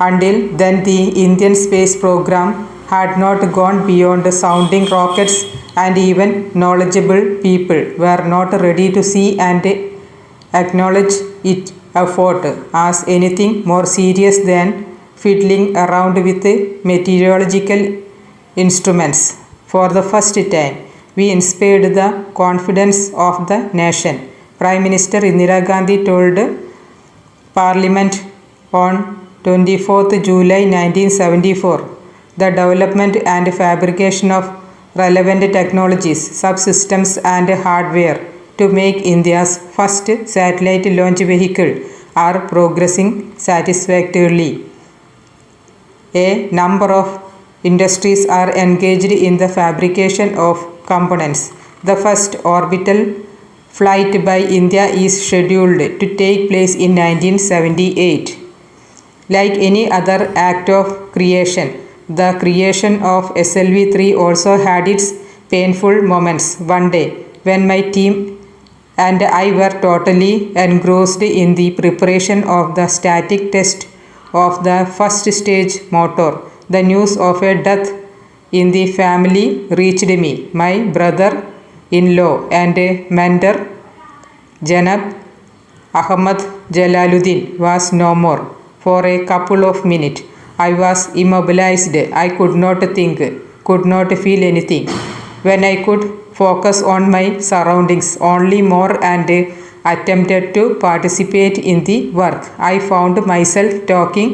Until then, the Indian space program had not gone beyond sounding rockets, and even knowledgeable people were not ready to see and acknowledge its effort as anything more serious than fiddling around with meteorological instruments. For the first time, we inspired the confidence of the nation Prime Minister Indira Gandhi told Parliament on 24th July 1974, the development and fabrication of relevant technologies, subsystems and hardware to make India's first satellite launch vehicle are progressing satisfactorily. A number of industries are engaged in the fabrication of components. The first orbital flight by India is scheduled to take place in 1978. Like any other act of creation, the creation of SLV-3 also had its painful moments. One day, when my team and I were totally engrossed in the preparation of the static test of the first stage motor, the news of a death in the family reached me. My brother-in-law and mentor, Janab Ahmad Jalaluddin, was no more. For a couple of minutes, I was immobilized. I could not think, could not feel anything. When I could focus on my surroundings only more and attempted to participate in the work, I found myself talking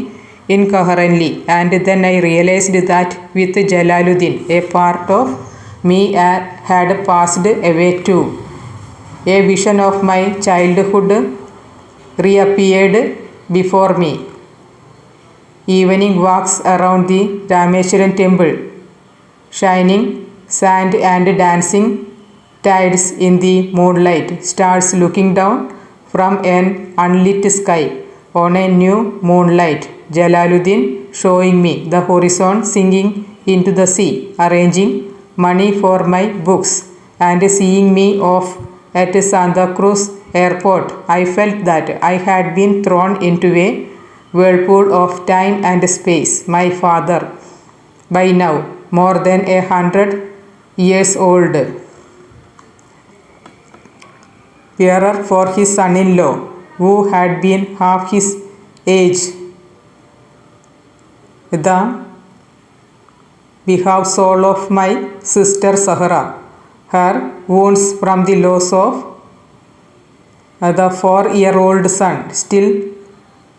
incoherently, and then I realized that with Jalaluddin, a part of me had passed away too. A vision of my childhood reappeared before me. Evening walks around the Rameswaram temple, shining sand and dancing tides in the moonlight, stars looking down from an unlit sky on a new moonlight, Jalaluddin showing me the horizon, singing into the sea, arranging money for my books, and seeing me off at Santa Cruz Airport. I felt that I had been thrown into a whirlpool of time and space. My father, by now more than 100 years old, bearer for his son-in-law, who had been half his age, the behalf soul of my sister Sahara, her wounds from the loss of the 4-year-old son still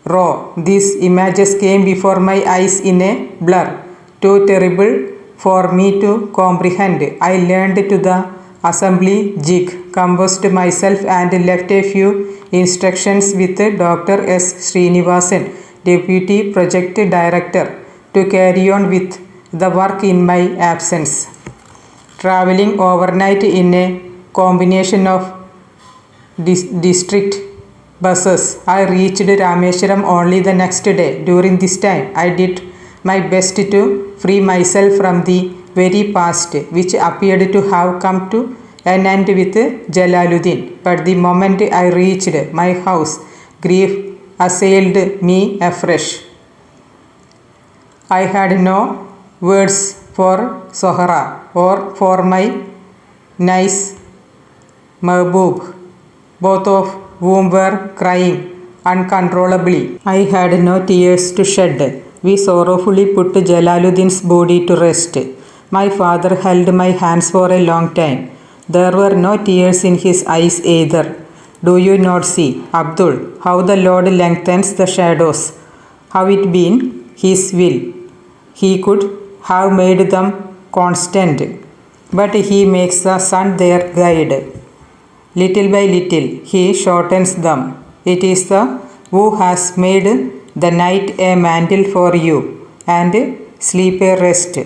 raw. These images came before my eyes in a blur, too terrible for me to comprehend. I learned to the assembly jig, composed myself and left a few instructions with Dr. S. Srinivasan, Deputy Project Director, to carry on with the work in my absence. Traveling overnight in a combination of district buses, I reached Rameswaram only the next day. During this time, I did my best to free myself from the very past, which appeared to have come to an end with Jalaluddin. But the moment I reached my house, grief assailed me afresh. I had no words for Sohra or for my nice Mahbub, both of whom were crying uncontrollably. I had no tears to shed. We sorrowfully put Jalaluddin's body to rest. My father held my hands for a long time. There were no tears in his eyes either. Do you not see, Abdul, how the Lord lengthens the shadows? How it been his will? He could have made them constant, but he makes the sun their guide. Little by little, he shortens them. It is the who has made the night a mantle for you, and sleep a rest.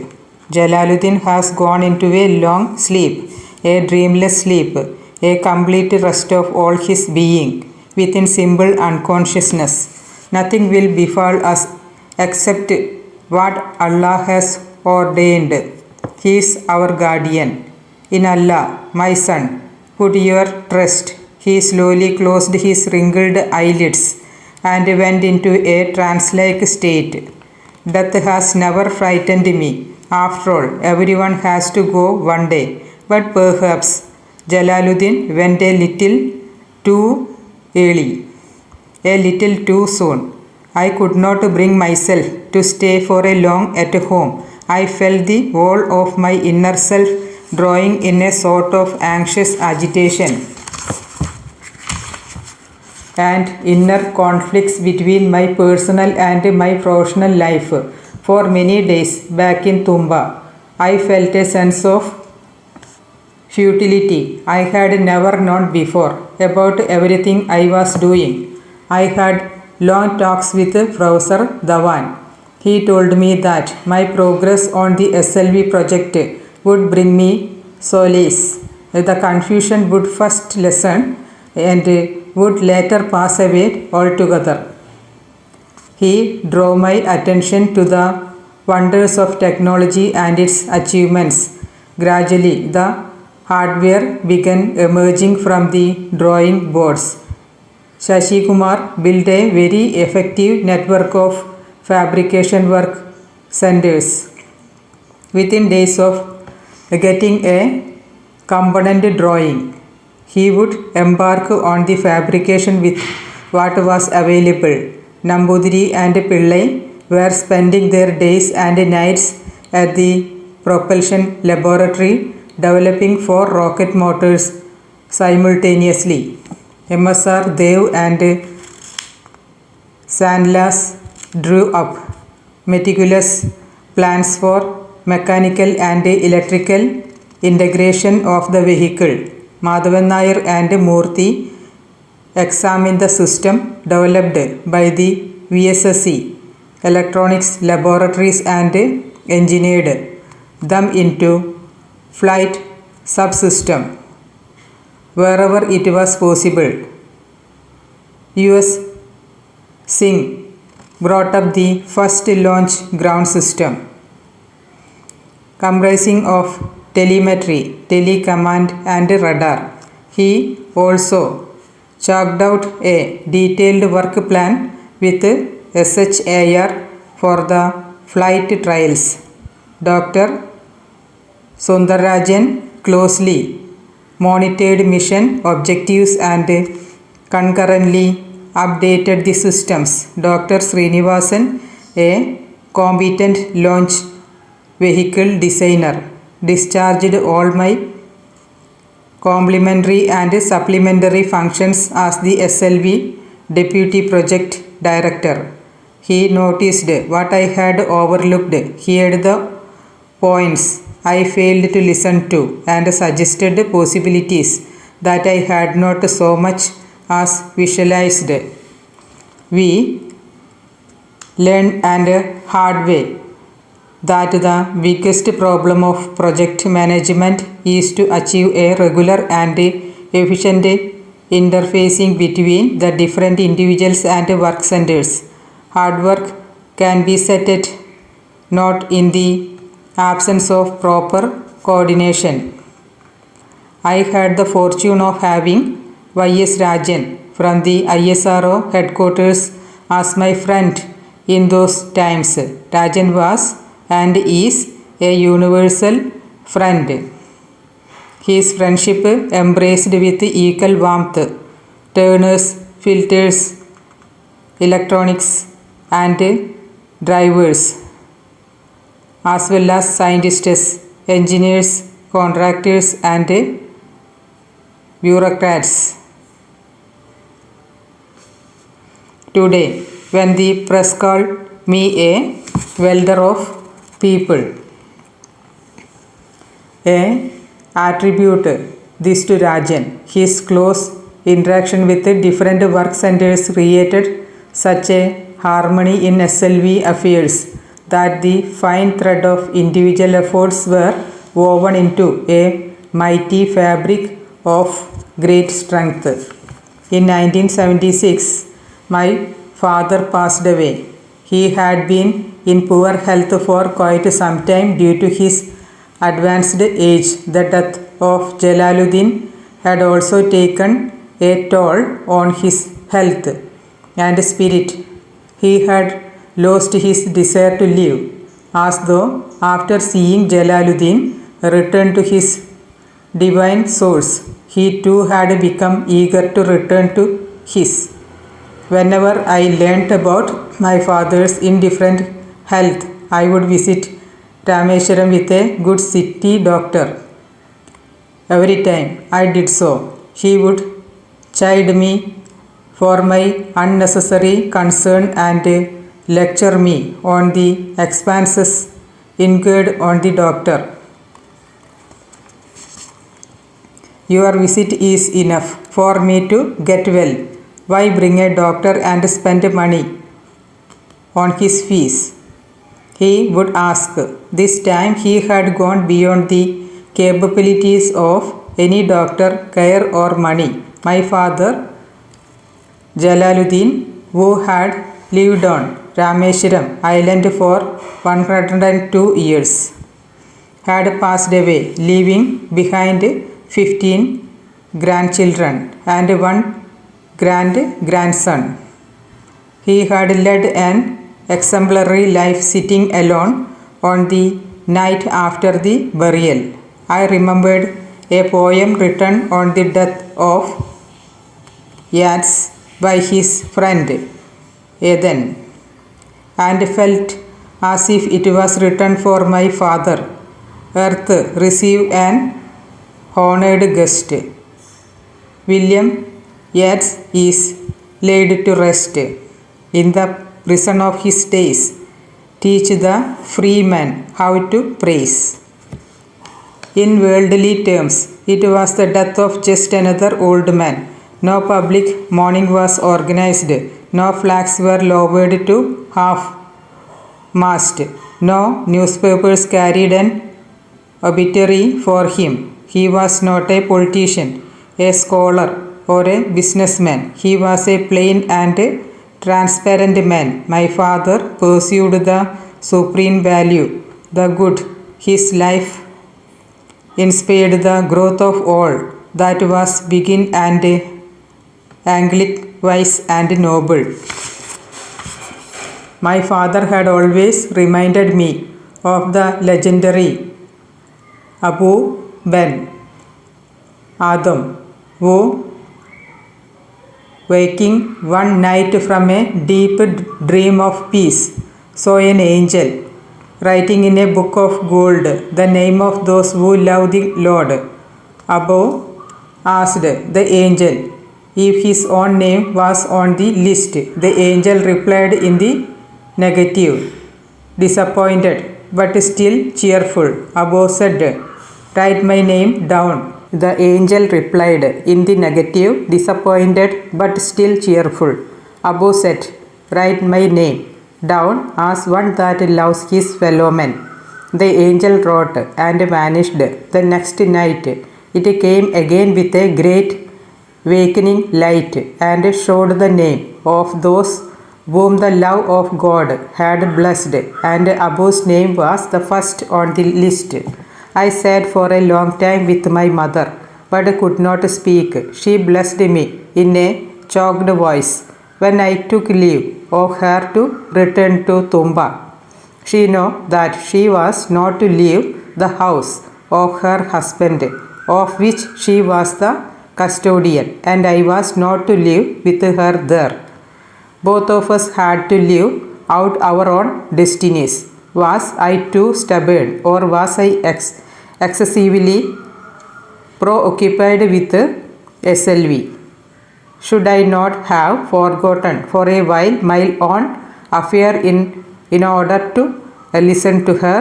Jalaluddin has gone into a long sleep, a dreamless sleep, a complete rest of all his being, within simple unconsciousness. Nothing will befall us except what Allah has ordained. He is our guardian. In Allah, my son, put your trust. He slowly closed his wrinkled eyelids and went into a trance-like state. Death has never frightened me. After all, everyone has to go one day. But perhaps Jalaluddin went a little too early, a little too soon. I could not bring myself to stay for a long at home. I felt the whole of my inner self drawing in a sort of anxious agitation. and inner conflicts between my personal and my professional life. For many days back in Tumba, I felt a sense of futility I had never known before about everything I was doing. I had long talks with Professor Dhawan. He told me that my progress on the SLV project would bring me solace. The confusion would first lessen and would later pass away altogether. He drew my attention to the wonders of technology and its achievements. Gradually, the hardware began emerging from the drawing boards. Shashi Kumar built a very effective network of fabrication work centers. Within days of getting a component drawing, he would embark on the fabrication with what was available. Nambudiri and Pillai were spending their days and nights at the propulsion laboratory developing 4 rocket motors simultaneously. MSR Dev and Sandlas drew up meticulous plans for mechanical and electrical integration of the vehicle. Madhavan Nair and Murthy examined the system developed by the VSSC electronics laboratories and engineered them into flight subsystem wherever it was possible. US Singh brought up the first launch ground system comprising of telemetry, telecommand and radar. He also chalked out a detailed work plan with SHAR for the flight trials. Dr. Sundarajan closely monitored mission objectives and concurrently updated the systems. Dr. Srinivasan, a competent launch vehicle designer, discharged all my complementary and supplementary functions as the SLV Deputy Project Director. He noticed what I had overlooked, heard the points I failed to listen to, and suggested possibilities that I had not so much as visualized. We learned and hard way that the biggest problem of project management is to achieve a regular and efficient interfacing between the different individuals and work centers. Hard work can be set at not in the absence of proper coordination. I had the fortune of having Y.S. Rajan from the ISRO headquarters as my friend in those times. Rajan was and is a universal friend. His friendship embraced with equal warmth turners, filters, electronics and drivers, as well as scientists, engineers, contractors and bureaucrats. Today, when the press called me a welder of people, I attribute this to Rajan. His close interaction with different work centers created such a harmony in SLV affairs that the fine thread of individual efforts were woven into a mighty fabric of great strength. In 1976, my father passed away. He had been in poor health for quite some time due to his advanced age. The death of Jalaluddin had also taken a toll on his health and spirit. He had lost his desire to live, as though after seeing Jalaluddin return to his divine source, he too had become eager to return to his. Whenever I learnt about my father's indifferent health, I would visit Rameswaram with a good city doctor. Every time I did so, he would chide me for my unnecessary concern and lecture me on the expenses incurred on the doctor. Your visit is enough for me to get well. Why bring a doctor and spend money on his fees? He would ask. This time he had gone beyond the capabilities of any doctor, care or money. My father, Jalaluddin, who had lived on Rameswaram island for 102 years, had passed away, leaving behind 15 grandchildren and one great-grandson. He had led an exemplary life, sitting alone on the night after the burial. I remembered a poem written on the death of Yeats by his friend Ethan, and felt as if it was written for my father. Earth, receive an honored guest. William Yeats is laid to rest in the prison of his days. Teach the free man how to praise. In worldly terms, it was the death of just another old man. No public mourning was organized. No flags were lowered to half-mast. No newspapers carried an obituary for him. He was not a politician, a scholar, or a businessman. He was a plain and transparent man. My father pursued the supreme value, the good. His life inspired the growth of all that was begin and angelic, wise and noble. My father had always reminded me of the legendary Abu Ben Adam, who, waking one night from a deep dream of peace, saw an angel writing in a book of gold the name of those who love the Lord. Abu asked the angel if his own name was on the list. The angel replied in the negative. Disappointed but still cheerful, Abu said, "Write my name down." The angel replied in the negative. Disappointed but still cheerful, Abu said, "Write my name down as one that loves his fellow men." The angel wrote and vanished. The next night it came again with a great wakening light and showed the name of those whom the love of God had blessed, and Abu's name was the first on the list. I sat for a long time with my mother, but could not speak. She blessed me in a choked voice when I took leave of her to return to Tumba. She knew that she was not to leave the house of her husband, of which she was the custodian, and I was not to live with her there. Both of us had to live out our own destinies. Was I too stubborn, or was I excessively preoccupied with SLV? Should I not have forgotten for a while my own affair in order to listen to her?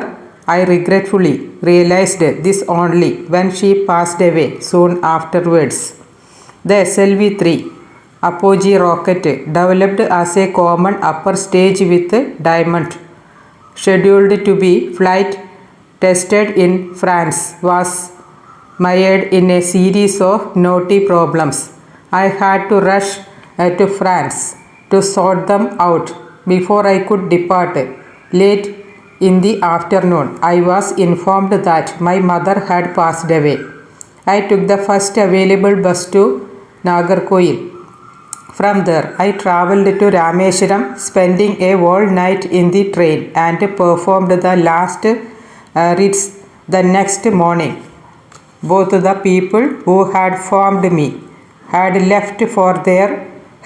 I regretfully realized this only when she passed away soon afterwards. The SLV-3 Apogee rocket, developed as a common upper stage with diamond, scheduled to be flight tested in France, was mired in a series of knotty problems. I had to rush to France to sort them out before I could depart. Late in the afternoon, I was informed that my mother had passed away. I took the first available bus to Nagarkoil. From there, I travelled to Rameswaram, spending a whole night in the train, and performed the last rites the next morning. Both the people who had formed me had left for their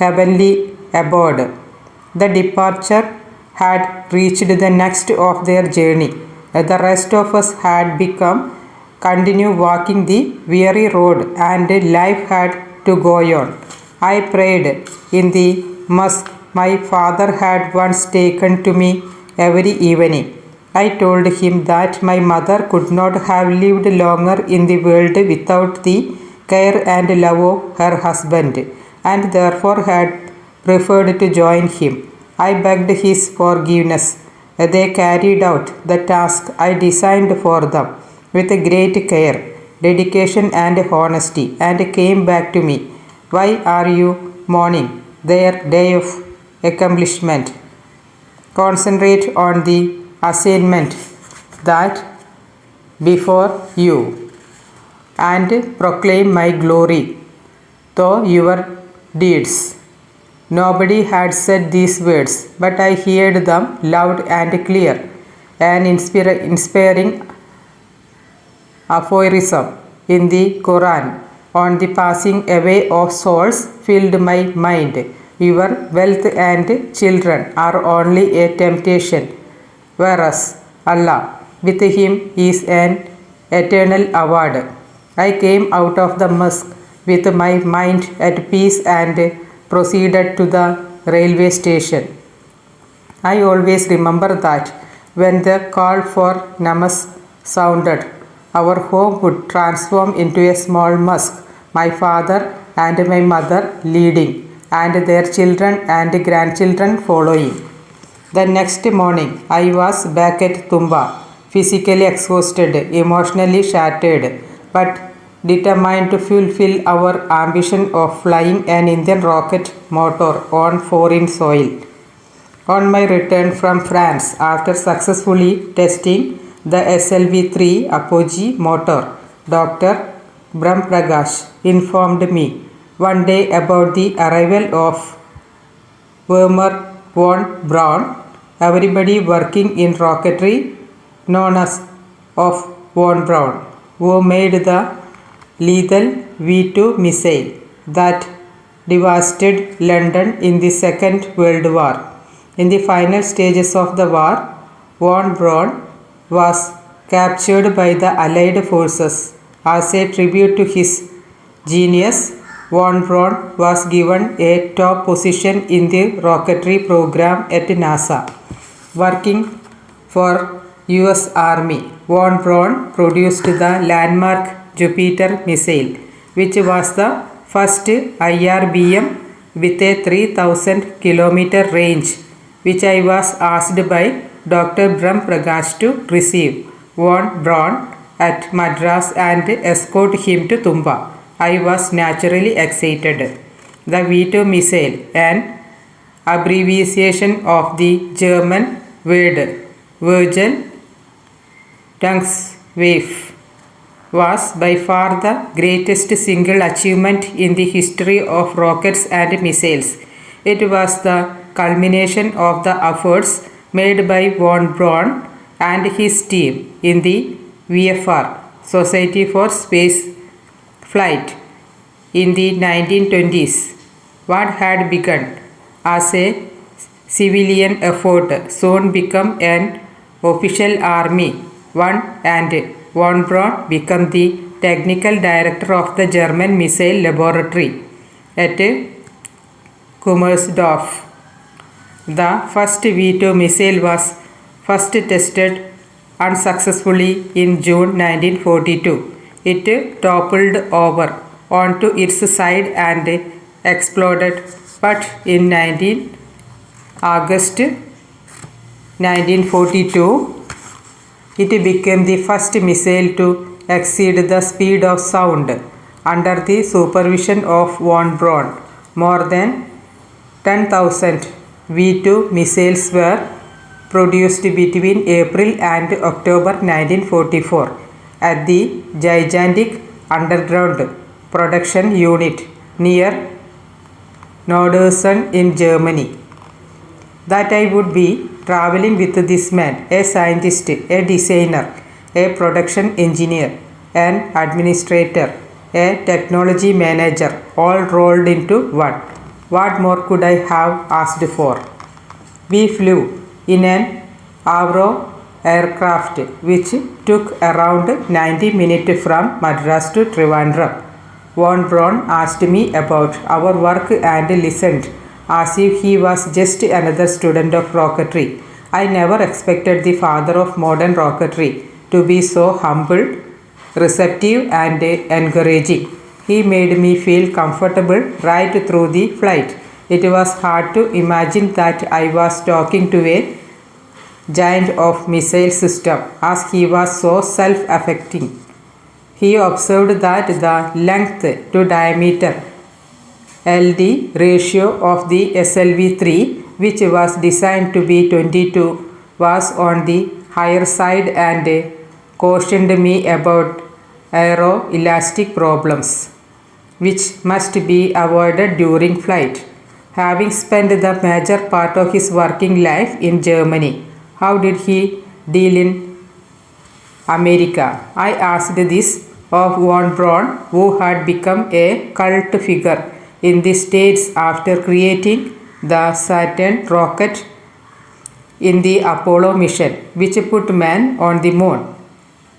heavenly abode. The departure had reached the next of their journey. The rest of us had continue walking the weary road, and life had to go on. I prayed in the mosque my father had once taken to me every evening. I told him that my mother could not have lived longer in the world without the care and love of her husband, and therefore had preferred to join him. I begged his forgiveness. They carried out the task I designed for them with great care, dedication, and honesty, and came back to me. Why are you mourning their day of accomplishment? Concentrate on the assignment that before you, and proclaim my glory through your deeds. Nobody had said these words, but I heard them loud and clear. An inspiring aphorism in the Quran on the passing away of souls filled my mind. Your wealth and children are only a temptation, whereas Allah with him is an eternal award. I came out of the mosque with my mind at peace and proceeded to the railway station. I always remember that when the call for namaz sounded, our home would transform into a small mosque, my father and my mother leading, and their children and grandchildren following. The next morning, I was back at Tumba, physically exhausted, emotionally shattered, but determined to fulfill our ambition of flying an Indian rocket motor on foreign soil. On my return from France, after successfully testing the SLV-3 APJ motor, Dr. Brahmprakash informed me one day about the arrival of Wernher von Braun, everybody working in rocketry known as of von Braun, who made the lethal V2 missile that devastated London in the Second World War. In the final stages of the war, von Braun was captured by the Allied forces. As a tribute to his genius, von Braun was given a top position in the rocketry program at NASA. Working for US Army, von Braun produced the landmark Jupiter missile, which was the first IRBM with a 3000 km range, which I was asked by Dr. Brahmprakash to receive von Braun at Madras and escort him to Tumba. I was naturally excited. The V2 missile, an abbreviation of the German word Virgin-Tungswaffe, was by far the greatest single achievement in the history of rockets and missiles. It was the culmination of the efforts made by von Braun and his team in the VFR, Society for Space Flight, in the 1920s. What had begun as a civilian effort soon became an official army one, and von Braun became the technical director of the German missile laboratory at Kummersdorf. The first V2 missile was first tested unsuccessfully in June 1942. It toppled over onto its side and exploded, but in August 1942, it became the first missile to exceed the speed of sound under the supervision of von Braun. More than 10,000 V2 missiles were produced between April and October 1944 at the gigantic underground production unit near Norderson in Germany. That I would be traveling with this man, a scientist, a designer, a production engineer, an administrator, a technology manager, all rolled into one. What more could I have asked for? We flew in an Avro aircraft which took around 90 minutes from Madras to Trivandrum. Von Braun asked me about our work and listened as if he was just another student of rocketry. I never expected the father of modern rocketry to be so humble, receptive and encouraging. He made me feel comfortable right through the flight. It was hard to imagine that I was talking to a giant of missile system as he was so self-affecting. He observed that the length to diameter LD ratio of the SLV-3, which was designed to be 22, was on the higher side and cautioned me about aeroelastic problems, which must be avoided during flight. Having spent the major part of his working life in Germany, how did he deal in America? I asked this of von Braun, who had become a cult figure in the States after creating the Saturn rocket in the Apollo mission, which put man on the moon.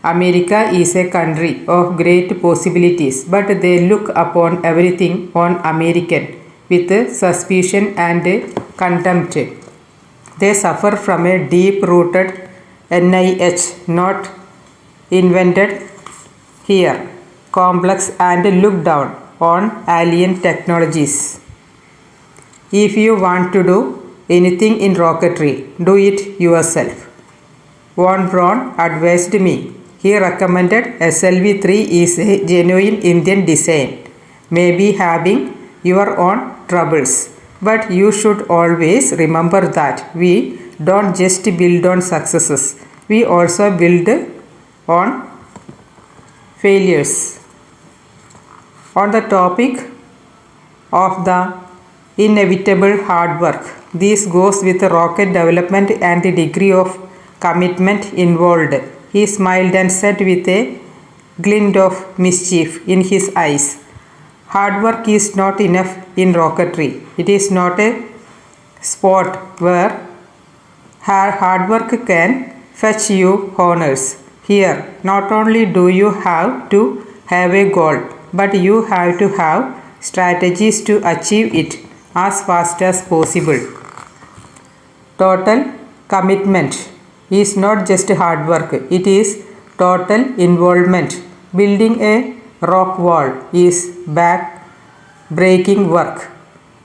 America is a country of great possibilities, but they look upon everything un-American with suspicion and contempt. They suffer from a deep-rooted NIH, not invented here, complex and look down on alien technologies. If you want to do anything in rocketry, do it yourself. Von Braun advised me. He recommended SLV-3 is a genuine Indian design, maybe having your own troubles. But you should always remember that we don't just build on successes, we also build on failures. On the topic of the inevitable hard work, this goes with rocket development and the degree of commitment involved. He smiled and said with a glint of mischief in his eyes, hard work is not enough in rocketry. It is not a sport where hard work can fetch you honors. Here, not only do you have to have a goal, but you have to have strategies to achieve it as fast as possible. Total commitment is not just hard work, it is total involvement. Building a rock wall is back-breaking work.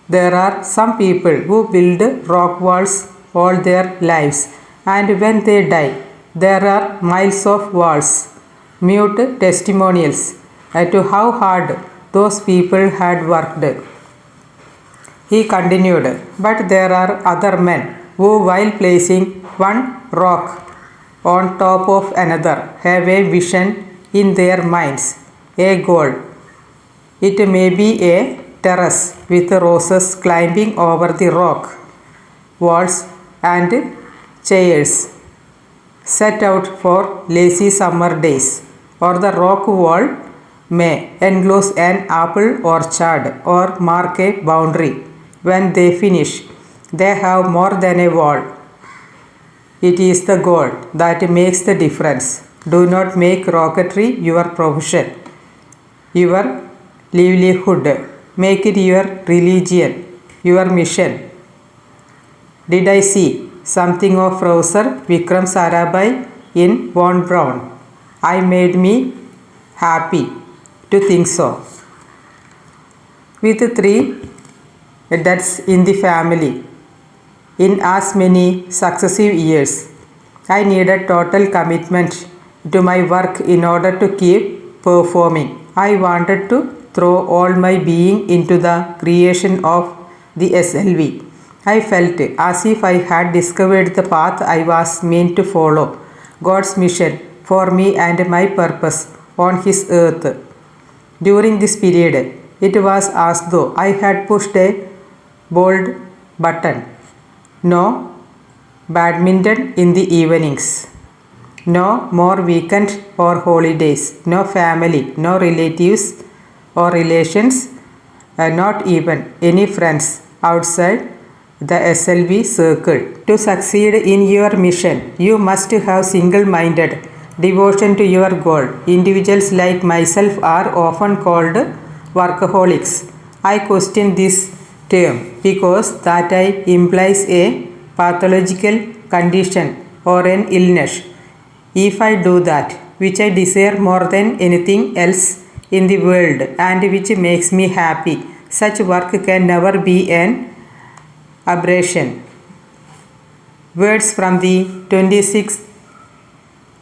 There are some people who build rock walls all their lives, and when they die, there are miles of walls, mute testimonials to how hard those people had worked. He continued, but there are other men who, while placing one rock on top of another, have a vision in their minds, a goal. It may be a terrace with roses climbing over the rock walls and chairs set out for lazy summer days, or the rock wall may enclose an apple orchard or mark a boundary. When they finish, they have more than a wall. It is the goal that makes the difference. Do not make rocketry your profession, your livelihood. Make it your religion, your mission. Did I see something of Professor Vikram Sarabhai in Von Braun? I made me happy to think so. With 3 deaths in the family in as many successive years, I needed total commitment to my work in order to keep performing. I wanted to throw all my being into the creation of the SLV. I felt as if I had discovered the path I was meant to follow, God's mission for me and my purpose on His earth. During this period, it was as though I had pushed a bold button. No badminton in the evenings. No more weekend or holidays. No family, no relatives or relations, not even any friends outside the SLV circle. To succeed in your mission, you must have single-minded devotion to your goal. Individuals like myself are often called workaholics. I question this term because that implies a pathological condition or an illness. If I do that, which I desire more than anything else in the world and which makes me happy, such work can never be an aberration. Words from the 26th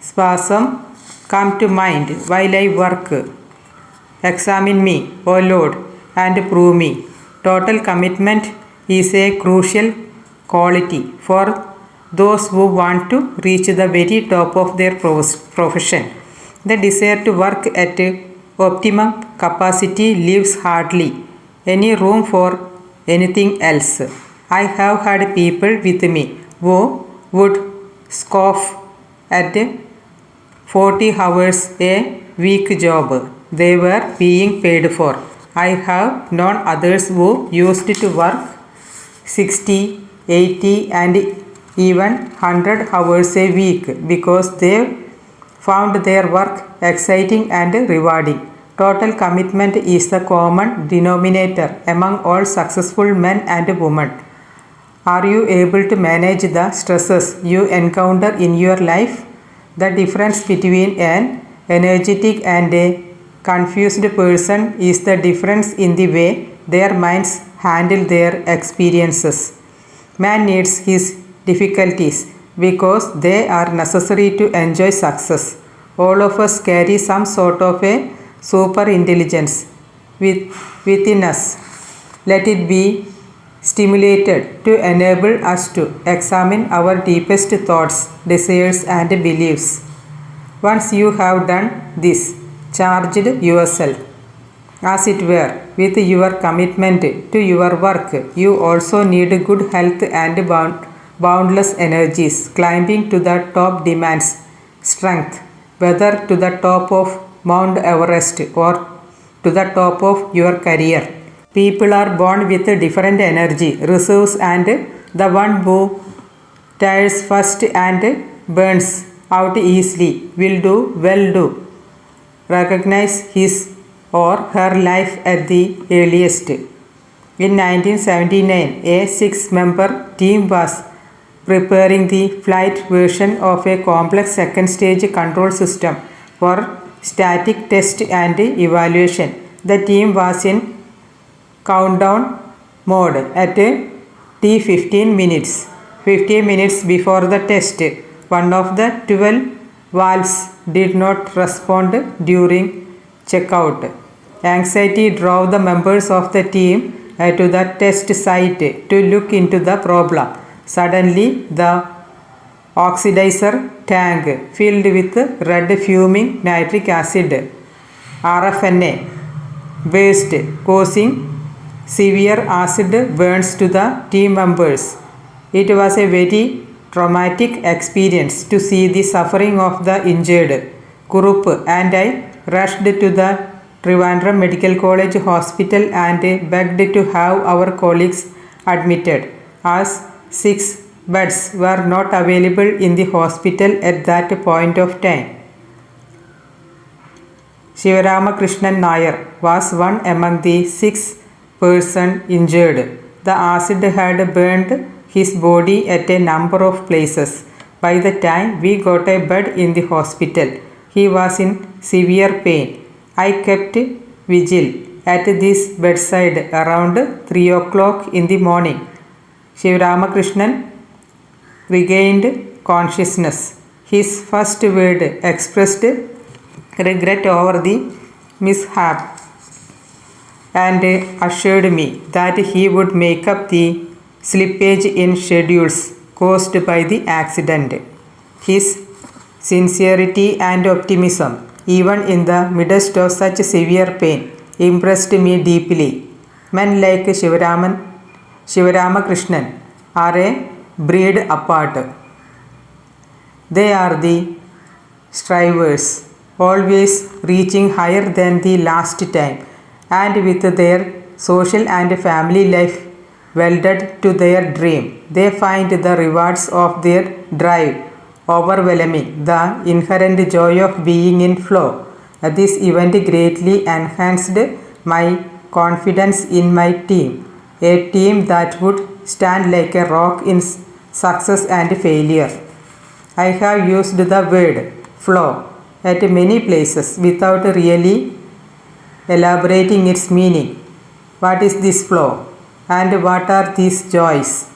Psalm come to mind while I work. Examine me, O Lord, and prove me. Total commitment is a crucial quality for those who want to reach the very top of their profession. The desire to work at optimum capacity leaves hardly any room for anything else. I have had people with me who would scoff at 40 hours a week job they were being paid for. I have known others who used to work 60, 80 and even 100 hours a week because they found their work exciting and rewarding. Total commitment is the common denominator among all successful men and women. Are you able to manage the stresses you encounter in your life? The difference between an energetic and a confused person is the difference in the way their minds handle their experiences. Man needs his difficulties because they are necessary to enjoy success. All of us carry some sort of a super intelligence within us. Let it be stimulated to enable us to examine our deepest thoughts, desires and beliefs. Once you have done this, charged yourself, as it were, with your commitment to your work, you also need good health and boundless energies. Climbing to the top demands strength, whether to the top of Mount Everest or to the top of your career. People are born with different energy reserves, and the one who tires first and burns out easily will do well to recognize his or her life at the earliest. In 1979, a 6-member team was preparing the flight version of a complex second stage control system for static test and evaluation. The team was in countdown mode at T15 minutes. 15 minutes before the test, one of the 12 valves did not respond during checkout. Anxiety drove the members of the team to the test site to look into the problem. Suddenly, the oxidizer tank filled with red fuming nitric acid (RFNA) burst, causing severe acid burns to the team members. It was a very traumatic experience to see the suffering of the injured group, and I rushed to the Trivandrum Medical College Hospital and begged to have our colleagues admitted, as 6 beds were not available in the hospital at that point of time. Sivaramakrishnan Nair was one among the 6 persons injured. The acid had burned his body at a number of places. By the time we got a bed in the hospital, he was in severe pain. I kept vigil at this bedside around 3 o'clock in the morning. Sivaramakrishnan regained consciousness. His first word expressed regret over the mishap and assured me that he would make up the slippage in schedules caused by the accident. His sincerity and optimism, even in the midst of such severe pain, impressed me deeply. Men like Sivaramakrishnan are a breed apart. They are the strivers, always reaching higher than the last time, and with their social and family life welded to their dream, they find the rewards of their drive overwhelming. The inherent joy of being in flow. This event greatly enhanced my confidence in my team, a team that would stand like a rock in success and failure. I have used the word flow at many places without really elaborating its meaning. What is this flow? And what are these joys?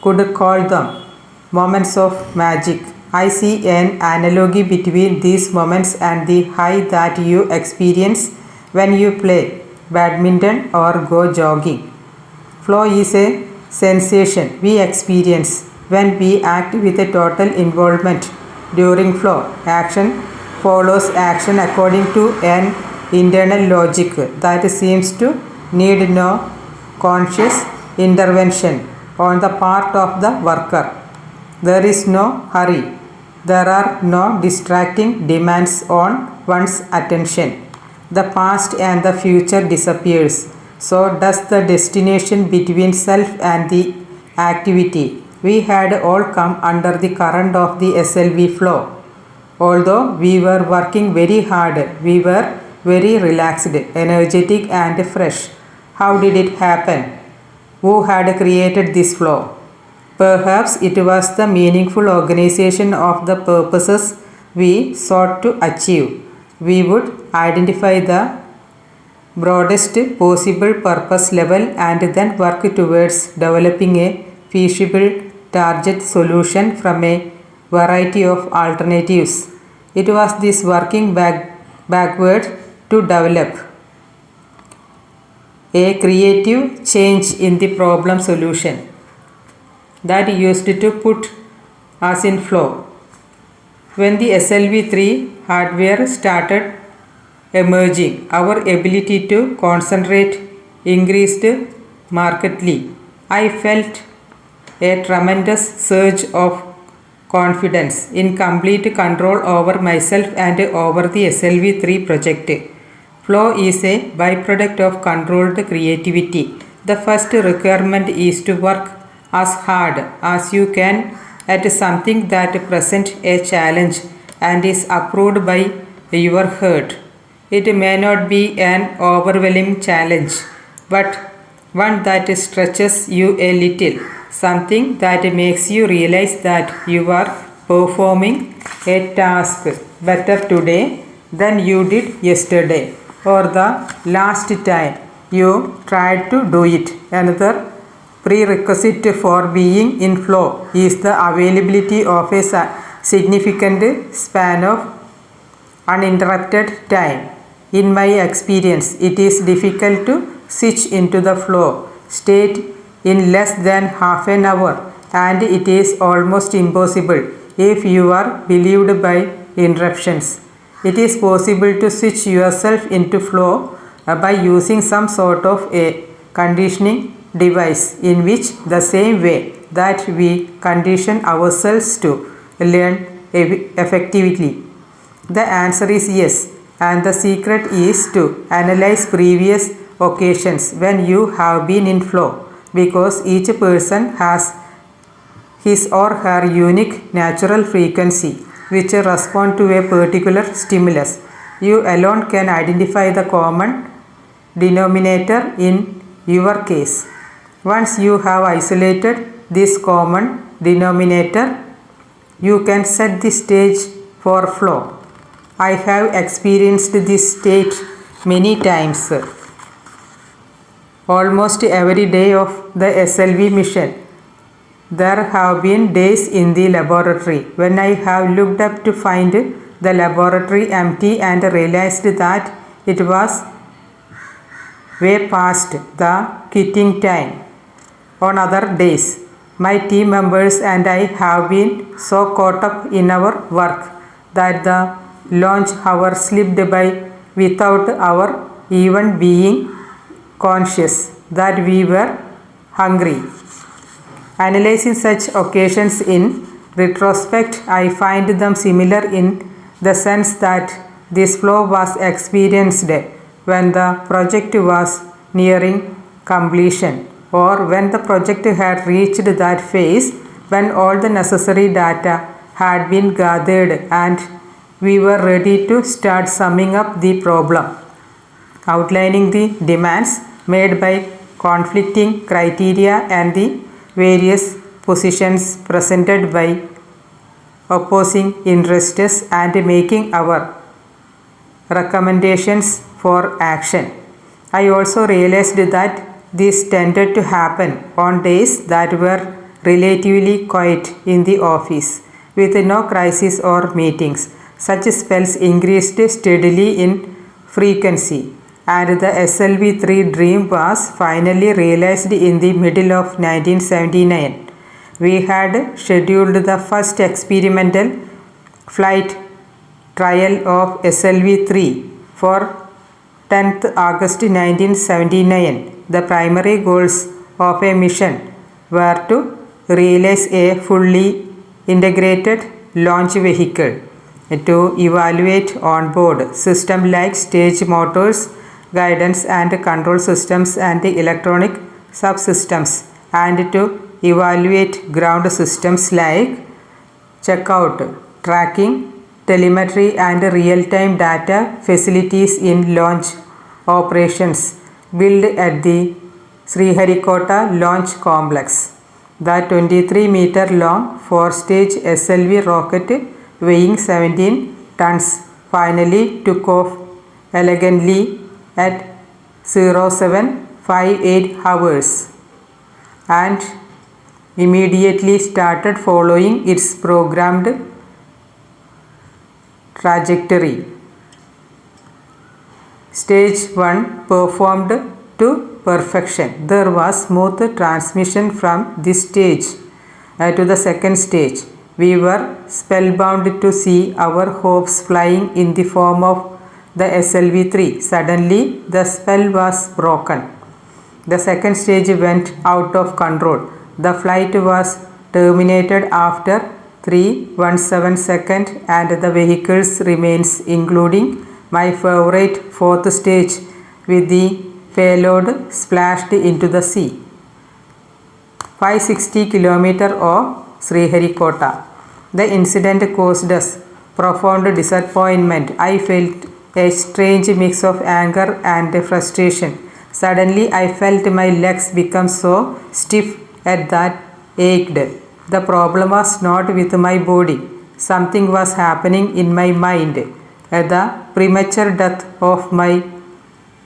Could call them moments of magic. I see an analogy between these moments and the high that you experience when you play badminton or go jogging. Flow is a sensation we experience when we act with a total involvement. During flow, action follows action according to an internal logic that seems to need no conscious intervention on the part of the worker. There is no hurry. There are no distracting demands on one's attention. The past and the future disappears. So does the destination between self and the activity. We had all come under the current of the SLV flow. Although we were working very hard, we were very relaxed, energetic and fresh. How did it happen? Who had created this flow? Perhaps it was the meaningful organization of the purposes we sought to achieve. We would identify the broadest possible purpose level and then work towards developing a feasible target solution from a variety of alternatives. It was this working backward to develop a creative change in the problem solution that used to put us in flow. When the SLV3 hardware started emerging, our ability to concentrate increased markedly. I felt a tremendous surge of confidence in complete control over myself and over the SLV3 project. Flow is a byproduct of controlled creativity. The first requirement is to work as hard as you can at something that presents a challenge and is approved by your heart. It may not be an overwhelming challenge, but one that stretches you a little, something that makes you realize that you are performing a task better today than you did yesterday or the last time you tried to do it. Another prerequisite for being in flow is the availability of a significant span of uninterrupted time. In my experience, it is difficult to switch into the flow state in less than half an hour, and it is almost impossible if you are relieved by interruptions. It is possible to switch yourself into flow by using some sort of a conditioning device, in which the same way that we condition ourselves to learn effectively. The answer is yes, and the secret is to analyze previous occasions when you have been in flow, because each person has his or her unique natural frequency which respond to a particular stimulus. You alone can identify the common denominator in your case. Once you have isolated this common denominator, you can set the stage for flow. I have experienced this state many times. Almost every day of the SLV mission, there have been days in the laboratory when I have looked up to find the laboratory empty and realized that it was way past the quitting time. On other days, my team members and I have been so caught up in our work that the launch hour slipped by without our even being conscious that we were hungry. Analyzing such occasions in retrospect, I find them similar in the sense that this flow was experienced when the project was nearing completion, or when the project had reached that phase when all the necessary data had been gathered and we were ready to start summing up the problem. outlining the demands made by conflicting criteria and the various positions presented by opposing interests and making our recommendations for action. I also realized that this tended to happen on days that were relatively quiet in the office, with no crisis or meetings. Such spells increased steadily in frequency, and the SLV-3 dream was finally realized in the middle of 1979. We had scheduled the first experimental flight trial of SLV-3 for 10th August 1979. The primary goals of a mission were to realize a fully integrated launch vehicle, to evaluate onboard systems like stage motors, guidance and control systems and electronic subsystems, and to evaluate ground systems like checkout, tracking, telemetry and real-time data facilities in launch operations built at the Sriharikota Launch Complex. The 23-meter-long 4-stage SLV rocket weighing 17 tons finally took off elegantly at 0758 hours and immediately started following its programmed trajectory. Stage 1 performed to perfection. There was smooth transmission from this stage to the second stage. We were spellbound to see our hopes flying in the form of the SLV-3. Suddenly, the spell was broken. The second stage went out of control. The flight was terminated after 317 seconds and the vehicle's remains, including my favorite fourth stage with the payload, splashed into the sea. 560 km of Sriharikota. The incident caused us profound disappointment. I felt a strange mix of anger and frustration. Suddenly, I felt my legs become so stiff that ached. The problem was not with my body. Something was happening in my mind. The premature death of my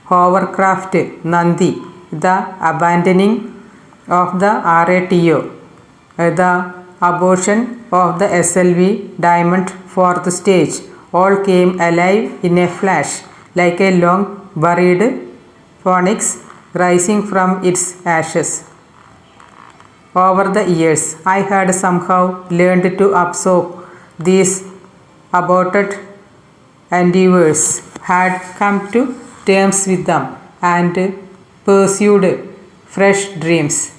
hovercraft Nandi, the abandoning of the RATO, the abortion of the SLV Diamond fourth stage, all came alive in a flash, like a long buried phoenix rising from its ashes. Over the years, I had somehow learned to absorb these aborted endeavors, had come to terms with them, and pursued fresh dreams.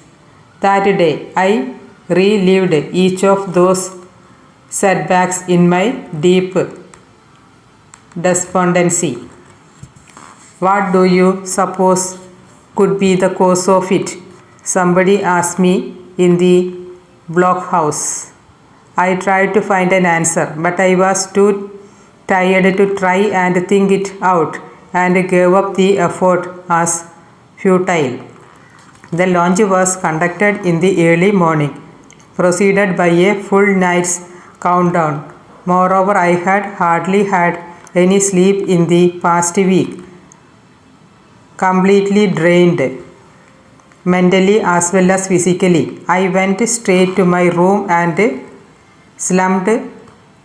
That day, I relived each of those setbacks in my deep despondency. What do you suppose could be the cause of it? Somebody asked me in the blockhouse. I tried to find an answer, but I was too tired to try and think it out, and gave up the effort as futile. The launch was conducted in the early morning, preceded by a full night's countdown. Moreover, I had hardly had any sleep in the past week. Completely drained, mentally as well as physically, I went straight to my room and slumped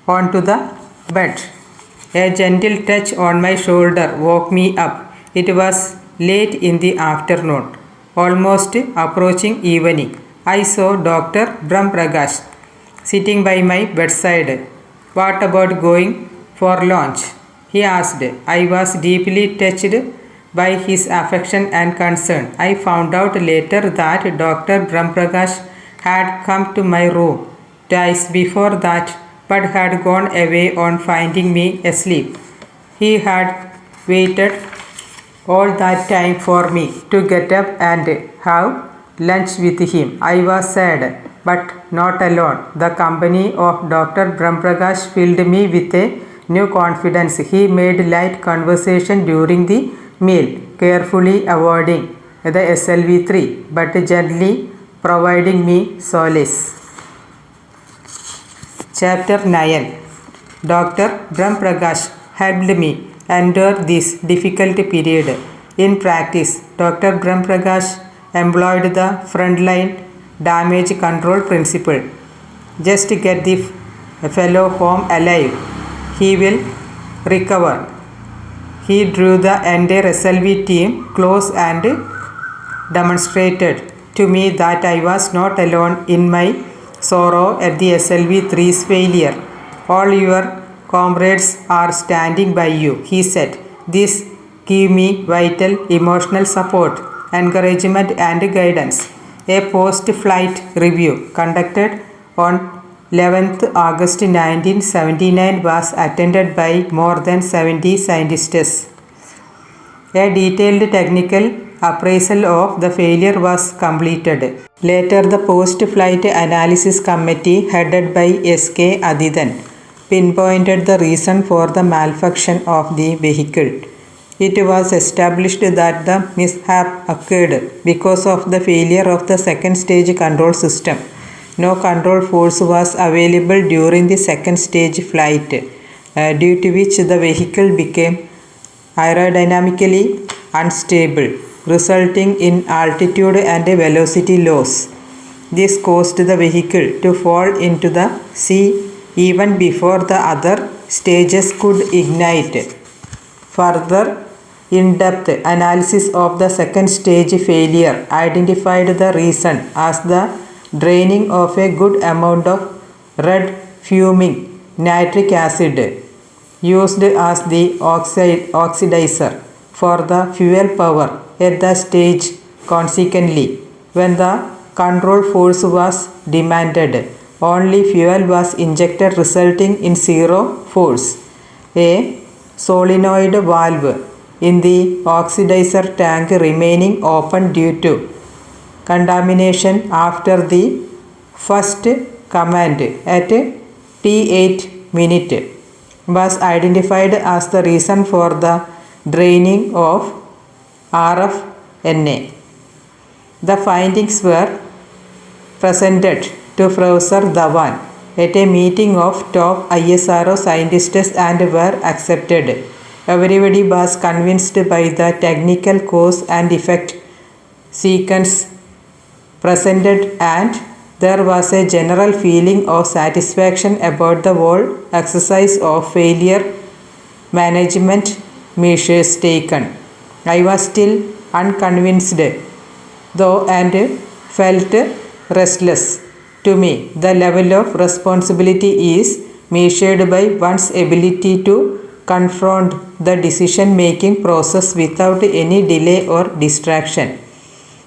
onto the bed. A gentle touch on my shoulder woke me up. It was late in the afternoon, almost approaching evening. I saw Dr. Brahmprakash sitting by my bedside. What about going for lunch? He asked. I was deeply touched by his affection and concern. I found out later that Dr. Brahmprakash had come to my room twice before that, but had gone away on finding me asleep. He had waited all that time for me to get up and have lunch with him. I was sad, but not alone. The company of Dr. Brahmprakash filled me with a new confidence. He made light conversation during the meal, carefully avoiding the SLV3 but gently providing me solace. Chapter 9. Dr. Brahm Prakash helped me endure this difficult period. In practice, Dr. Brahm Prakash employed the frontline damage control principle. Just get the fellow home alive. He will recover. He drew the entire SLV team close and demonstrated to me that I was not alone in my sorrow at the SLV3's failure. All your comrades are standing by you, he said. This gave me vital emotional support, encouragement and guidance. A post-flight review conducted on 11th August 1979 was attended by more than 70 scientists. A detailed technical appraisal of the failure was completed. Later, the post-flight analysis committee headed by S.K. Adithan pinpointed the reason for the malfunction of the vehicle. It was established that the mishap occurred because of the failure of the second stage control system. No control force was available during the second stage flight, due to which the vehicle became aerodynamically unstable, resulting in altitude and velocity loss. This caused the vehicle to fall into the sea even before the other stages could ignite. Further in-depth analysis of the second stage failure identified the reason as the draining of a good amount of red fuming nitric acid used as the oxidizer for the fuel power at the stage. Consequently, when the control force was demanded, only fuel was injected, resulting in zero force. A solenoid valve in the oxidizer tank remaining open due to contamination after the first command at T8 minute was identified as the reason for the draining of RFNA. The findings were presented to Professor Dhawan at a meeting of top ISRO scientists and were accepted. Everybody was convinced by the technical cause and effect sequence presented, and there was a general feeling of satisfaction about the whole exercise of failure management measures taken. I was still unconvinced though and felt restless. To me, the level of responsibility is measured by one's ability to confront the decision-making process without any delay or distraction.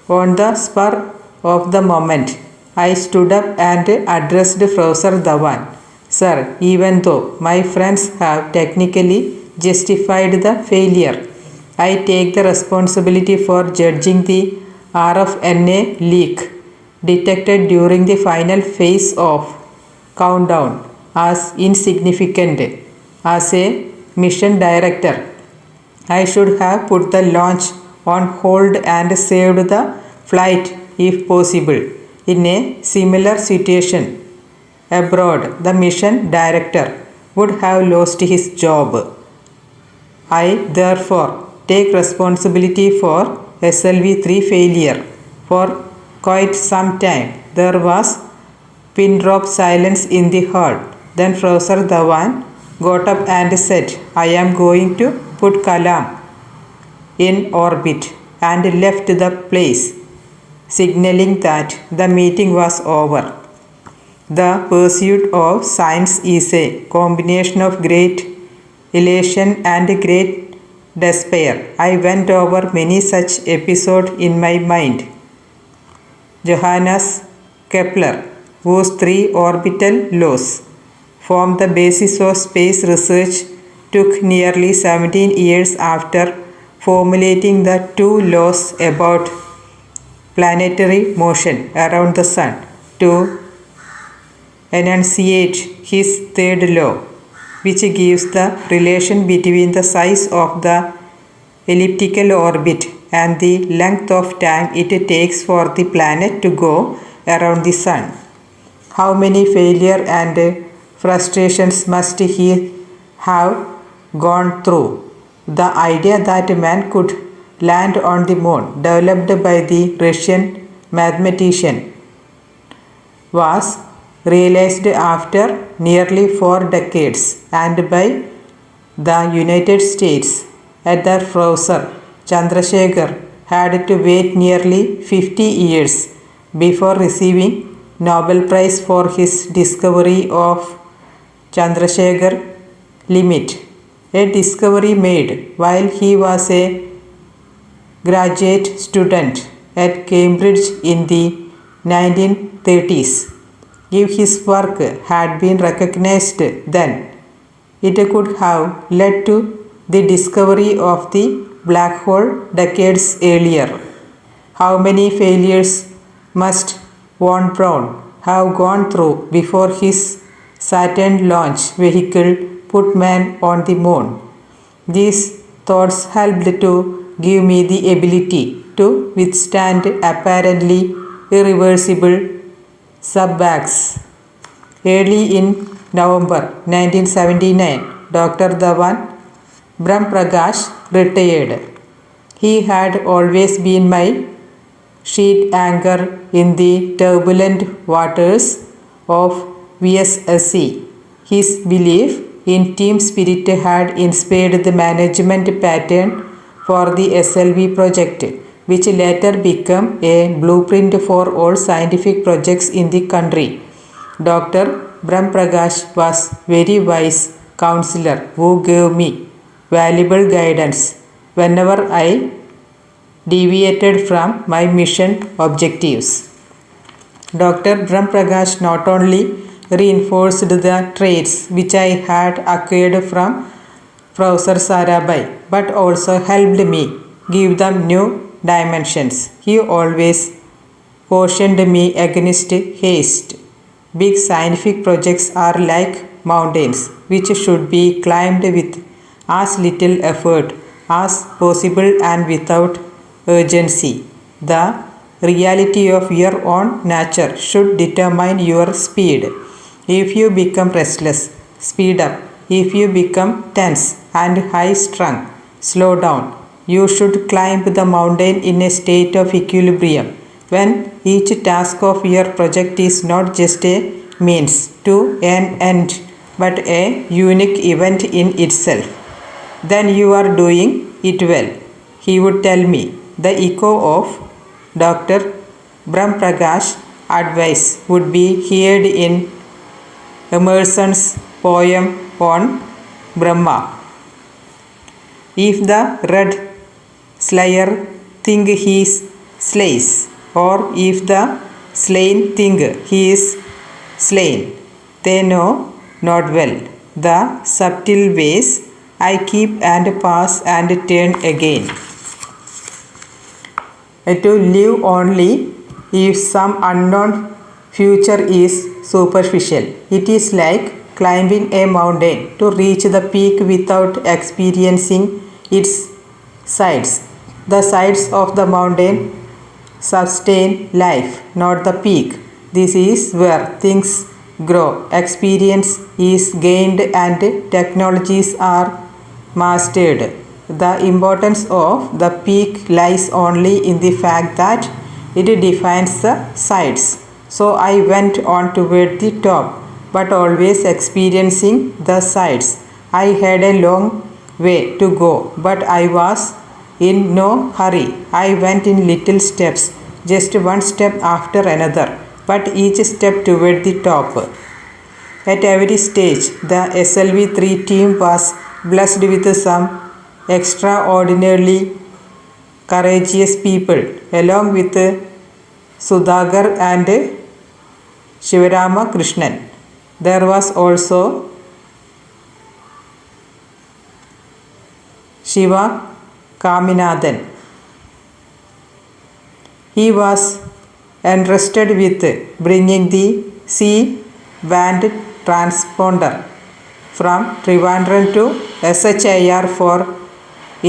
On the spur of the moment, I stood up and addressed Professor Dhawan. Sir, even though my friends have technically justified the failure, I take the responsibility for judging the RFNA leak detected during the final phase of countdown as insignificant. As a mission director, I should have put the launch on hold and saved the flight if possible. In a similar situation abroad, the mission director would have lost his job. I therefore take responsibility for SLV3 failure. For quite some time there was pin-drop silence in the hall. Then Professor Dhawan got up and said, I am going to put Kalam in orbit, and left the place, signaling that the meeting was over. The pursuit of science is a combination of great elation and great despair. I went over many such episodes in my mind. Johannes Kepler, whose 3 orbital laws form the basis of space research, took nearly 17 years after formulating the 2 laws about planetary motion around the Sun to enunciate his 3rd law, which gives the relation between the size of the elliptical orbit and the length of time it takes for the planet to go around the sun. How many failure and frustrations must he have gone through? The idea that man could land on the moon, developed by the Russian mathematician, was realized after nearly 4 decades and by the United States. At the professor Chandrasekhar had to wait nearly 50 years before receiving Nobel Prize for his discovery of Chandrasekhar limit, a discovery made while he was a graduate student at Cambridge in the 1930s. If his work had been recognized then, it could have led to the discovery of the black hole decades earlier. How many failures must Von Braun have gone through before his Saturn launch vehicle put man on the moon? These thoughts helped to give me the ability to withstand apparently irreversible setbacks. Early in November 1979, Dr. Dhawan Brahmprakash retired. He had always been my sheet anchor in the turbulent waters of VSSC. His belief in team spirit had inspired the management pattern for the SLV project, which later became a blueprint for all scientific projects in the country. Dr. Brahmprakash was very wise counselor who gave me valuable guidance whenever I deviated from my mission objectives. Dr. Brahmprakash not only reinforced the traits which I had acquired from Professor Sarabhai, but also helped me give them new dimensions. He always cautioned me against haste. Big scientific projects are like mountains which should be climbed with as little effort as possible and without urgency. The reality of your own nature should determine your speed. If you become restless, speed up. If you become tense and high-strung, slow down. You should climb the mountain in a state of equilibrium, when each task of your project is not just a means to an end, but a unique event in itself. Then you are doing it well, he would tell me. The echo of Dr. Brahmprakash advice would be heard in Emerson's poem on Brahma. If the red slayer think he slays, or if the slain think he is slain, they know not well the subtle ways I keep and pass and turn again. To live only if some unknown future is superficial. It is like climbing a mountain to reach the peak without experiencing its sides. The sides of the mountain sustain life, not the peak. This is where things grow, experience is gained, and technologies are mastered. The importance of the peak lies only in the fact that it defines the sides. So I went on toward the top, but always experiencing the sides. I had a long way to go, but I was in no hurry. I went in little steps, just one step after another, but each step toward the top. At every stage, the SLV3 team was blessed with some extraordinarily courageous people, along with Sudhakar and Shivarama Krishnan. There was also Shiva Kaminathan. He was entrusted with bringing the C-band transponder from Trivandrum to SHIR for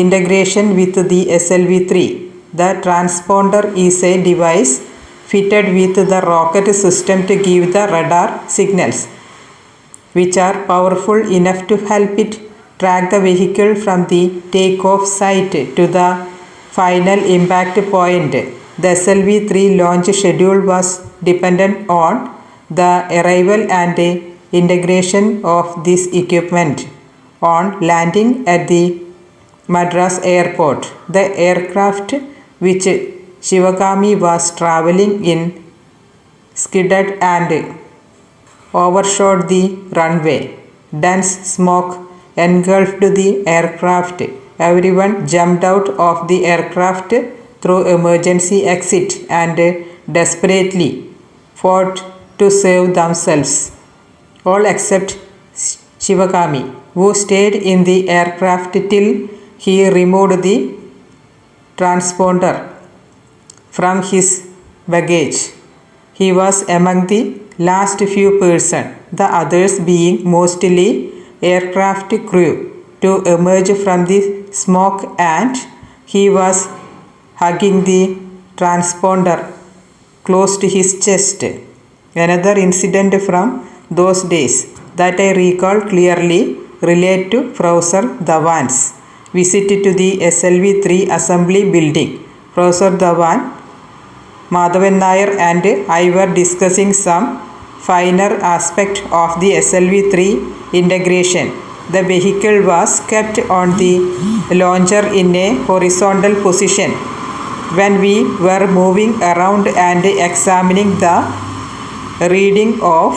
integration with the SLV-3. The transponder is a device fitted with the rocket system to give the radar signals, which are powerful enough to help it track the vehicle from the takeoff site to the final impact point. The SLV-3 launch schedule was dependent on the arrival and integration of this equipment on landing at the Madras airport. The aircraft which Shivagami was traveling in skidded and overshot the runway. Dense smoke engulfed the aircraft. Everyone jumped out of the aircraft through emergency exit and desperately fought to save themselves. All except Shivagami, who stayed in the aircraft till he removed the transponder from his baggage. He was among the last few persons, the others being mostly aircraft crew, to emerge from the smoke, and he was hugging the transponder close to his chest. Another incident from those days that I recall clearly relate to Professor Dhawan's visit to the SLV-3 assembly building. Professor Dhawan, Madhavan Nair and I were discussing some finer aspect of the SLV-3 integration. The vehicle was kept on the launcher in a horizontal position. When we were moving around and examining the reading of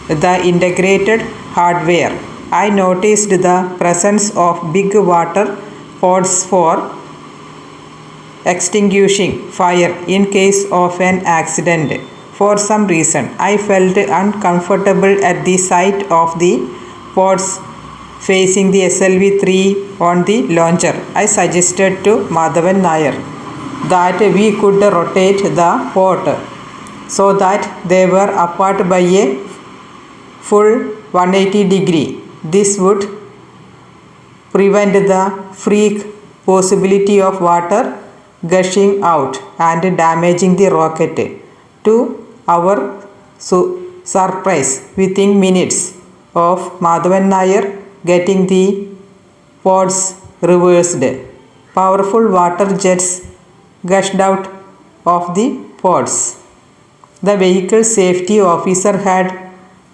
the integrated hardware, I noticed the presence of big water pots for extinguishing fire in case of an accident. For some reason, I felt uncomfortable at the sight of the pots facing the SLV-3 on the launcher. I suggested to Madhavan Nair that we could rotate the pot so that they were apart by a full 180 degree. This would prevent the freak possibility of water gushing out and damaging the rocket. To our surprise, within minutes of Madhavan Nair getting the pods reversed, powerful water jets gushed out of the pods. The vehicle safety officer had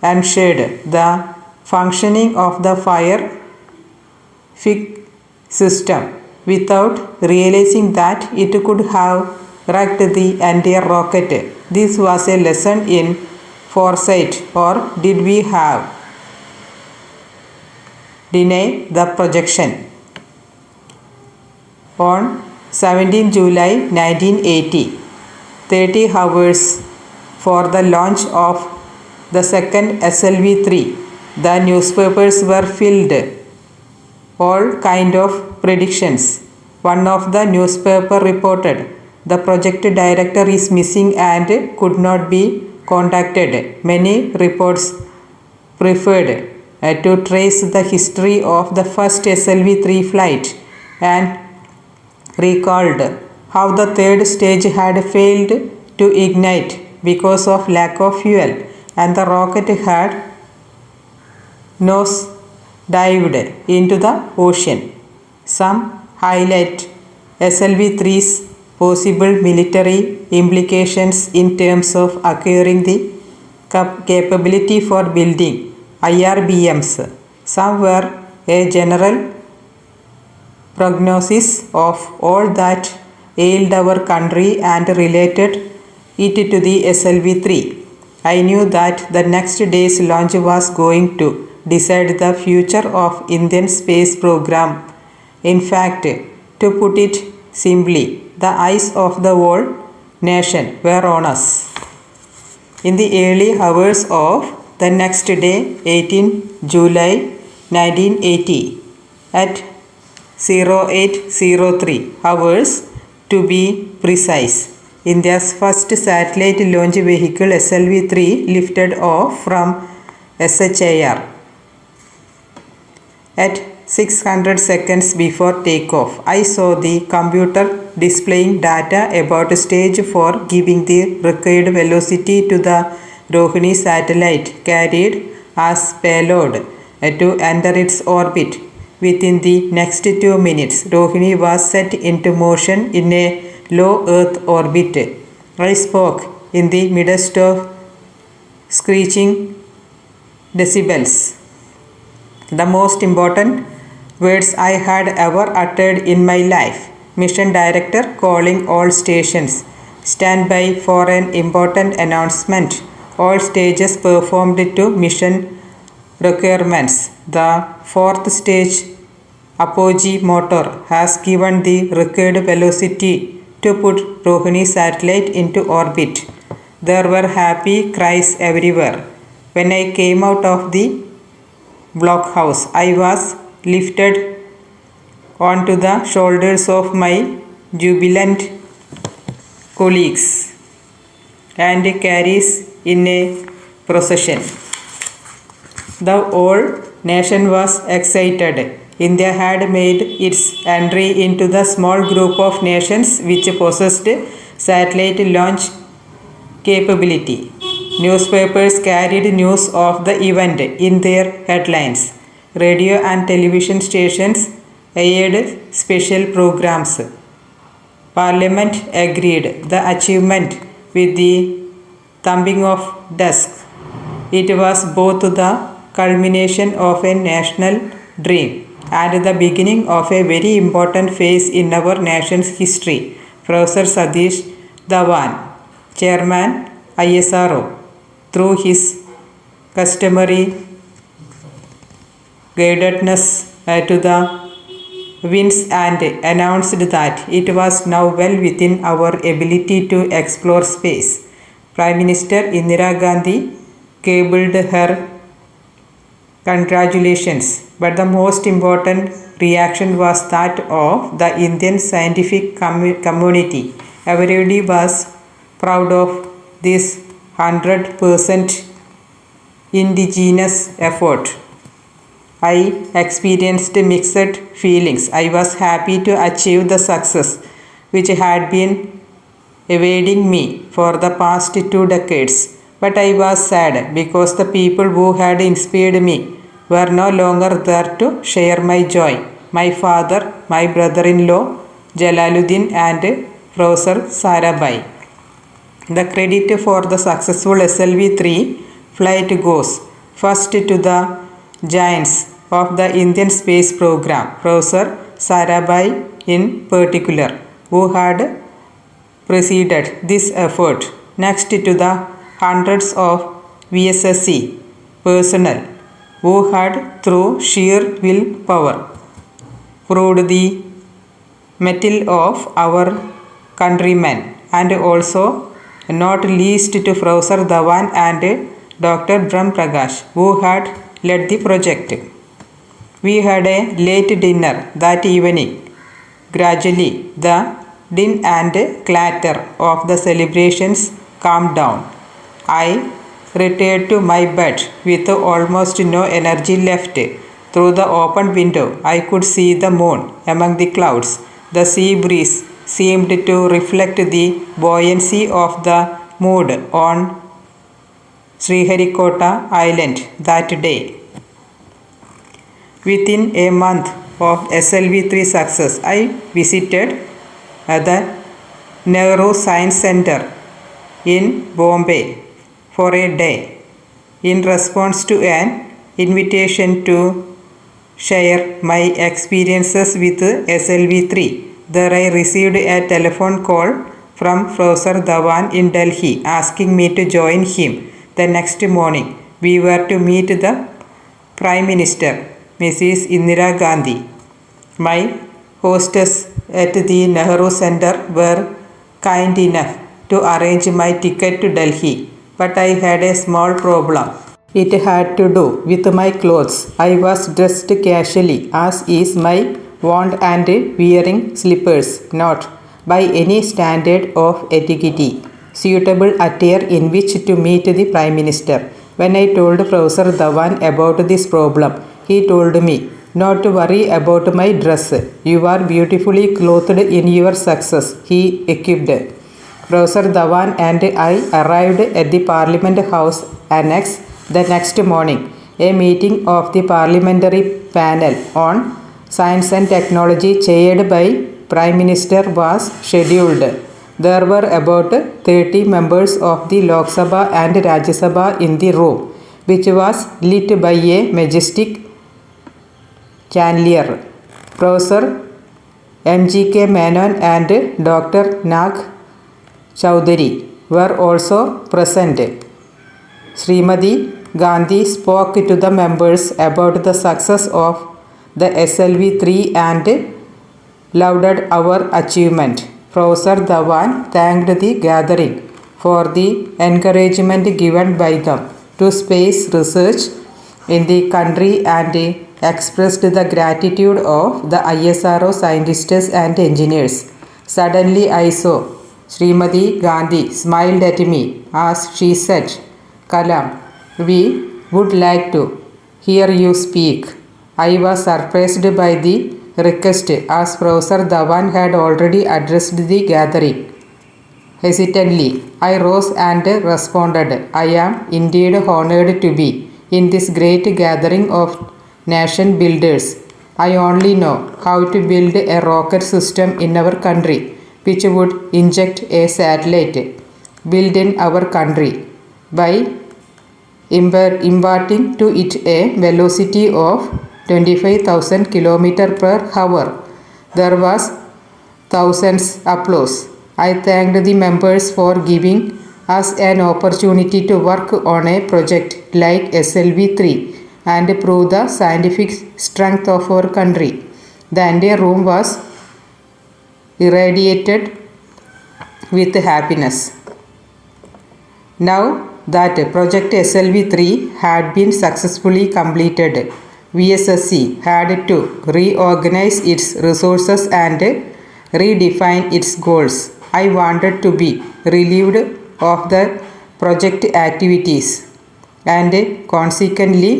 ensured the functioning of the fire system without realizing that it could have wrecked the entire rocket. This was a lesson in foresight, or did we have denied the projection? On 17 July 1980, 30 hours for the launch of the second SLV-3, the newspapers were filled all kind of predictions. One of the newspaper reported, "The project director is missing and could not be contacted." Many reports preferred to trace the history of the first SLV-3 flight and recalled how the third stage had failed to ignite because of lack of fuel and the rocket had nose dived into the ocean. Some highlight SLV-3's possible military implications in terms of acquiring the capability for building IRBMs. Some were a general prognosis of all that ailed our country and related it to the SLV-3. I knew that the next day's launch was going to decide the future of Indian space program. In fact, to put it simply, the eyes of the whole nation were on us. In the early hours of the next day, 18 July 1980, at 0803 hours to be precise, India's first satellite launch vehicle SLV-3 lifted off from SHIR. At 600 seconds before takeoff, I saw the computer displaying data about stage 4 giving the required velocity to the Rohini satellite carried as payload to enter its orbit. Within the next 2 minutes, Rohini was set into motion in a low Earth orbit. I spoke in the midst of screeching decibels. The most important words I had ever uttered in my life. Mission director calling all stations. Stand by for an important announcement. All stages performed to mission requirements. The fourth stage apogee motor has given the required velocity to put Rohini satellite into orbit. There were happy cries everywhere. When I came out of the blockhouse, I was lifted onto the shoulders of my jubilant colleagues and carried in a procession. The whole nation was excited. India had made its entry into the small group of nations which possessed satellite launch capability. Newspapers carried news of the event in their headlines. Radio and television stations aired special programs. Parliament agreed the achievement with the thumping of desks. It was both the culmination of a national dream and the beginning of a very important phase in our nation's history. Professor Satish Dhawan, Chairman ISRO, through his customary guidedness to the winds and announced that it was now well within our ability to explore space. Prime Minister Indira Gandhi cabled her congratulations, but the most important reaction was that of the Indian scientific community. Everybody was proud of this 100% indigenous effort. I experienced mixed feelings. I was happy to achieve the success which had been evading me for the past 2 decades. But I was sad because the people who had inspired me were no longer there to share my joy. My father, my brother-in-law Jalaluddin and Professor Sarabhai. The credit for the successful SLV-3 flight goes first to the giants of the Indian space program, Professor Sarabhai in particular, who had preceded this effort. Next to the hundreds of VSSC personnel who had through sheer willpower proved the mettle of our countrymen, and also not least to Professor Dhawan and Dr. Brahm Prakash, who had led the project. We had a late dinner that evening. Gradually, the din and clatter of the celebrations calmed down. I retired to my bed with almost no energy left. Through the open window, I could see the moon among the clouds. The sea breeze seemed to reflect the buoyancy of the mood on Sriharikota Island that day. Within a month of SLV-3 success, I visited the Nehru Science Center in Bombay for a day in response to an invitation to share my experiences with SLV-3. There I received a telephone call from Professor Dhawan in Delhi asking me to join him. The next morning, we were to meet the Prime Minister, Mrs. Indira Gandhi. My hostess at the Nehru Center were kind enough to arrange my ticket to Delhi, but I had a small problem. It had to do with my clothes. I was dressed casually, as is my wont, and wearing slippers, not by any standard of etiquette suitable attire in which to meet the Prime Minister. When I told Professor Dhawan about this problem, he told me Not to worry about my dress. You are beautifully clothed in your success, he equipped. Professor Dhawan and I arrived at the Parliament House Annex the next morning. A meeting of the Parliamentary Panel on Science and Technology chaired by Prime Minister was scheduled. There were about 30 members of the Lok Sabha and Rajya Sabha in the room, which was lit by a majestic chandelier. Professor M.G.K. Menon and Dr. Nag Chowdhury were also present. Srimati Gandhi spoke to the members about the success of the SLV-3 and lauded our achievement. Professor Dhawan thanked the gathering for the encouragement given by them to space research in the country and expressed the gratitude of the ISRO scientists and engineers. Suddenly I saw Srimati Gandhi smiled at me as she said, "Kalam, we would like to hear you speak." I was surprised by the request as Professor Dhawan had already addressed the gathering. Hesitantly, I rose and responded, "I am indeed honored to be in this great gathering of nation builders. I only know how to build a rocket system in our country which would inject a satellite built in our country by imparting to it a velocity of 25,000 km per hour. There was thousands applause. I thanked the members for giving us an opportunity to work on a project like SLV-3 and prove the scientific strength of our country. The entire room was irradiated with happiness. Now that Project SLV-3 had been successfully completed, VSSC had to reorganize its resources and redefine its goals. I wanted to be relieved of the project activities, and consequently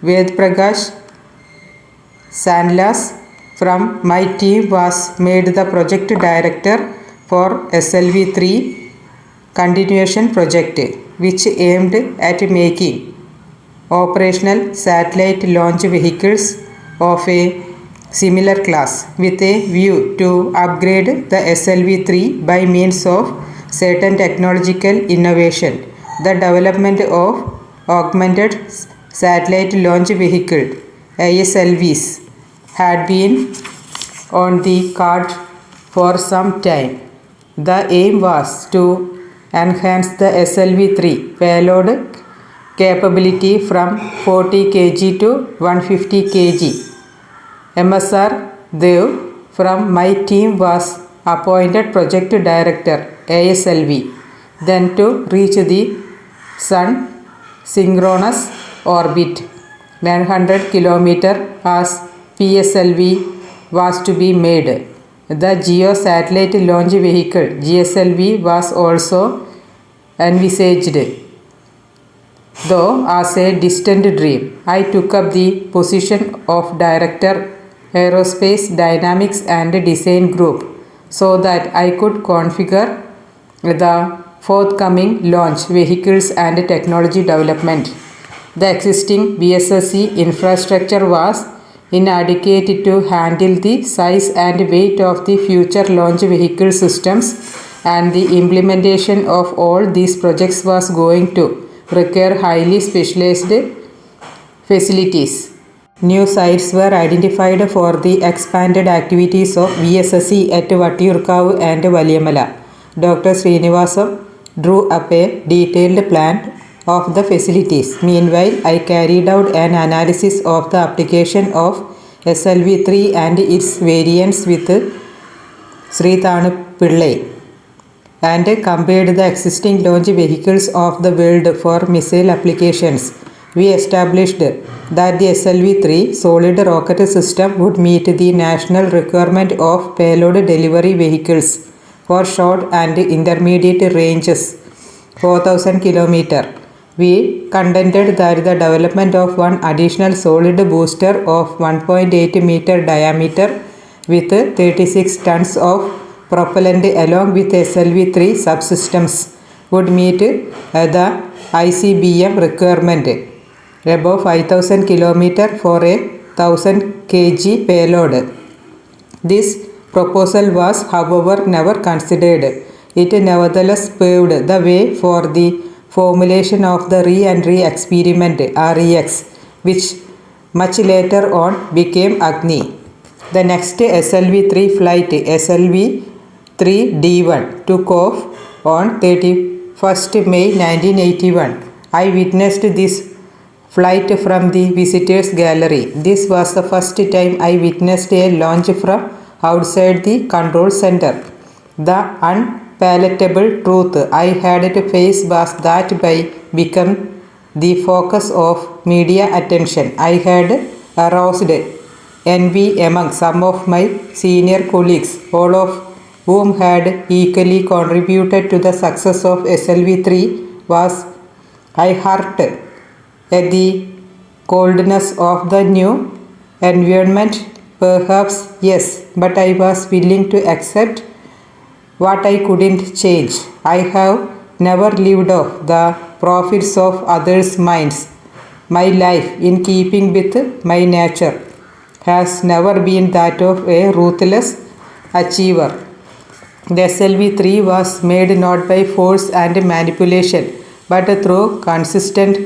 Ved Prakash Sandlas from my team was made the project director for SLV-3 continuation project, which aimed at making operational satellite launch vehicles of a similar class, with a view to upgrade the SLV-3 by means of certain technological innovation. The development of augmented satellite launch vehicle ASLVs had been on the card for some time. The aim was to enhance the SLV-3 payload capability from 40 kg to 150 kg. MSR Dev from my team was appointed project director ASLV, then to reach the Sun synchronous orbit 900 km as PSLV was to be made. The Geo Satellite Launch Vehicle GSLV was also envisaged, though as a distant dream. I took up the position of Director Aerospace Dynamics and Design Group so that I could configure the forthcoming launch vehicles and technology development. The existing VSSC infrastructure was inadequate to handle the size and weight of the future launch vehicle systems, and the implementation of all these projects was going to require highly specialized facilities. New sites were identified for the expanded activities of VSSC at Vattiyurkavu and Valiyamala. Dr. Srinivasam drew up a detailed plan of the facilities. Meanwhile, I carried out an analysis of the application of SLV-3 and its variants with Sri Thanu Pillai, and compared the existing launch vehicles of the world for missile applications. We established that the SLV-3 solid rocket system would meet the national requirement of payload delivery vehicles for short and intermediate ranges 4,000 km We contended that the development of one additional solid booster of 1.8 meter diameter with 36 tons of propellant along with SLV-3 subsystems would meet the ICBM requirement above 5,000 km for a 1,000 kg payload. This proposal was, however, never considered. It nevertheless paved the way for the formulation of the re-entry experiment REX, which much later on became Agni. The next SLV-3 flight, SLV-3D1, took off on 31st May 1981. I witnessed this flight from the visitors gallery. This was the first time I witnessed a launch from outside the control center. The unpalatable truth I had to face was that by becoming the focus of media attention, I had aroused envy among some of my senior colleagues, all of whom had equally contributed to the success of SLV-3. Was I hurt at the coldness of the new environment? Perhaps yes, but I was willing to accept what I couldn't change. I have never lived off the profits of others' minds. My life, in keeping with my nature, has never been that of a ruthless achiever. The SLV-3 was made not by force and manipulation, but through consistent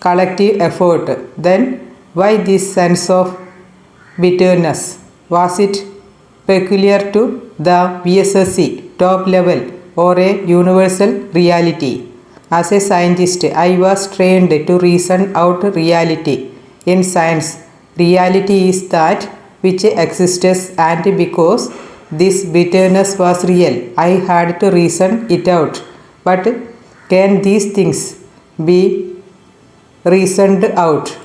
collective effort. Then why this sense of bitterness? Was it peculiar to the VSSC top level or a universal reality? As a scientist, I was trained to reason out reality. In science, reality is that which exists, and because this bitterness was real, I had to reason it out. But can these things be reasoned out?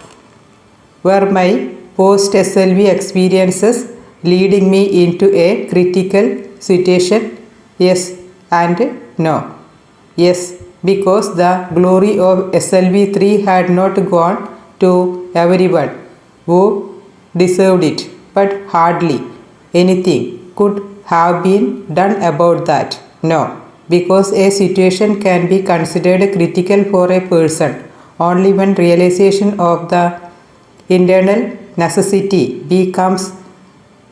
Were my post-SLV experiences leading me into a critical situation? Yes and no. Yes, because the glory of SLV-3 had not gone to everyone who deserved it, but hardly anything could have been done about that. No, because a situation can be considered critical for a person only when realization of the internal necessity becomes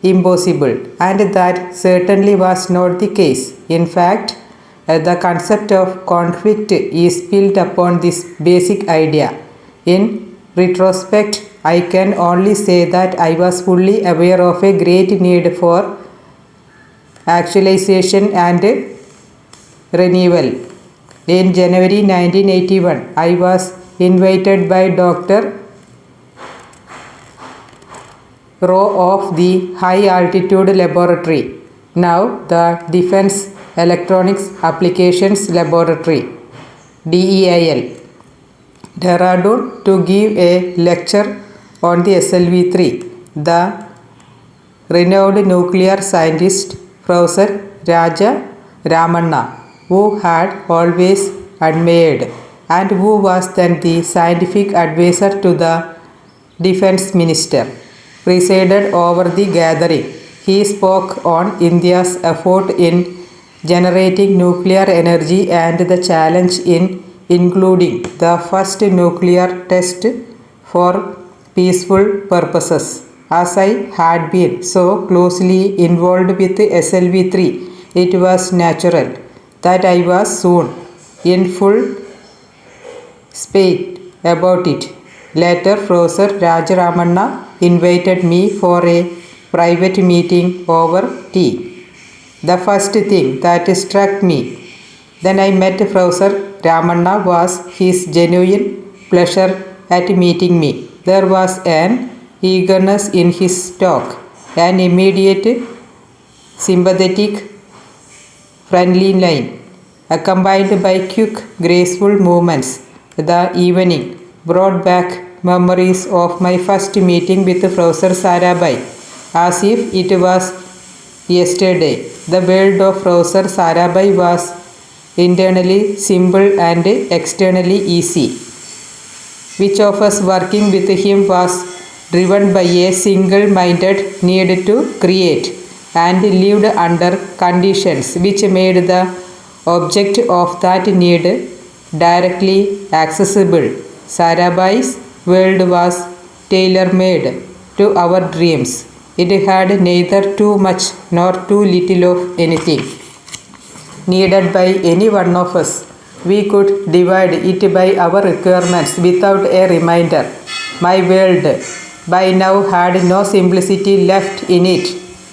impossible, and that certainly was not the case. In fact, the concept of conflict is built upon this basic idea. In retrospect, I can only say that I was fully aware of a great need for actualization and renewal. In January 1981, I was invited by Dr. Row of the High Altitude Laboratory, now the Defense Electronics Applications Laboratory, DEIL, Dehradun, to give a lecture on the SLV-3. The renowned nuclear scientist Professor Raja Ramanna, who had always admired and who was then the scientific advisor to the defense minister, presided over the gathering. He spoke on India's effort in generating nuclear energy and the challenge in including the first nuclear test for peaceful purposes. As I had been so closely involved with SLV-3, it was natural that I was soon in full spate about it. Later, Professor Rajaramanna invited me for a private meeting over tea. The first thing that struck me then I met Professor Ramanna was his genuine pleasure at meeting me. There was an eagerness in his talk, an immediate sympathetic friendly line, accompanied by quick, graceful movements. The evening brought back memories of my first meeting with Professor Sarabhai, as if it was yesterday. The world of Professor Sarabhai was internally simple and externally easy. Which of us working with him was driven by a single-minded need to create and lived under conditions which made the object of that need directly accessible. Sarabai's world was tailor-made to our dreams. It had neither too much nor too little of anything needed by any one of us. We could divide it by our requirements without a reminder. My world by now had no simplicity left in it.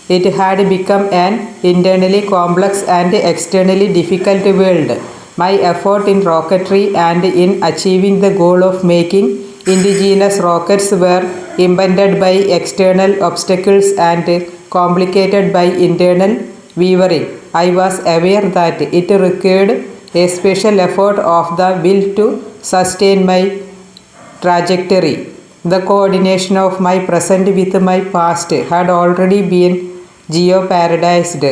It had become an internally complex and externally difficult world. My effort in rocketry and in achieving the goal of making indigenous rockets were impeded by external obstacles and complicated by internal wavering. I was aware that it required a special effort of the will to sustain my trajectory. The coordination of my present with my past had already been jeopardized.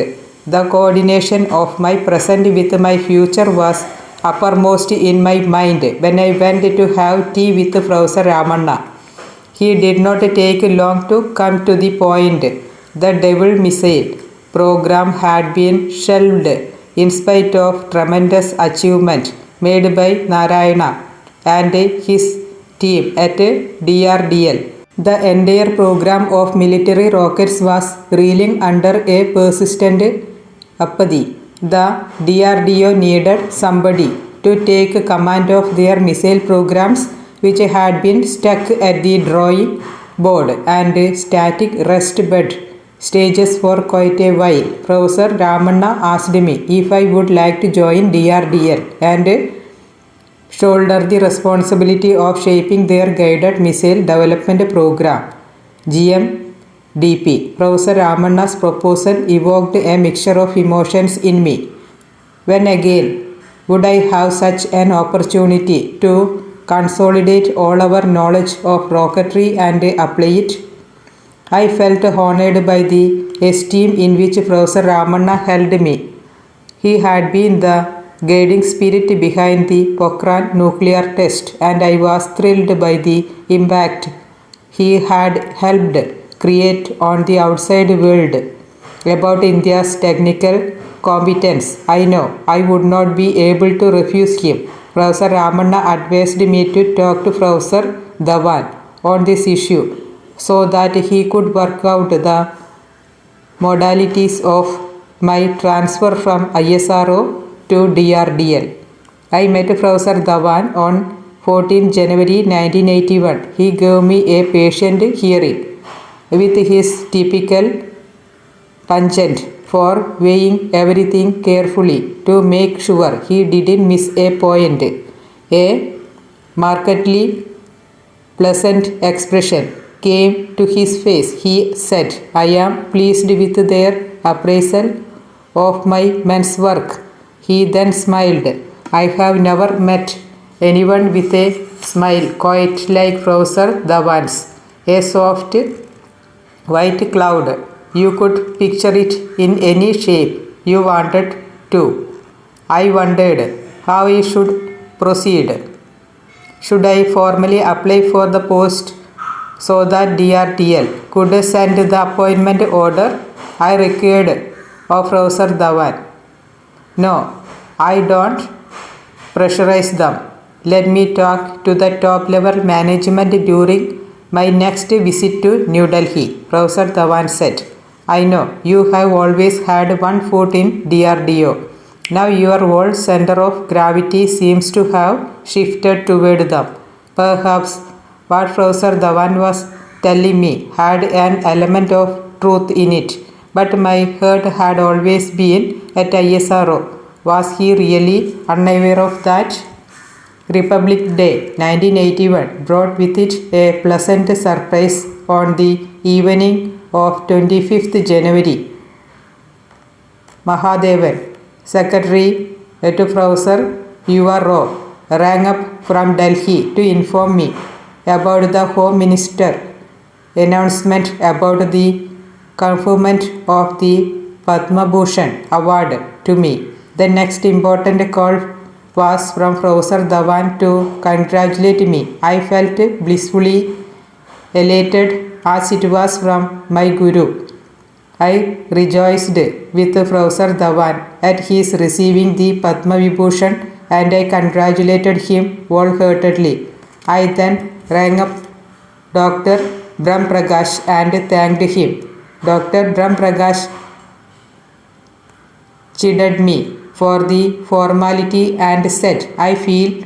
The coordination of my present with my future was uppermost in my mind when I went to have tea with Professor Ramanna. He did not take long to come to the point. The Devil Missile program had been shelved in spite of tremendous achievement made by Narayana and his team at DRDL. The entire program of military rockets was reeling under a persistent apathy. The DRDO needed somebody to take command of their missile programs, which had been stuck at the drawing board and static rest bed stages for quite a while. Professor Ramanna asked me if I would like to join DRDL and shoulder the responsibility of shaping their guided missile development program, GMDP. Professor Ramanna's proposal evoked a mixture of emotions in me. When again would I have such an opportunity to consolidate all our knowledge of rocketry and apply it? I felt honored by the esteem in which Professor Ramanna held me. He had been the guiding spirit behind the Pokhran nuclear test, and I was thrilled by the impact he had helped create on the outside world about India's technical competence. I know I would not be able to refuse him. Professor Ramanna advised me to talk to Professor Dhawan on this issue so that he could work out the modalities of my transfer from ISRO to DRDL. I met Professor Dhawan on 14 January 1981. He gave me a patient hearing with his typical penchant for weighing everything carefully to make sure he didn't miss a point. A markedly pleasant expression came to his face. He said, "I am pleased with their appraisal of my men's work." He then smiled. I have never met anyone with a smile quite like Professor Dhawan's. A soft white cloud. You could picture it in any shape you wanted to. I wondered how I should proceed. Should I formally apply for the post so that DRDL could send the appointment order I required of Professor Dhawan? No, I don't pressurize them. Let me talk to the top level management during my next visit to New Delhi, Professor Dhawan said. I know you have always had one foot in DRDO. Now your whole center of gravity seems to have shifted toward them. Perhaps what Professor Dhawan was telling me had an element of truth in it, but my heart had always been at ISRO. Was he really unaware of that? Republic Day 1981 brought with it a pleasant surprise on the evening of 25th January. Mahadevan, Secretary to Professor Rao, rang up from Delhi to inform me about the Home Minister announcement about the conferment of the Padma Bhushan award to me. The next important call was from Professor Dhawan to congratulate me. I felt blissfully elated as it was from my Guru. I rejoiced with Professor Dhawan at his receiving the Padma Vibhushan and I congratulated him wholeheartedly. I then rang up Dr. Brahm Prakash and thanked him. Dr. Brahm Prakash chided me for the formality and said, I feel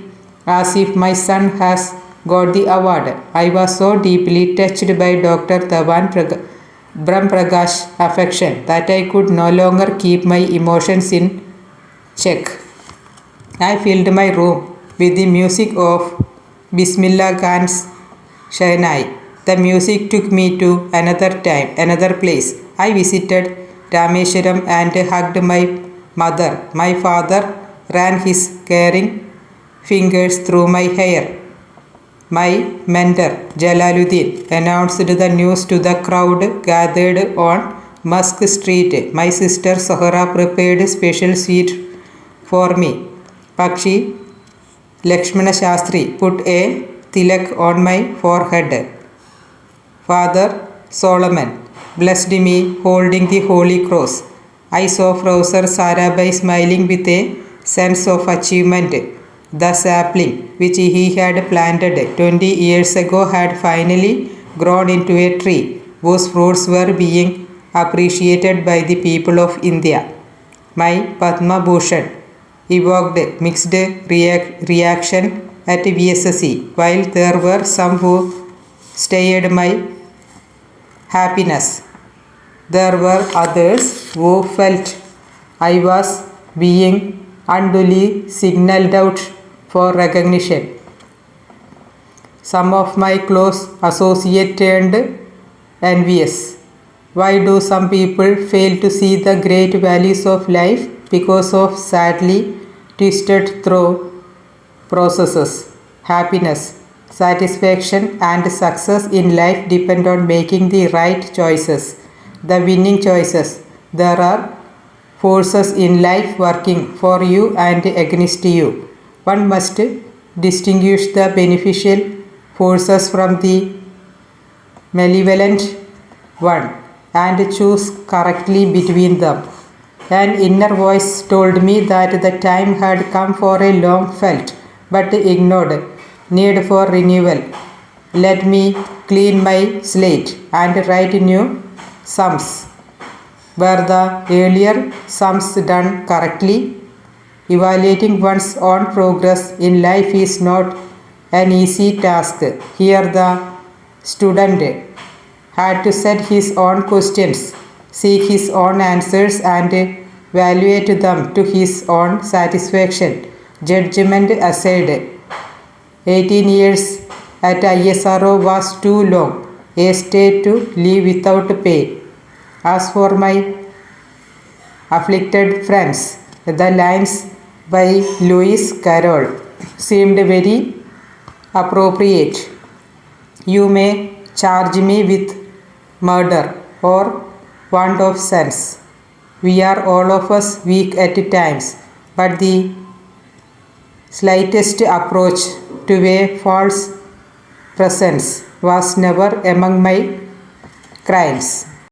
as if my son has got the award. I was so deeply touched by Dr. Brahm Prakash's affection that I could no longer keep my emotions in check. I filled my room with the music of Bismillah Khan's Shahnai. The music took me to another time, another place. I visited Rameswaram and hugged my mother. My father ran his caring fingers through my hair. My mentor, Jalaluddin, announced the news to the crowd gathered on Musk Street. My sister Sahara prepared special sweet for me. Pakshi Lakshmana Shastri put a tilak on my forehead. Father Solomon blessed me holding the Holy Cross. I saw Professor Sarabhai smiling with a sense of achievement. The sapling which he had planted 20 years ago had finally grown into a tree whose fruits were being appreciated by the people of India. My Padma Bhushan evoked mixed reaction at VSSC, while there were some who stirred my happiness. There were others who felt I was being unduly signaled out for recognition. Some of my close associates turned envious. Why do some people fail to see the great values of life because of sadly twisted through processes? Happiness, satisfaction, and success in life depend on making the right choices, the winning choices. There are forces in life working for you and against you. One must distinguish the beneficial forces from the malevolent one and choose correctly between them. An inner voice told me that the time had come for a long felt but ignored need for renewal. Let me clean my slate and write new sums. Were the earlier sums done correctly? Evaluating one's own progress in life is not an easy task. Here the student had to set his own questions, seek his own answers and evaluate them to his own satisfaction. Judgment aside, 18 years at ISRO was too long a stay to leave without pay. As for my afflicted friends, the lines by Lewis Carroll seemed very appropriate. You may charge me with murder or want of sense. We are all of us weak at times, but the slightest approach to a false presence was never among my crimes.